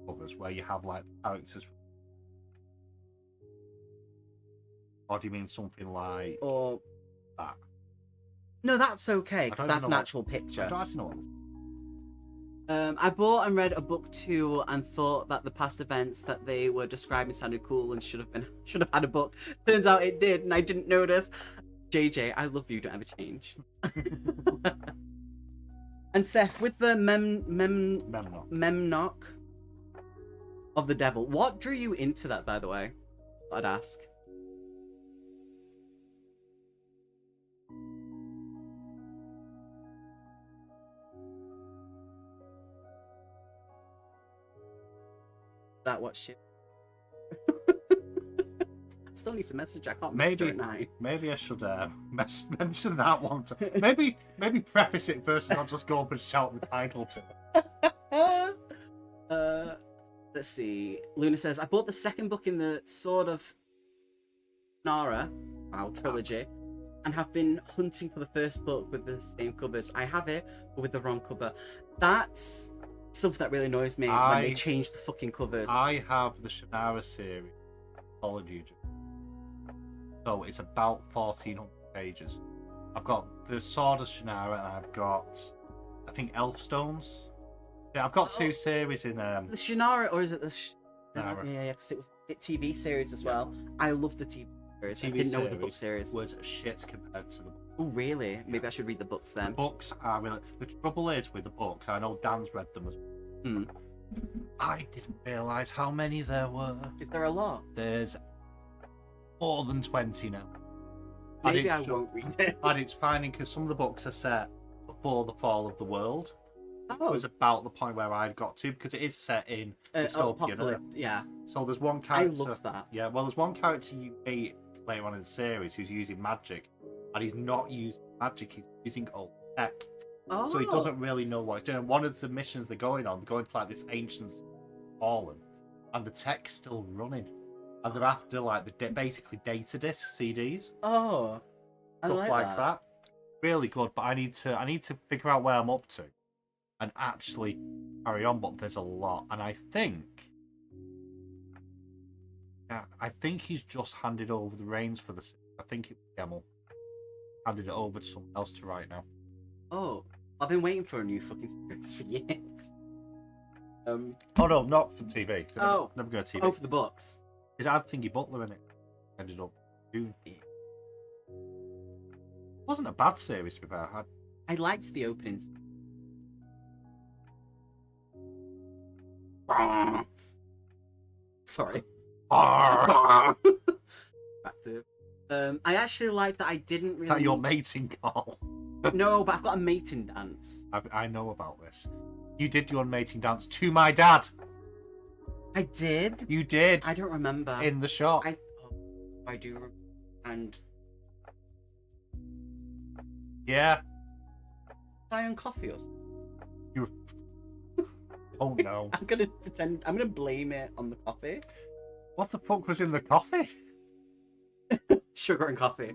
Speaker 3: covers where you have like characters, or do you mean something like
Speaker 1: or
Speaker 3: that?
Speaker 1: no, that's okay
Speaker 3: I
Speaker 1: because
Speaker 3: don't
Speaker 1: that's
Speaker 3: even
Speaker 1: an
Speaker 3: know what-
Speaker 1: actual
Speaker 3: I
Speaker 1: picture.
Speaker 3: don't actually know what.
Speaker 1: I bought and read a book too, and thought that the past events that they were describing sounded cool and should have had a book. Turns out it did, and I didn't notice. JJ, I love you. Don't ever change. And Seth, with the Memnock of the Devil, what drew you into that, by the way? I'd ask. That what shit? I still need to message. I can't message her at night.
Speaker 3: Maybe I should mention that one. Maybe preface it first and not just go up and shout the title to it.
Speaker 1: Let's see. Luna says, I bought the second book in the Sword of Nara trilogy, and have been hunting for the first book with the same covers. I have it, but with the wrong cover. That's stuff that really annoys me when they change the fucking covers.
Speaker 3: I have the Shannara series, Apology. So it's about 1,400 pages. I've got the Sword of Shannara, and I've got, I think, Elfstones. Yeah, I've got two series in.
Speaker 1: The Shannara, or is it the?
Speaker 3: Shannara.
Speaker 1: Yeah, because it was a TV series as well. I love the TV series. I didn't know it was a book series.
Speaker 3: Was shit compared to the book.
Speaker 1: Oh, really? Maybe I should read the books then.
Speaker 3: The books are really. The trouble is with the books. I know Dan's read them as well. I didn't realise how many there were.
Speaker 1: Is there a lot?
Speaker 3: There's more than 20 now.
Speaker 1: Maybe I won't read it.
Speaker 3: And it's finding because some of the books are set before the fall of the world.
Speaker 1: Oh.
Speaker 3: It was about the point where I got to, because it is set in dystopian Earth.
Speaker 1: Yeah.
Speaker 3: So there's one character.
Speaker 1: I loved that.
Speaker 3: Yeah, well, there's one character you meet later on in the series who's using magic, and he's not using magic, he's using old tech.
Speaker 1: Oh.
Speaker 3: So he doesn't really know what he's doing. One of the missions they're going to like this ancient fallen, and the tech's still running. And they're after like basically data discs, CDs.
Speaker 1: Oh.
Speaker 3: Stuff like that. Really good, but I need to figure out where I'm up to and actually carry on, but there's a lot. And I think he's just handed over the reins for the. I think it was Gemmel handed it over to someone else to write now.
Speaker 1: Oh, I've been waiting for a new fucking series for years.
Speaker 3: Oh no, not for TV. Never go to TV.
Speaker 1: Oh, for the books.
Speaker 3: Because I had Thingy Butler in it. Ended up doing. It wasn't a bad series to be fair.
Speaker 1: I liked the openings. Sorry. Back to. I actually like that I didn't really.
Speaker 3: Is that your mating call?
Speaker 1: No, but I've got a mating dance.
Speaker 3: I know about this. You did your mating dance to my dad.
Speaker 1: I did.
Speaker 3: You did.
Speaker 1: I don't remember.
Speaker 3: In the shop.
Speaker 1: I do. And.
Speaker 3: Yeah.
Speaker 1: Die on coffee or something?
Speaker 3: You. Oh no.
Speaker 1: I'm gonna pretend. I'm gonna blame it on the coffee.
Speaker 3: What the fuck was in the coffee?
Speaker 1: Sugar and coffee.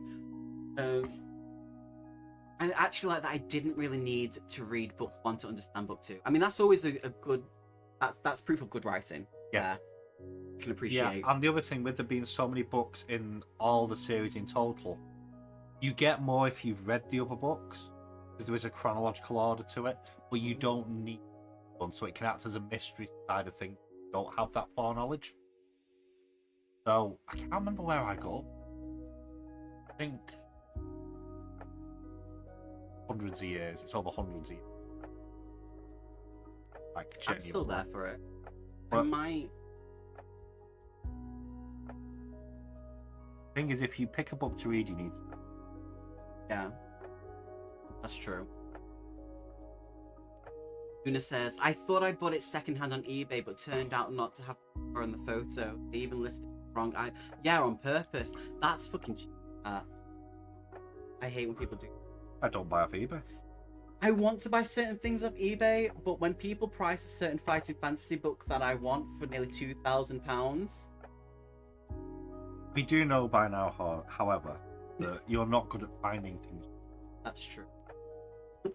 Speaker 1: I actually like that I didn't really need to read book 1 to understand book 2. I mean, that's always a good. That's proof of good writing.
Speaker 3: Yeah.
Speaker 1: You can appreciate.
Speaker 3: Yeah, and the other thing with there being so many books in all the series in total, you get more if you've read the other books, because there is a chronological order to it, but you don't need one, so it can act as a mystery side of things. You don't have that foreknowledge. So I can't remember where I got. I think hundreds of years. It's over hundreds of years. Like,
Speaker 1: I'm still there for it.
Speaker 3: But
Speaker 1: I might.
Speaker 3: Thing is, if you pick a book to read, you need to.
Speaker 1: Yeah, that's true. Luna says, I thought I bought it secondhand on eBay, but turned out not to have her in the photo. They even listed it wrong. Yeah, on purpose. That's fucking cheap. I hate when people do.
Speaker 3: I don't buy off eBay.
Speaker 1: I want to buy certain things off eBay, but when people price a certain fighting fantasy book that I want for nearly £2,000,
Speaker 3: We do know by now, however, that you're not good at finding things.
Speaker 1: that's true.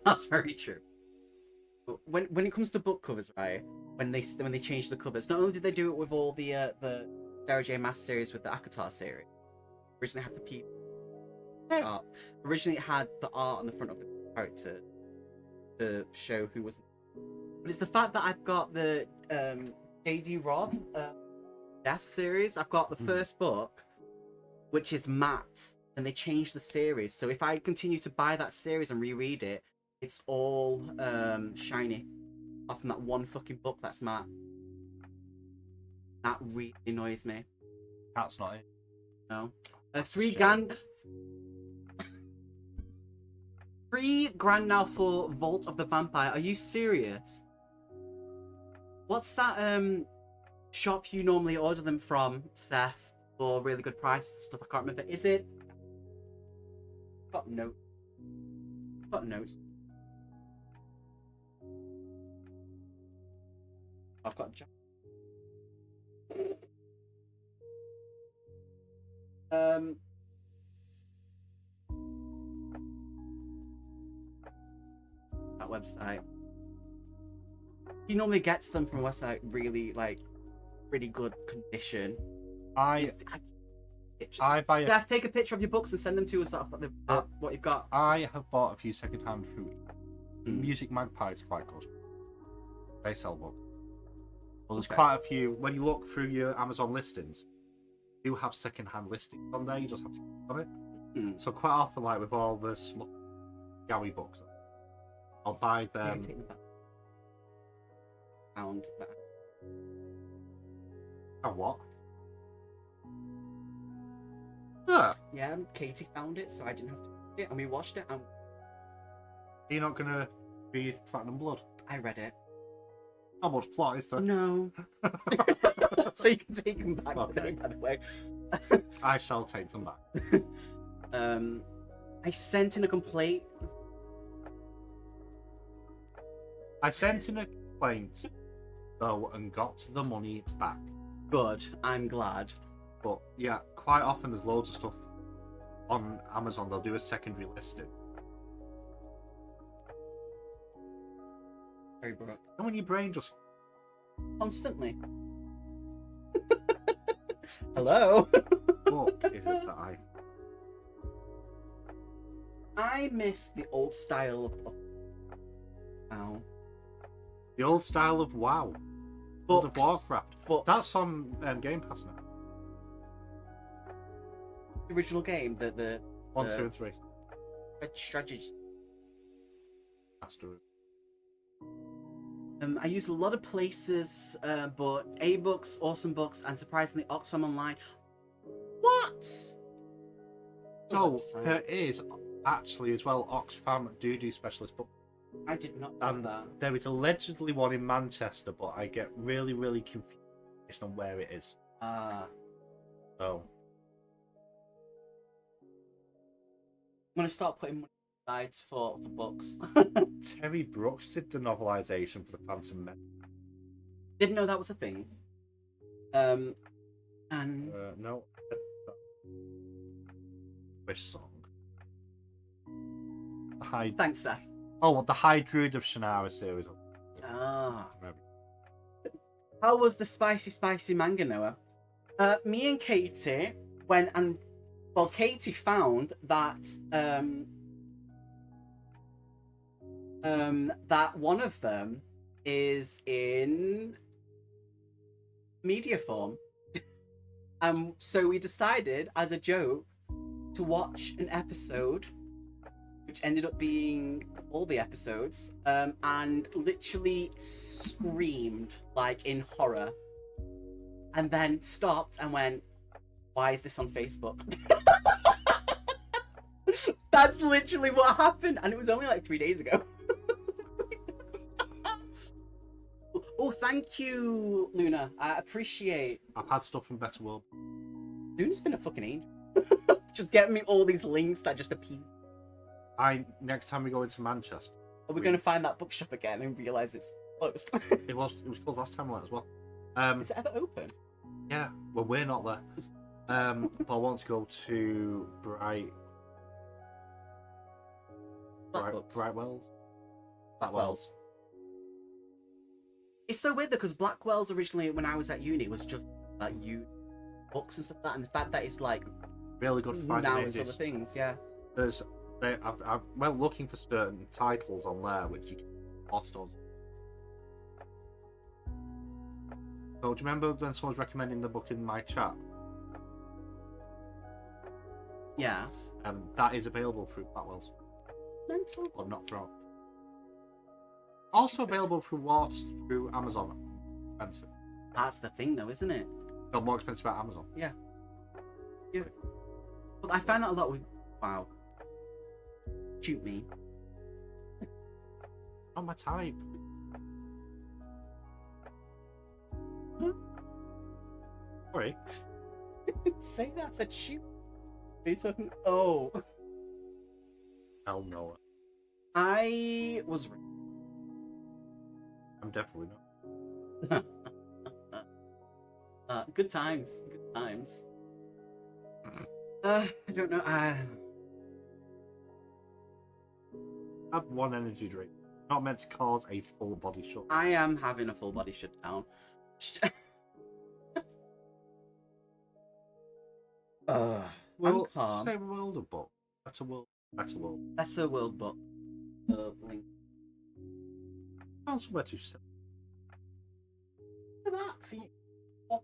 Speaker 1: That's very true. But when it comes to book covers, right? When they changed the covers, not only did they do it with all the Sarah J. Maas series with the Akatar series, originally had the people art. Originally it had the art on the front of the character to show who was. But it's the fact that I've got the J.D. Rod Death series. I've got the first book, which is matte, and they changed the series. So if I continue to buy that series and reread it, it's all shiny off from that one fucking book that's matte. That really annoys me.
Speaker 3: That's not it.
Speaker 1: No.
Speaker 3: That's a
Speaker 1: £3 grand now for Vault of the Vampire. Are you serious? What's that shop you normally order them from, Seth, for really good prices and stuff? I can't remember. Is it? Got notes. Got notes. I've got. That website. He normally gets them from a website really really good condition.
Speaker 3: I buy
Speaker 1: Steph, take a picture of your books and send them to us of what you've got.
Speaker 3: I have bought a few second-hand through Music Magpie is quite good. They sell books. Well, there's quite a few. When you look through your Amazon listings, you have second-hand listings on there. You just have to click on it. So quite often, like with all the small Gowie books, I'll buy them.
Speaker 1: Found that.
Speaker 3: And what?
Speaker 1: Yeah, Katie found it, so I didn't have to read it, and we watched it, and
Speaker 3: You're not gonna read Platinum Blood?
Speaker 1: I read it.
Speaker 3: How much plot is there?
Speaker 1: No. So you can take them back today, by the way.
Speaker 3: I shall take them back.
Speaker 1: I sent in a complaint.
Speaker 3: I sent in a complaint, though, and got the money back.
Speaker 1: Good, I'm glad.
Speaker 3: But yeah, quite often there's loads of stuff on Amazon. They'll do a secondary listing.
Speaker 1: Very broke.
Speaker 3: And when your brain just
Speaker 1: Constantly. Hello?
Speaker 3: book is it that
Speaker 1: I miss the old style of WoW.
Speaker 3: the old style of WoW, World of Warcraft.
Speaker 1: Books.
Speaker 3: That's on Game Pass now.
Speaker 1: The original game, the
Speaker 3: 1, 2, and 3.
Speaker 1: strategy.
Speaker 3: Master.
Speaker 1: I use a lot of places, but A-Books, Awesome Books, and surprisingly Oxfam Online. What?
Speaker 3: So there is actually as well Oxfam do specialist books.
Speaker 1: I did not know
Speaker 3: And
Speaker 1: that.
Speaker 3: there is allegedly one in Manchester, but I get really, really confused on where it is. So
Speaker 1: I'm gonna start putting money aside for books.
Speaker 3: Terry Brooks did the novelization for the Phantom Men.
Speaker 1: Didn't know that was a thing. And
Speaker 3: No. Which song? The High.
Speaker 1: thanks, Seth.
Speaker 3: Oh, the High Druid of Shannara series.
Speaker 1: How was the spicy manga, Noah? Me and Katie went and Katie found that that one of them is in media form. So we decided, as a joke, to watch an episode, which ended up being all the episodes, and literally screamed like in horror, and then stopped and went, "Why is this on Facebook?" That's literally what happened, and it was only like 3 days ago. Oh, thank you, Luna. I appreciate.
Speaker 3: I've had stuff from Better World.
Speaker 1: Luna's been a fucking angel. Just getting me all these links that just appease.
Speaker 3: Next time we go into Manchester,
Speaker 1: Are we going to find that bookshop again and realise it's closed?
Speaker 3: It was closed last time I went as well.
Speaker 1: Is it ever open?
Speaker 3: Yeah, well, we're not there. But I want to go to Brightwells.
Speaker 1: Blackwell's. It's so weird though, because Blackwell's originally, when I was at uni, was just like books and stuff like that, and the fact that it's like
Speaker 3: Really good finding
Speaker 1: now
Speaker 3: indies.
Speaker 1: it's other things, yeah.
Speaker 3: I went looking for certain titles on there, which you can stores. So do you remember when someone was recommending the book in my chat?
Speaker 1: Yeah.
Speaker 3: That is available through Blackwell's,
Speaker 1: Mental.
Speaker 3: but not through. Also available through Amazon. Expensive.
Speaker 1: That's the thing though, isn't it?
Speaker 3: No, more expensive at Amazon.
Speaker 1: Yeah. But I find that a lot with... Wow. Shoot me.
Speaker 3: Not my type. Sorry.
Speaker 1: Say that, I said shoot. Are you talking... Oh.
Speaker 3: Hell no.
Speaker 1: I was...
Speaker 3: I'm definitely not.
Speaker 1: Good times. Good times. I don't know.
Speaker 3: Have one energy drink. Not meant to cause a full body shut.
Speaker 1: I am having a full body shutdown.
Speaker 3: Well,
Speaker 1: I'm calm.
Speaker 3: Better world of book. Better world. Better world.
Speaker 1: Better World Book. Link.
Speaker 3: Found somewhere to sit.
Speaker 1: Look at that for you. £4.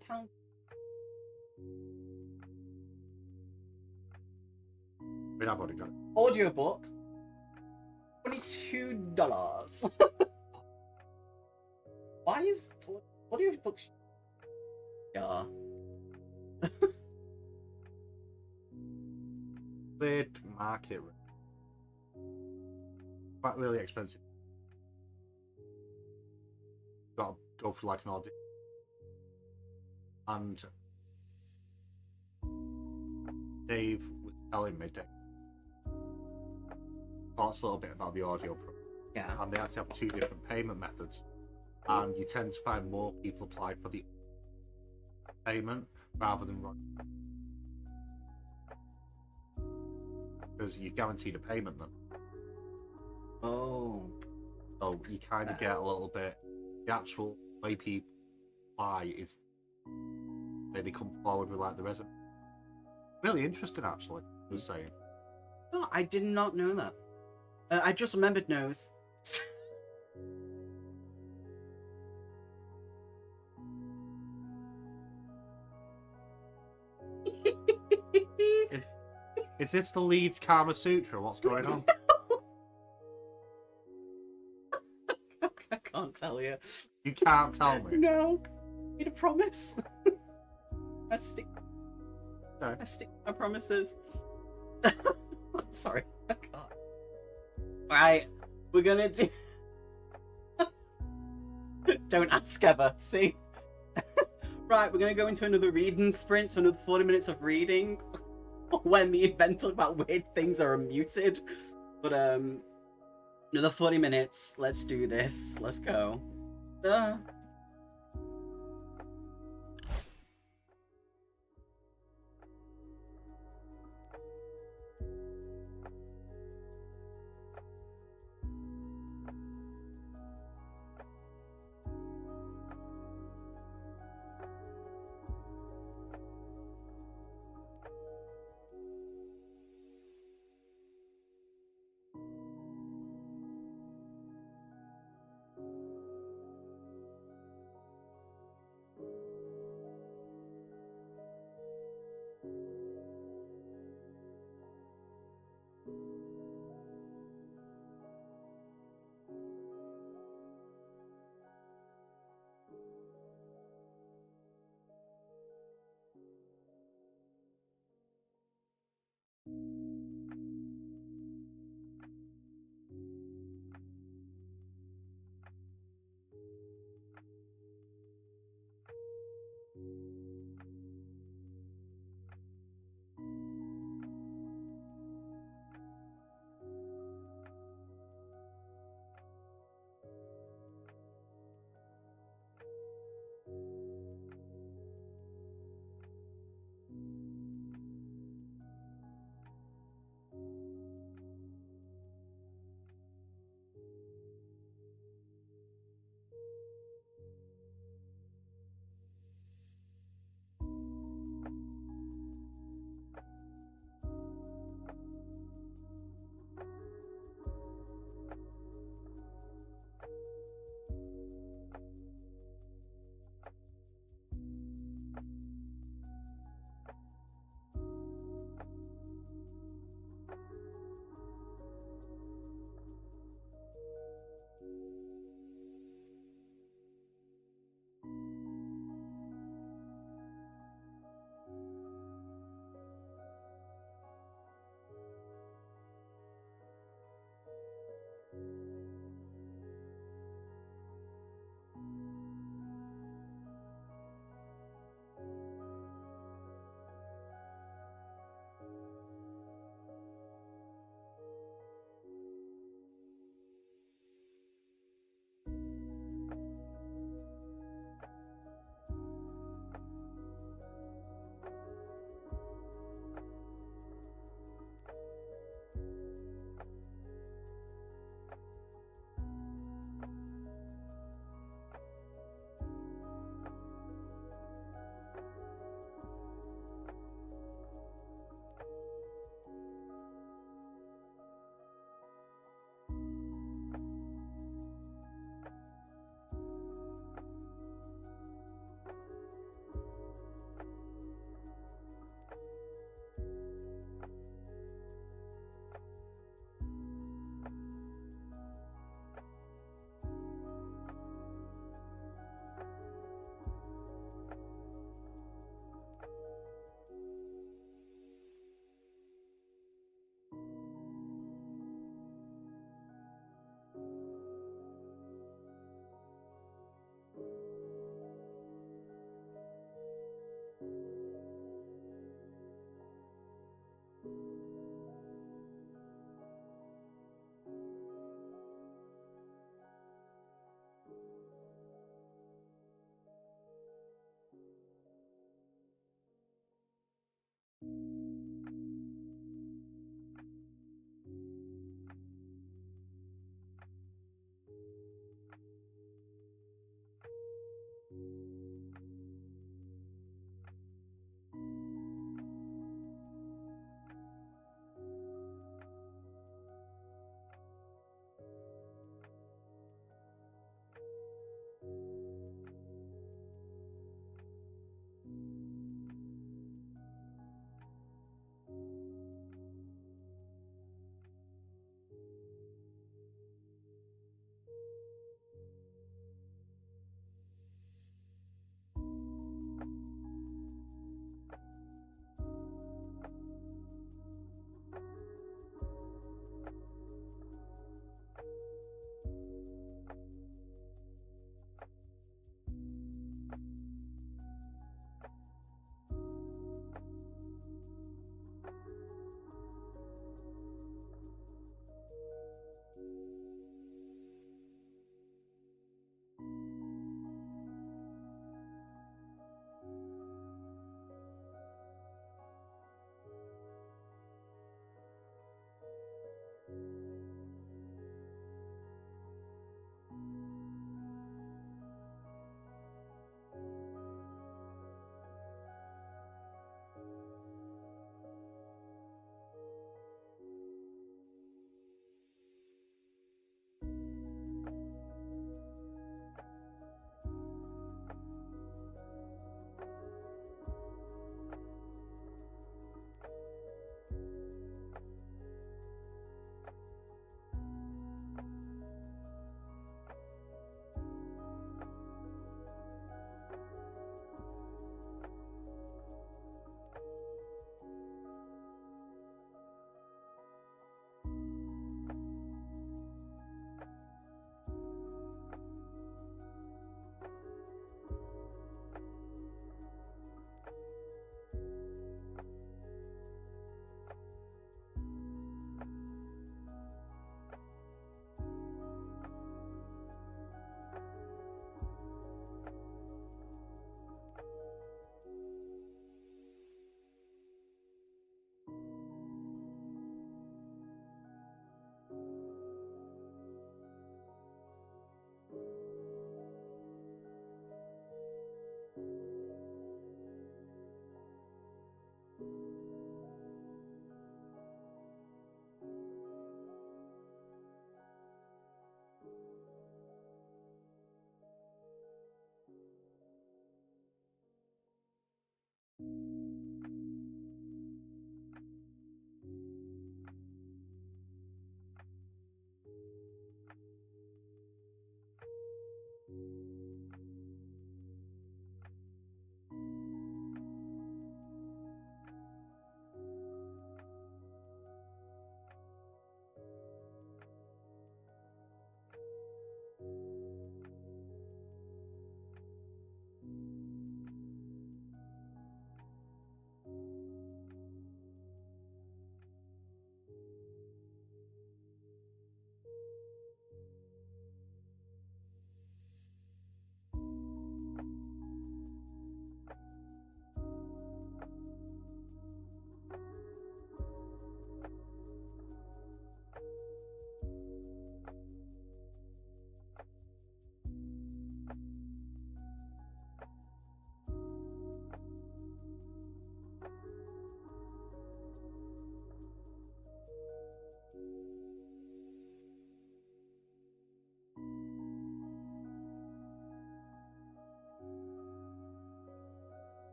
Speaker 3: I mean, I've already got it.
Speaker 1: Audiobook. $22. Why is audiobook? Yeah.
Speaker 3: Weird market. Quite really expensive. Got to go for like an audition. And Dave was telling me, talks a little bit about the audio pro.
Speaker 1: Yeah.
Speaker 3: And they actually have two different payment methods. And you tend to find more people apply for the payment rather than run. Because you guaranteed a payment then.
Speaker 1: Oh.
Speaker 3: So you kind of get a little bit. The actual way people apply is where they come forward with like the resume. Really interesting, actually. I was saying.
Speaker 1: No, I did not know that. I just remembered nose.
Speaker 3: Is this the Leeds Kama Sutra? What's going on?
Speaker 1: I can't tell you.
Speaker 3: You can't tell me.
Speaker 1: No. Made a promise. I stick
Speaker 3: No.
Speaker 1: my promises. I'm sorry. I can't. Alright. We're gonna do... Don't ask ever. See? Right, we're gonna go into another reading sprint, so another 40 minutes of reading. Where me and Ben talk about weird things are muted. But another 40 minutes. Let's do this. Let's go.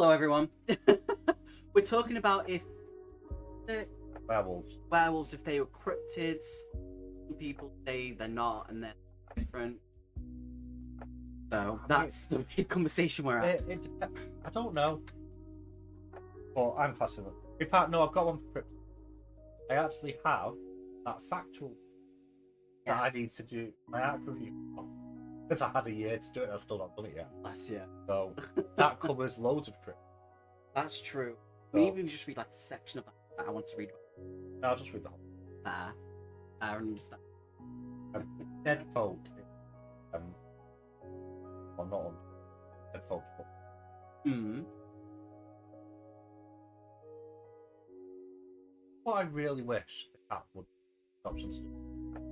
Speaker 1: Hello, everyone. We're talking about if the
Speaker 3: Werewolves.
Speaker 1: if they were cryptids. Some people say they're not, and they're different. So that's the big conversation we're at.
Speaker 3: It depends. I don't know. Well, I'm classing them. In fact, no, I've got one for cryptids. I actually have that factual that I need to do my art review because I had a year to do it. I've still not done it yet.
Speaker 1: Last year.
Speaker 3: So that covers loads of cryptids.
Speaker 1: That's true.
Speaker 3: So,
Speaker 1: Maybe we just read like a section of that I want to read.
Speaker 3: No, I'll just read the whole.
Speaker 1: I understand.
Speaker 3: Dead folk. Well, not on dead folk.
Speaker 1: Hmm.
Speaker 3: What I really wish the cat would options to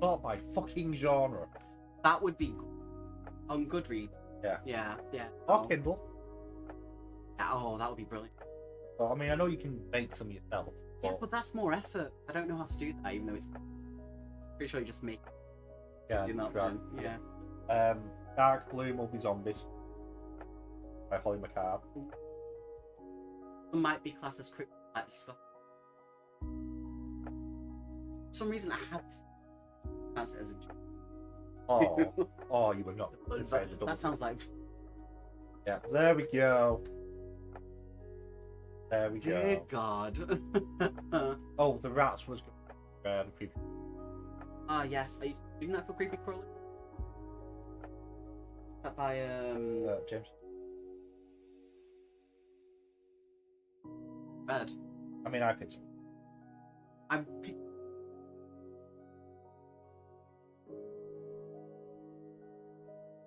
Speaker 3: sort by fucking genre.
Speaker 1: That would be on Goodreads.
Speaker 3: Yeah.
Speaker 1: Yeah.
Speaker 3: Or Kindle.
Speaker 1: Oh, that would be brilliant.
Speaker 3: So, I mean, I know you can make them yourself.
Speaker 1: Yeah, but that's more effort. I don't know how to do that, even though it's pretty sure you just make.
Speaker 3: Yeah,
Speaker 1: Do that
Speaker 3: right.
Speaker 1: one. Yeah.
Speaker 3: Dark Blue Movie Zombies by Holly McCarb.
Speaker 1: Some might be classed as cryptic, like the Scott. For some reason, I had this as a joke.
Speaker 3: Oh, you were not.
Speaker 1: That sounds like.
Speaker 3: Yeah, there we go. There we
Speaker 1: Dear
Speaker 3: go.
Speaker 1: God.
Speaker 3: Oh, the rats was creepy.
Speaker 1: Ah, yes. Are you doing that for Creepy Crawler? That by
Speaker 3: James.
Speaker 1: Red.
Speaker 3: I mean, I picked it.
Speaker 1: I'm picked.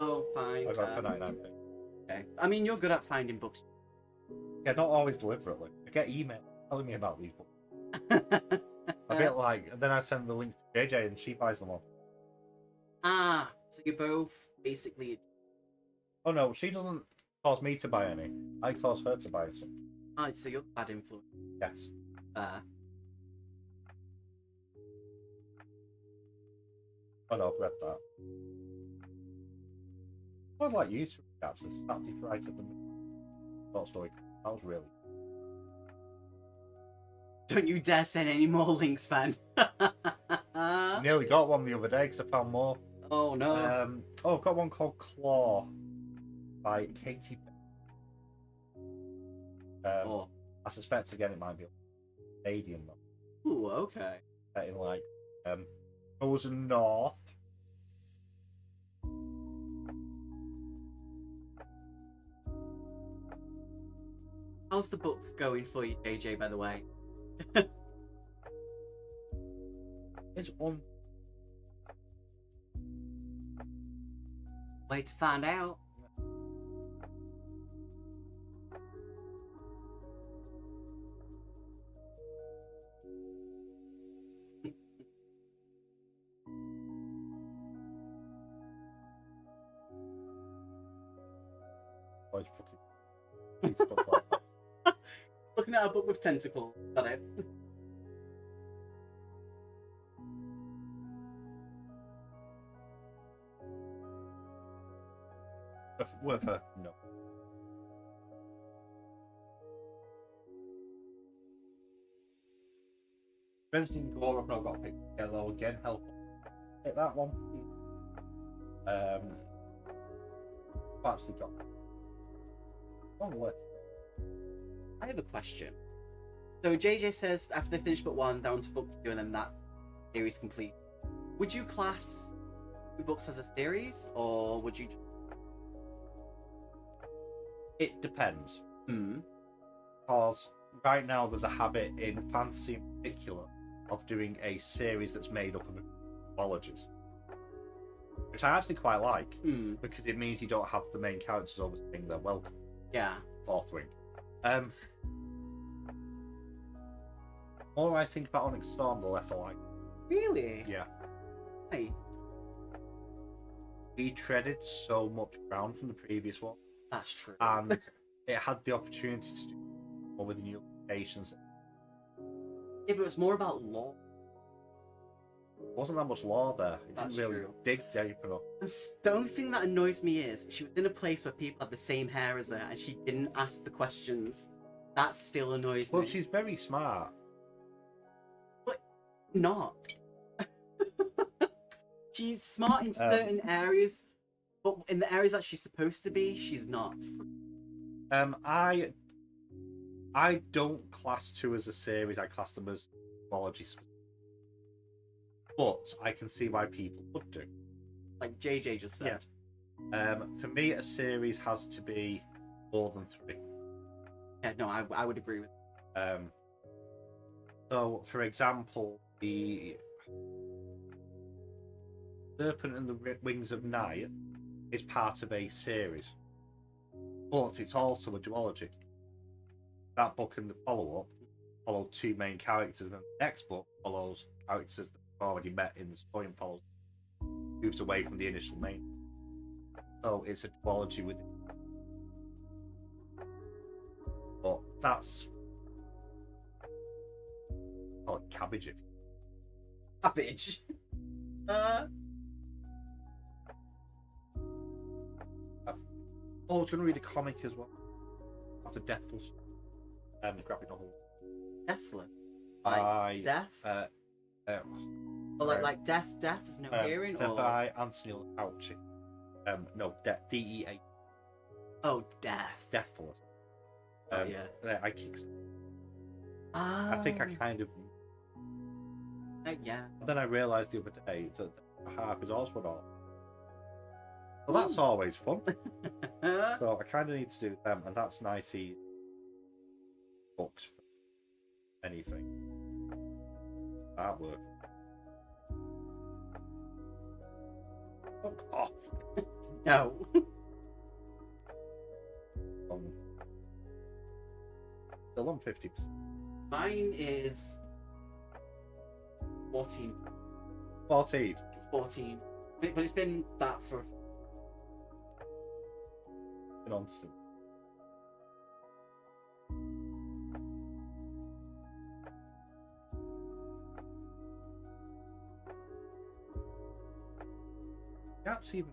Speaker 1: Oh, fine.
Speaker 3: I got it for 99p.
Speaker 1: Okay. I mean, you're good at finding books.
Speaker 3: Yeah, not always deliberately. I get emails telling me about these books. A bit like, and then I send the links to JJ and she buys them all.
Speaker 1: So you're both basically.
Speaker 3: Oh no, she doesn't cause me to buy any. I cause her to buy some.
Speaker 1: So you're bad influence.
Speaker 3: Yes. Oh no, I've read that. I'd like you to read the Static Right at the short story. That was really.
Speaker 1: Don't you dare send any more links, fan.
Speaker 3: I nearly got one the other day because I found more.
Speaker 1: Oh no.
Speaker 3: I've got one called Claw by Katie. I suspect again it might be a Canadian though.
Speaker 1: Ooh, okay.
Speaker 3: Set in like Frozen North.
Speaker 1: How's the book going for you, JJ, by the way?
Speaker 3: It's on.
Speaker 1: Wait to find out.
Speaker 3: Always fucking stuff like that.
Speaker 1: Looking at a book with tentacles. Got it.
Speaker 3: Worth her, no. Benjamin Gore, I've not got a pick yellow again. Helpful. Hit that one. I've actually got long list.
Speaker 1: I have a question. So JJ says after they finish book 1, they're on to book 2, and then that series complete. Would you class 2 books as a series, or would you?
Speaker 3: It depends.
Speaker 1: Hmm.
Speaker 3: Because right now there's a habit in fantasy in particular of doing a series that's made up of mythologies, which I actually quite like because it means you don't have the main characters always saying they're welcome.
Speaker 1: Yeah.
Speaker 3: Fourth wing. The more I think about Onyx Storm, the less I like it.
Speaker 1: Really?
Speaker 3: Yeah.
Speaker 1: Hey,
Speaker 3: We treaded so much ground from the previous one,
Speaker 1: that's true.
Speaker 3: and it had the opportunity to do more with the new locations.
Speaker 1: Yeah, but it was more about lore.
Speaker 3: Wasn't that much lore there. It
Speaker 1: That's
Speaker 3: didn't really
Speaker 1: true.
Speaker 3: dig deep enough.
Speaker 1: The only thing that annoys me is she was in a place where people had the same hair as her and she didn't ask the questions. That still annoys
Speaker 3: Well,
Speaker 1: me.
Speaker 3: she's very smart.
Speaker 1: Not. She's smart in certain areas, but in the areas that she's supposed to be, she's not.
Speaker 3: I don't class two as a series. I class them as mythology, but I can see why people would do.
Speaker 1: Like JJ just said.
Speaker 3: For me, a series has to be more than 3.
Speaker 1: Yeah, no, I would agree with.
Speaker 3: So, for example, the Serpent and the Wings of Night is part of a series, but it's also a duology. That book and the follow-up follow 2 main characters, and then the next book follows characters that we've already met in the story and moves away from the initial main. So it's a duology with it. But that's cabbage.
Speaker 1: Cabbage.
Speaker 3: I was going to read a comic as well. Of the Deathless. Graphic novel.
Speaker 1: Deathless. Like deaf? Or like deaf is no hearing? Or
Speaker 3: by Anthony Fauci. No, DEA.
Speaker 1: Oh, deaf.
Speaker 3: Deathless.
Speaker 1: Oh, yeah.
Speaker 3: I kicked. I think I kind of.
Speaker 1: Yeah.
Speaker 3: And then I realised the other day that the harp is also an all. Well, that's always fun. So I kind of need to do them, and that's nice. Books for anything. Artwork.
Speaker 1: Fuck off. No.
Speaker 3: Still on 50%.
Speaker 1: Mine is 14.
Speaker 3: 14.
Speaker 1: 14. But it's been that for.
Speaker 3: Nonsense. Perhaps even.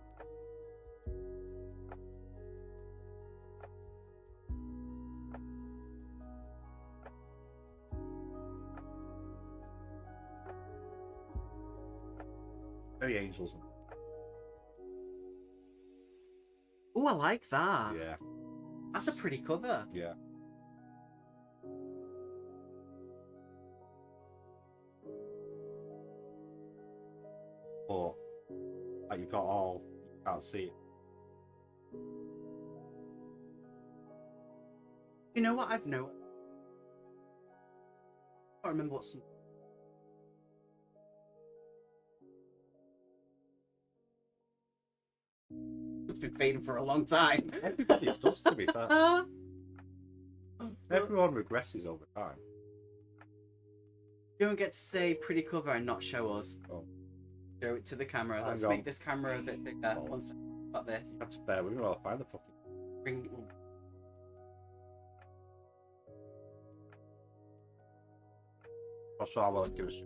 Speaker 3: Very angels.
Speaker 1: Oh, I like that.
Speaker 3: Yeah.
Speaker 1: That's a pretty cover.
Speaker 3: Yeah. But like you got all, you can't see it.
Speaker 1: You know what I've noticed? I can't remember what's. It's been fading for a long time.
Speaker 3: Everybody does, to be fair. Everyone regresses over time.
Speaker 1: You don't get to say pretty cover and not show us.
Speaker 3: Oh.
Speaker 1: Show it to the camera. Let's make this camera a bit bigger.
Speaker 3: Oh.
Speaker 1: One second. Like this.
Speaker 3: That's fair. We will find the fucking.
Speaker 1: Bring.
Speaker 3: Not sure how well it gives.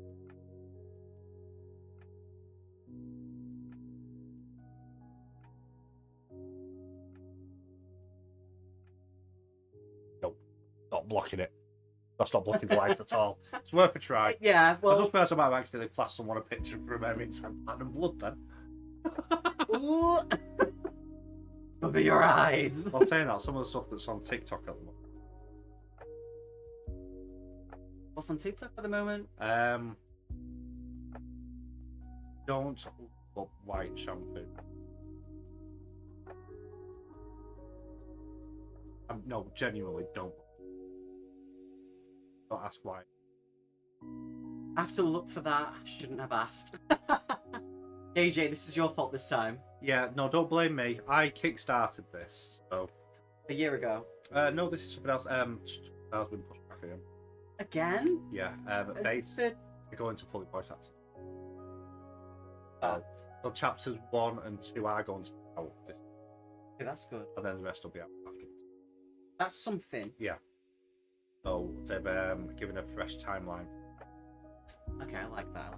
Speaker 3: Nope. Not blocking it. That's not blocking the light at all. It's worth a try.
Speaker 1: Yeah,
Speaker 3: Well, I
Speaker 1: well.
Speaker 3: just realised I might have accidentally classed someone a picture from Emmett and Platinum Blood then.
Speaker 1: Ooh. Cover your eyes.
Speaker 3: I'm saying that, some of the stuff that's on TikTok at the moment.
Speaker 1: What's on TikTok at the moment?
Speaker 3: Don't look white shampoo. No, genuinely don't. Don't ask why.
Speaker 1: I have to look for that. I shouldn't have asked. AJ, this is your fault this time.
Speaker 3: Yeah, no, don't blame me. I kickstarted this, so.
Speaker 1: A year ago.
Speaker 3: No, this is something else. Has been pushed back again.
Speaker 1: Again?
Speaker 3: Yeah, they're going to fully voice acting. So chapters 1 and 2 are going to be out this,
Speaker 1: Okay, that's good.
Speaker 3: and then the rest will be out after.
Speaker 1: That's something.
Speaker 3: Yeah. So they've given a fresh timeline.
Speaker 1: Okay, I like that.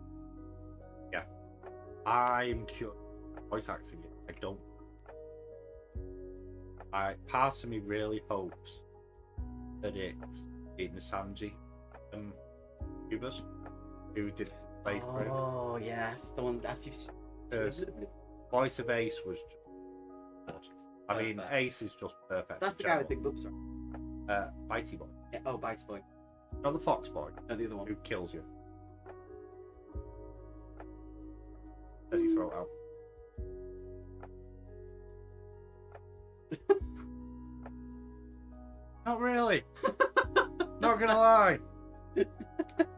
Speaker 3: I'm curious. Voice acting it. I don't. Part of me really hopes that it's in Sanji and Ubers who did play for it.
Speaker 1: Oh yes, the one that
Speaker 3: Because voice of Ace was just I mean,
Speaker 1: Perfect.
Speaker 3: Ace is just perfect.
Speaker 1: That's the
Speaker 3: in
Speaker 1: guy with
Speaker 3: general.
Speaker 1: big boobs, right?
Speaker 3: Bitey boy.
Speaker 1: Yeah, oh, Bites Boy.
Speaker 3: Not the Fox boy
Speaker 1: No, the other one.
Speaker 3: who kills you. Does he throw it out? Not really. Not gonna lie.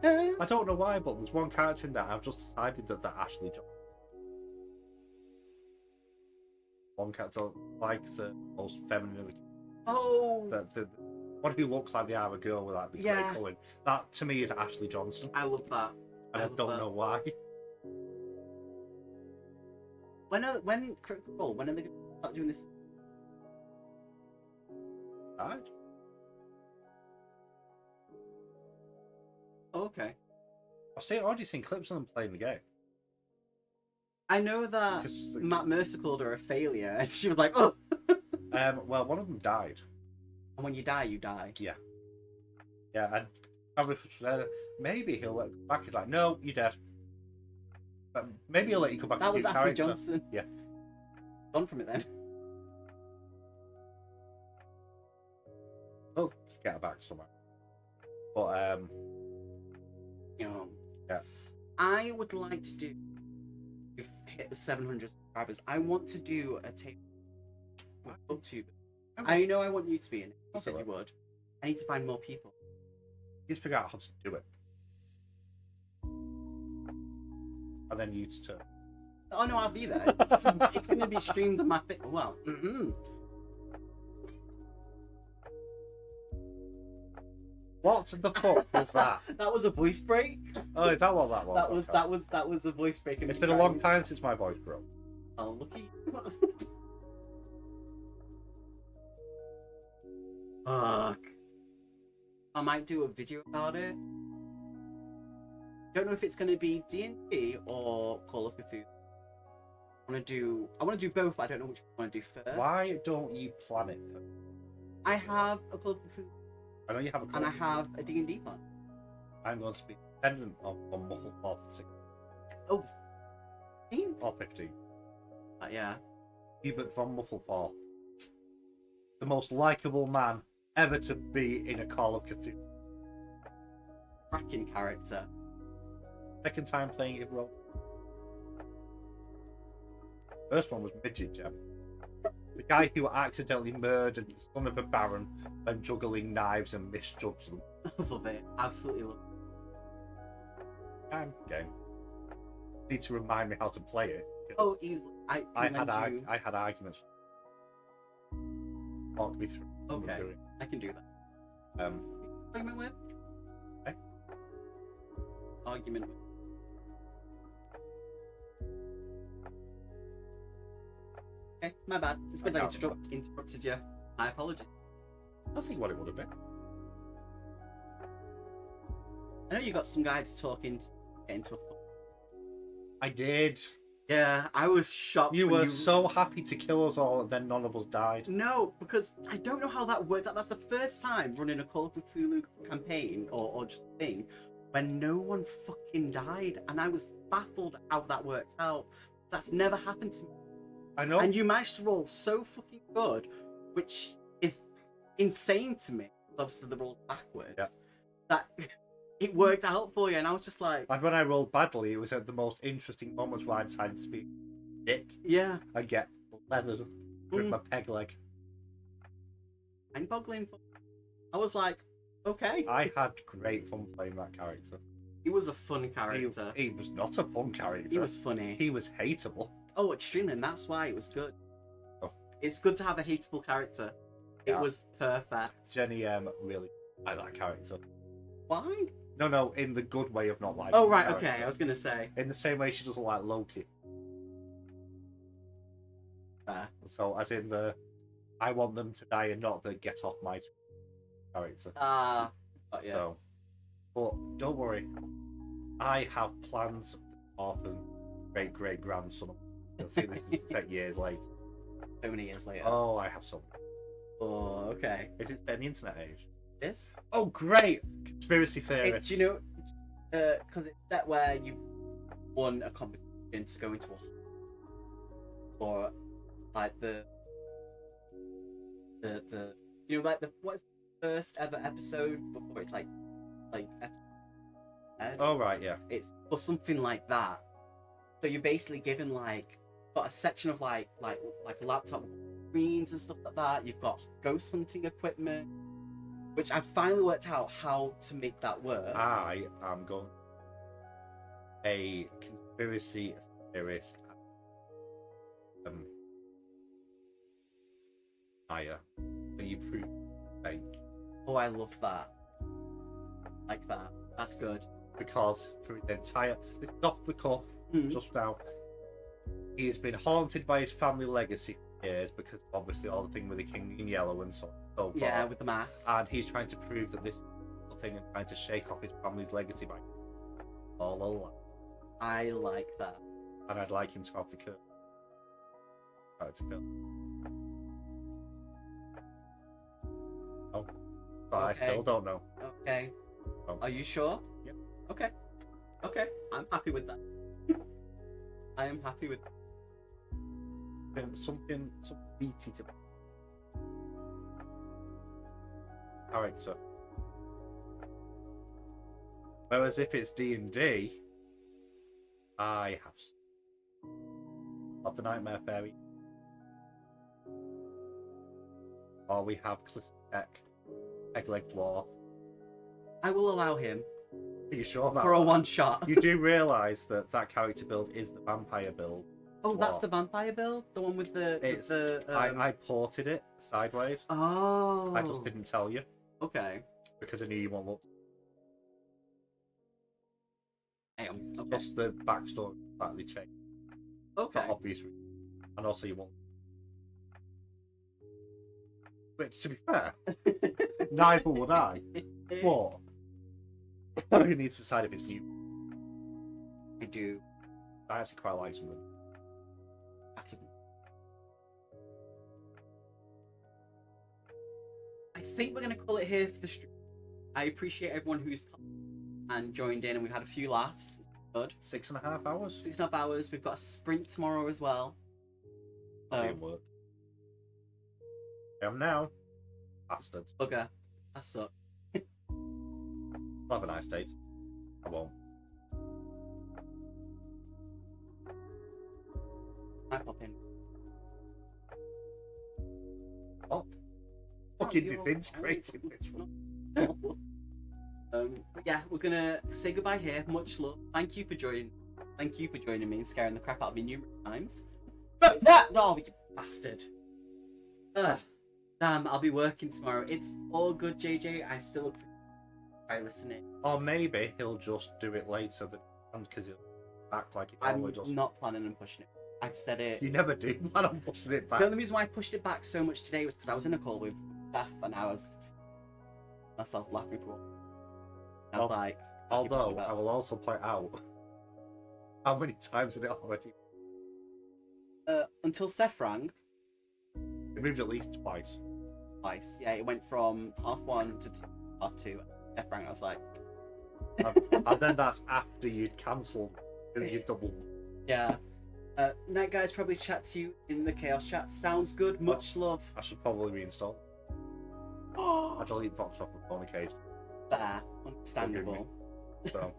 Speaker 3: I don't know why, but there's one character in that I've just decided that they're Ashley Johnson. One character, like the most feminine,
Speaker 1: Oh,
Speaker 3: the one who looks like they are a girl with like the
Speaker 1: Yeah.
Speaker 3: grey colour. That to me is Ashley Johnson,
Speaker 1: I love that.
Speaker 3: and I
Speaker 1: love
Speaker 3: don't
Speaker 1: that.
Speaker 3: know why.
Speaker 1: When Critical Role, when are they going to start doing this?
Speaker 3: Right?
Speaker 1: Oh, okay.
Speaker 3: I've already seen clips of them playing the game.
Speaker 1: I know that
Speaker 3: Because,
Speaker 1: Matt Mercer called her a failure, and she was like, "Oh."
Speaker 3: well, one of them died.
Speaker 1: And when you die, you die.
Speaker 3: Yeah, and probably maybe he'll let you come back. He's like, no, you're dead. But maybe he'll let you come back.
Speaker 1: That
Speaker 3: as a
Speaker 1: was
Speaker 3: new
Speaker 1: Ashley
Speaker 3: character.
Speaker 1: Johnson.
Speaker 3: Yeah.
Speaker 1: Gone from it then.
Speaker 3: He'll get her back somewhere. But
Speaker 1: Yeah.
Speaker 3: Yeah.
Speaker 1: I would like to do. We've hit the 700 subscribers. I want to do a tape with BookTube. I know I want you to be in it. You said you would. I need to find more people.
Speaker 3: you just figure out how to do it, and then you to.
Speaker 1: Oh no, I'll be there. It's going to be streamed on my thing. Well,
Speaker 3: What the fuck was that?
Speaker 1: that was a voice break.
Speaker 3: Oh, is that what that was?
Speaker 1: That was a voice break.
Speaker 3: It's been a long time since my voice broke.
Speaker 1: Oh, looky. Fuck. I might do a video about it. Don't know if it's going to be D&D or Call of Cthulhu. I want to do both, but I don't know which one I want to do first.
Speaker 3: Why don't you plan it?
Speaker 1: I have a Call of Cthulhu
Speaker 3: I know you have a.
Speaker 1: and I have a D&D plan.
Speaker 3: I'm going to be dependent on Muffled Path 6
Speaker 1: Oh, 15?
Speaker 3: or 15.
Speaker 1: Yeah.
Speaker 3: Hubert von Muffleforth, the most likable man ever to be in a Call of Cthulhu.
Speaker 1: Cracking character.
Speaker 3: Second time playing it role. First one was Midget Gem. The guy who accidentally murdered the son of a baron and juggling knives and misjudged them.
Speaker 1: Love it. Absolutely love
Speaker 3: I'm game. Need to remind me how to play it.
Speaker 1: it. Oh, easily. I
Speaker 3: had arguments. Walk me through. what we're
Speaker 1: Okay.
Speaker 3: doing.
Speaker 1: I can do that. Argument with?
Speaker 3: Eh?
Speaker 1: Argument with. Okay, my bad. It's because I interrupted you. My apology.
Speaker 3: I think what it would have been.
Speaker 1: I know you got some guy to talk into, get into a.
Speaker 3: I did.
Speaker 1: Yeah, I was shocked.
Speaker 3: You
Speaker 1: when
Speaker 3: were so happy to kill us all, and then none of us died.
Speaker 1: No, because I don't know how that worked out. That's the first time running a Call of Cthulhu campaign or just thing when no one fucking died, and I was baffled how that worked out. That's never happened to me.
Speaker 3: I know.
Speaker 1: And you managed to roll so fucking good, which is insane to me. Obviously, the rolls backwards.
Speaker 3: Yeah.
Speaker 1: That it worked out for you, and I was just like,
Speaker 3: And when I rolled badly, it was at the most interesting moments where I decided to speak dick
Speaker 1: yeah,
Speaker 3: and get leathered with my peg leg.
Speaker 1: mind-boggling. I was like, okay.
Speaker 3: I had great fun playing that character.
Speaker 1: He was a fun character.
Speaker 3: He was not a fun character.
Speaker 1: He was funny.
Speaker 3: He was hateable.
Speaker 1: Oh, extremely, and that's why it was good.
Speaker 3: Oh.
Speaker 1: It's good to have a hateable character. It
Speaker 3: Yeah.
Speaker 1: was perfect.
Speaker 3: Jenny really like that character.
Speaker 1: Why?
Speaker 3: No, in the good way of not liking.
Speaker 1: Oh,
Speaker 3: the
Speaker 1: right,
Speaker 3: character.
Speaker 1: okay. I was gonna say.
Speaker 3: In the same way she doesn't like Loki.
Speaker 1: Fair.
Speaker 3: So, as in I want them to die and not the get off my character.
Speaker 1: But yeah.
Speaker 3: So, but don't worry, I have plans for Orphan great grandson. You'll see this will take years later.
Speaker 1: So many years later.
Speaker 3: Oh, I have some.
Speaker 1: Oh, okay.
Speaker 3: Is it set in the internet age?
Speaker 1: This?
Speaker 3: Oh, great! Conspiracy theory.
Speaker 1: Do you know? Because it's that where you won a competition to go into a or like the you know, like the what's the first ever episode before it's like episode.
Speaker 3: Oh right, yeah.
Speaker 1: It's or something like that. So you're basically given like got a section of like a laptop screens and stuff like that. You've got ghost hunting equipment, which I've finally worked out how to make that work.
Speaker 3: I am going a conspiracy theorist. Aya, when you prove fake.
Speaker 1: Oh, I love that. Like that. That's good.
Speaker 3: Because for the entire, this is off the cuff,
Speaker 1: Mhm.
Speaker 3: just now, he has been haunted by his family legacy for years because obviously all the thing with the king in yellow and so forth.
Speaker 1: Yeah, with the mask.
Speaker 3: And he's trying to prove that this is the thing and trying to shake off his family's legacy by all along.
Speaker 1: I like that.
Speaker 3: And I'd like him to have the curse. To film. Oh, but I
Speaker 1: Okay.
Speaker 3: still don't know.
Speaker 1: Okay.
Speaker 3: Oh.
Speaker 1: Are you sure?
Speaker 3: Yep.
Speaker 1: Okay. Okay. I'm happy with that. I am happy with that.
Speaker 3: Something beaty to. All right, so. Whereas if it's D&D, I have of the Nightmare Fairy, or we have Clistek, Egg-Leg Dwarf.
Speaker 1: I will allow him
Speaker 3: Are you sure about
Speaker 1: for a
Speaker 3: that?
Speaker 1: one shot.
Speaker 3: You do realise that that character build is the vampire build.
Speaker 1: Oh, that's
Speaker 3: Dwarf.
Speaker 1: the vampire build, the one with the.
Speaker 3: It's
Speaker 1: with the
Speaker 3: I ported it sideways.
Speaker 1: Oh.
Speaker 3: I just didn't tell you
Speaker 1: Okay.
Speaker 3: because I knew you won't look.
Speaker 1: Damn. Okay.
Speaker 3: Just the backstory slightly changed
Speaker 1: Okay.
Speaker 3: for obvious reasons, and also you won't. Which, to be fair, neither would I. But you need to decide if it's new.
Speaker 1: I do
Speaker 3: I actually quite like some of them.
Speaker 1: have to. I think we're gonna call it here for the stream. I appreciate everyone who's and joined in, and we've had a few laughs. It's good.
Speaker 3: 6.5 hours.
Speaker 1: 6.5 hours. We've got a sprint tomorrow as well.
Speaker 3: I'll be in work. I am now. Bastards.
Speaker 1: Bugger. That sucks.
Speaker 3: Have a nice date. I won't.
Speaker 1: I pop in.
Speaker 3: What? Fucking
Speaker 1: you're all-
Speaker 3: disintegrating this one.
Speaker 1: But yeah, we're gonna say goodbye here. Much love. Thank you for joining. Thank you for joining me and scaring the crap out of me numerous times. No, you bastard. Ugh. Damn, I'll be working tomorrow. It's all good, JJ. I still appreciate listening.
Speaker 3: Or maybe he'll just do it later because he'll act like he
Speaker 1: I'm
Speaker 3: always does.
Speaker 1: not planning on pushing it. I've said it.
Speaker 3: You never do plan on pushing it back.
Speaker 1: The only reason why I pushed it back so much today was because I was in a call with Beth and I was myself laughing for. I was like, I keep pushing
Speaker 3: Although
Speaker 1: it back.
Speaker 3: I will also point out how many times did it already?
Speaker 1: Until Seth rang
Speaker 3: It moved at least twice.
Speaker 1: twice. Yeah, it went from 1:30 to 2:30. Seth rang. I was like,
Speaker 3: And then that's after you'd cancelled because you doubled.
Speaker 1: yeah. Night guys, probably chat to you in the chaos chat. Sounds good. Much love.
Speaker 3: I should probably reinstall. I delete Vox off my phone occasionally.
Speaker 1: There, understandable.
Speaker 3: So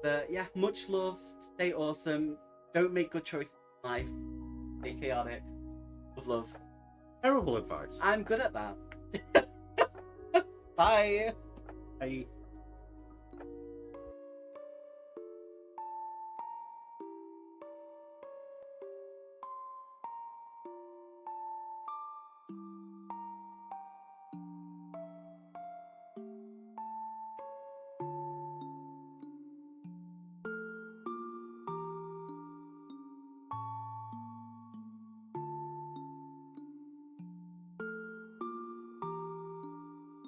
Speaker 1: But yeah, much love. Stay awesome. Don't make good choices in life. Stay chaotic. Love.
Speaker 3: terrible advice.
Speaker 1: I'm good at that. Bye.
Speaker 3: Hey.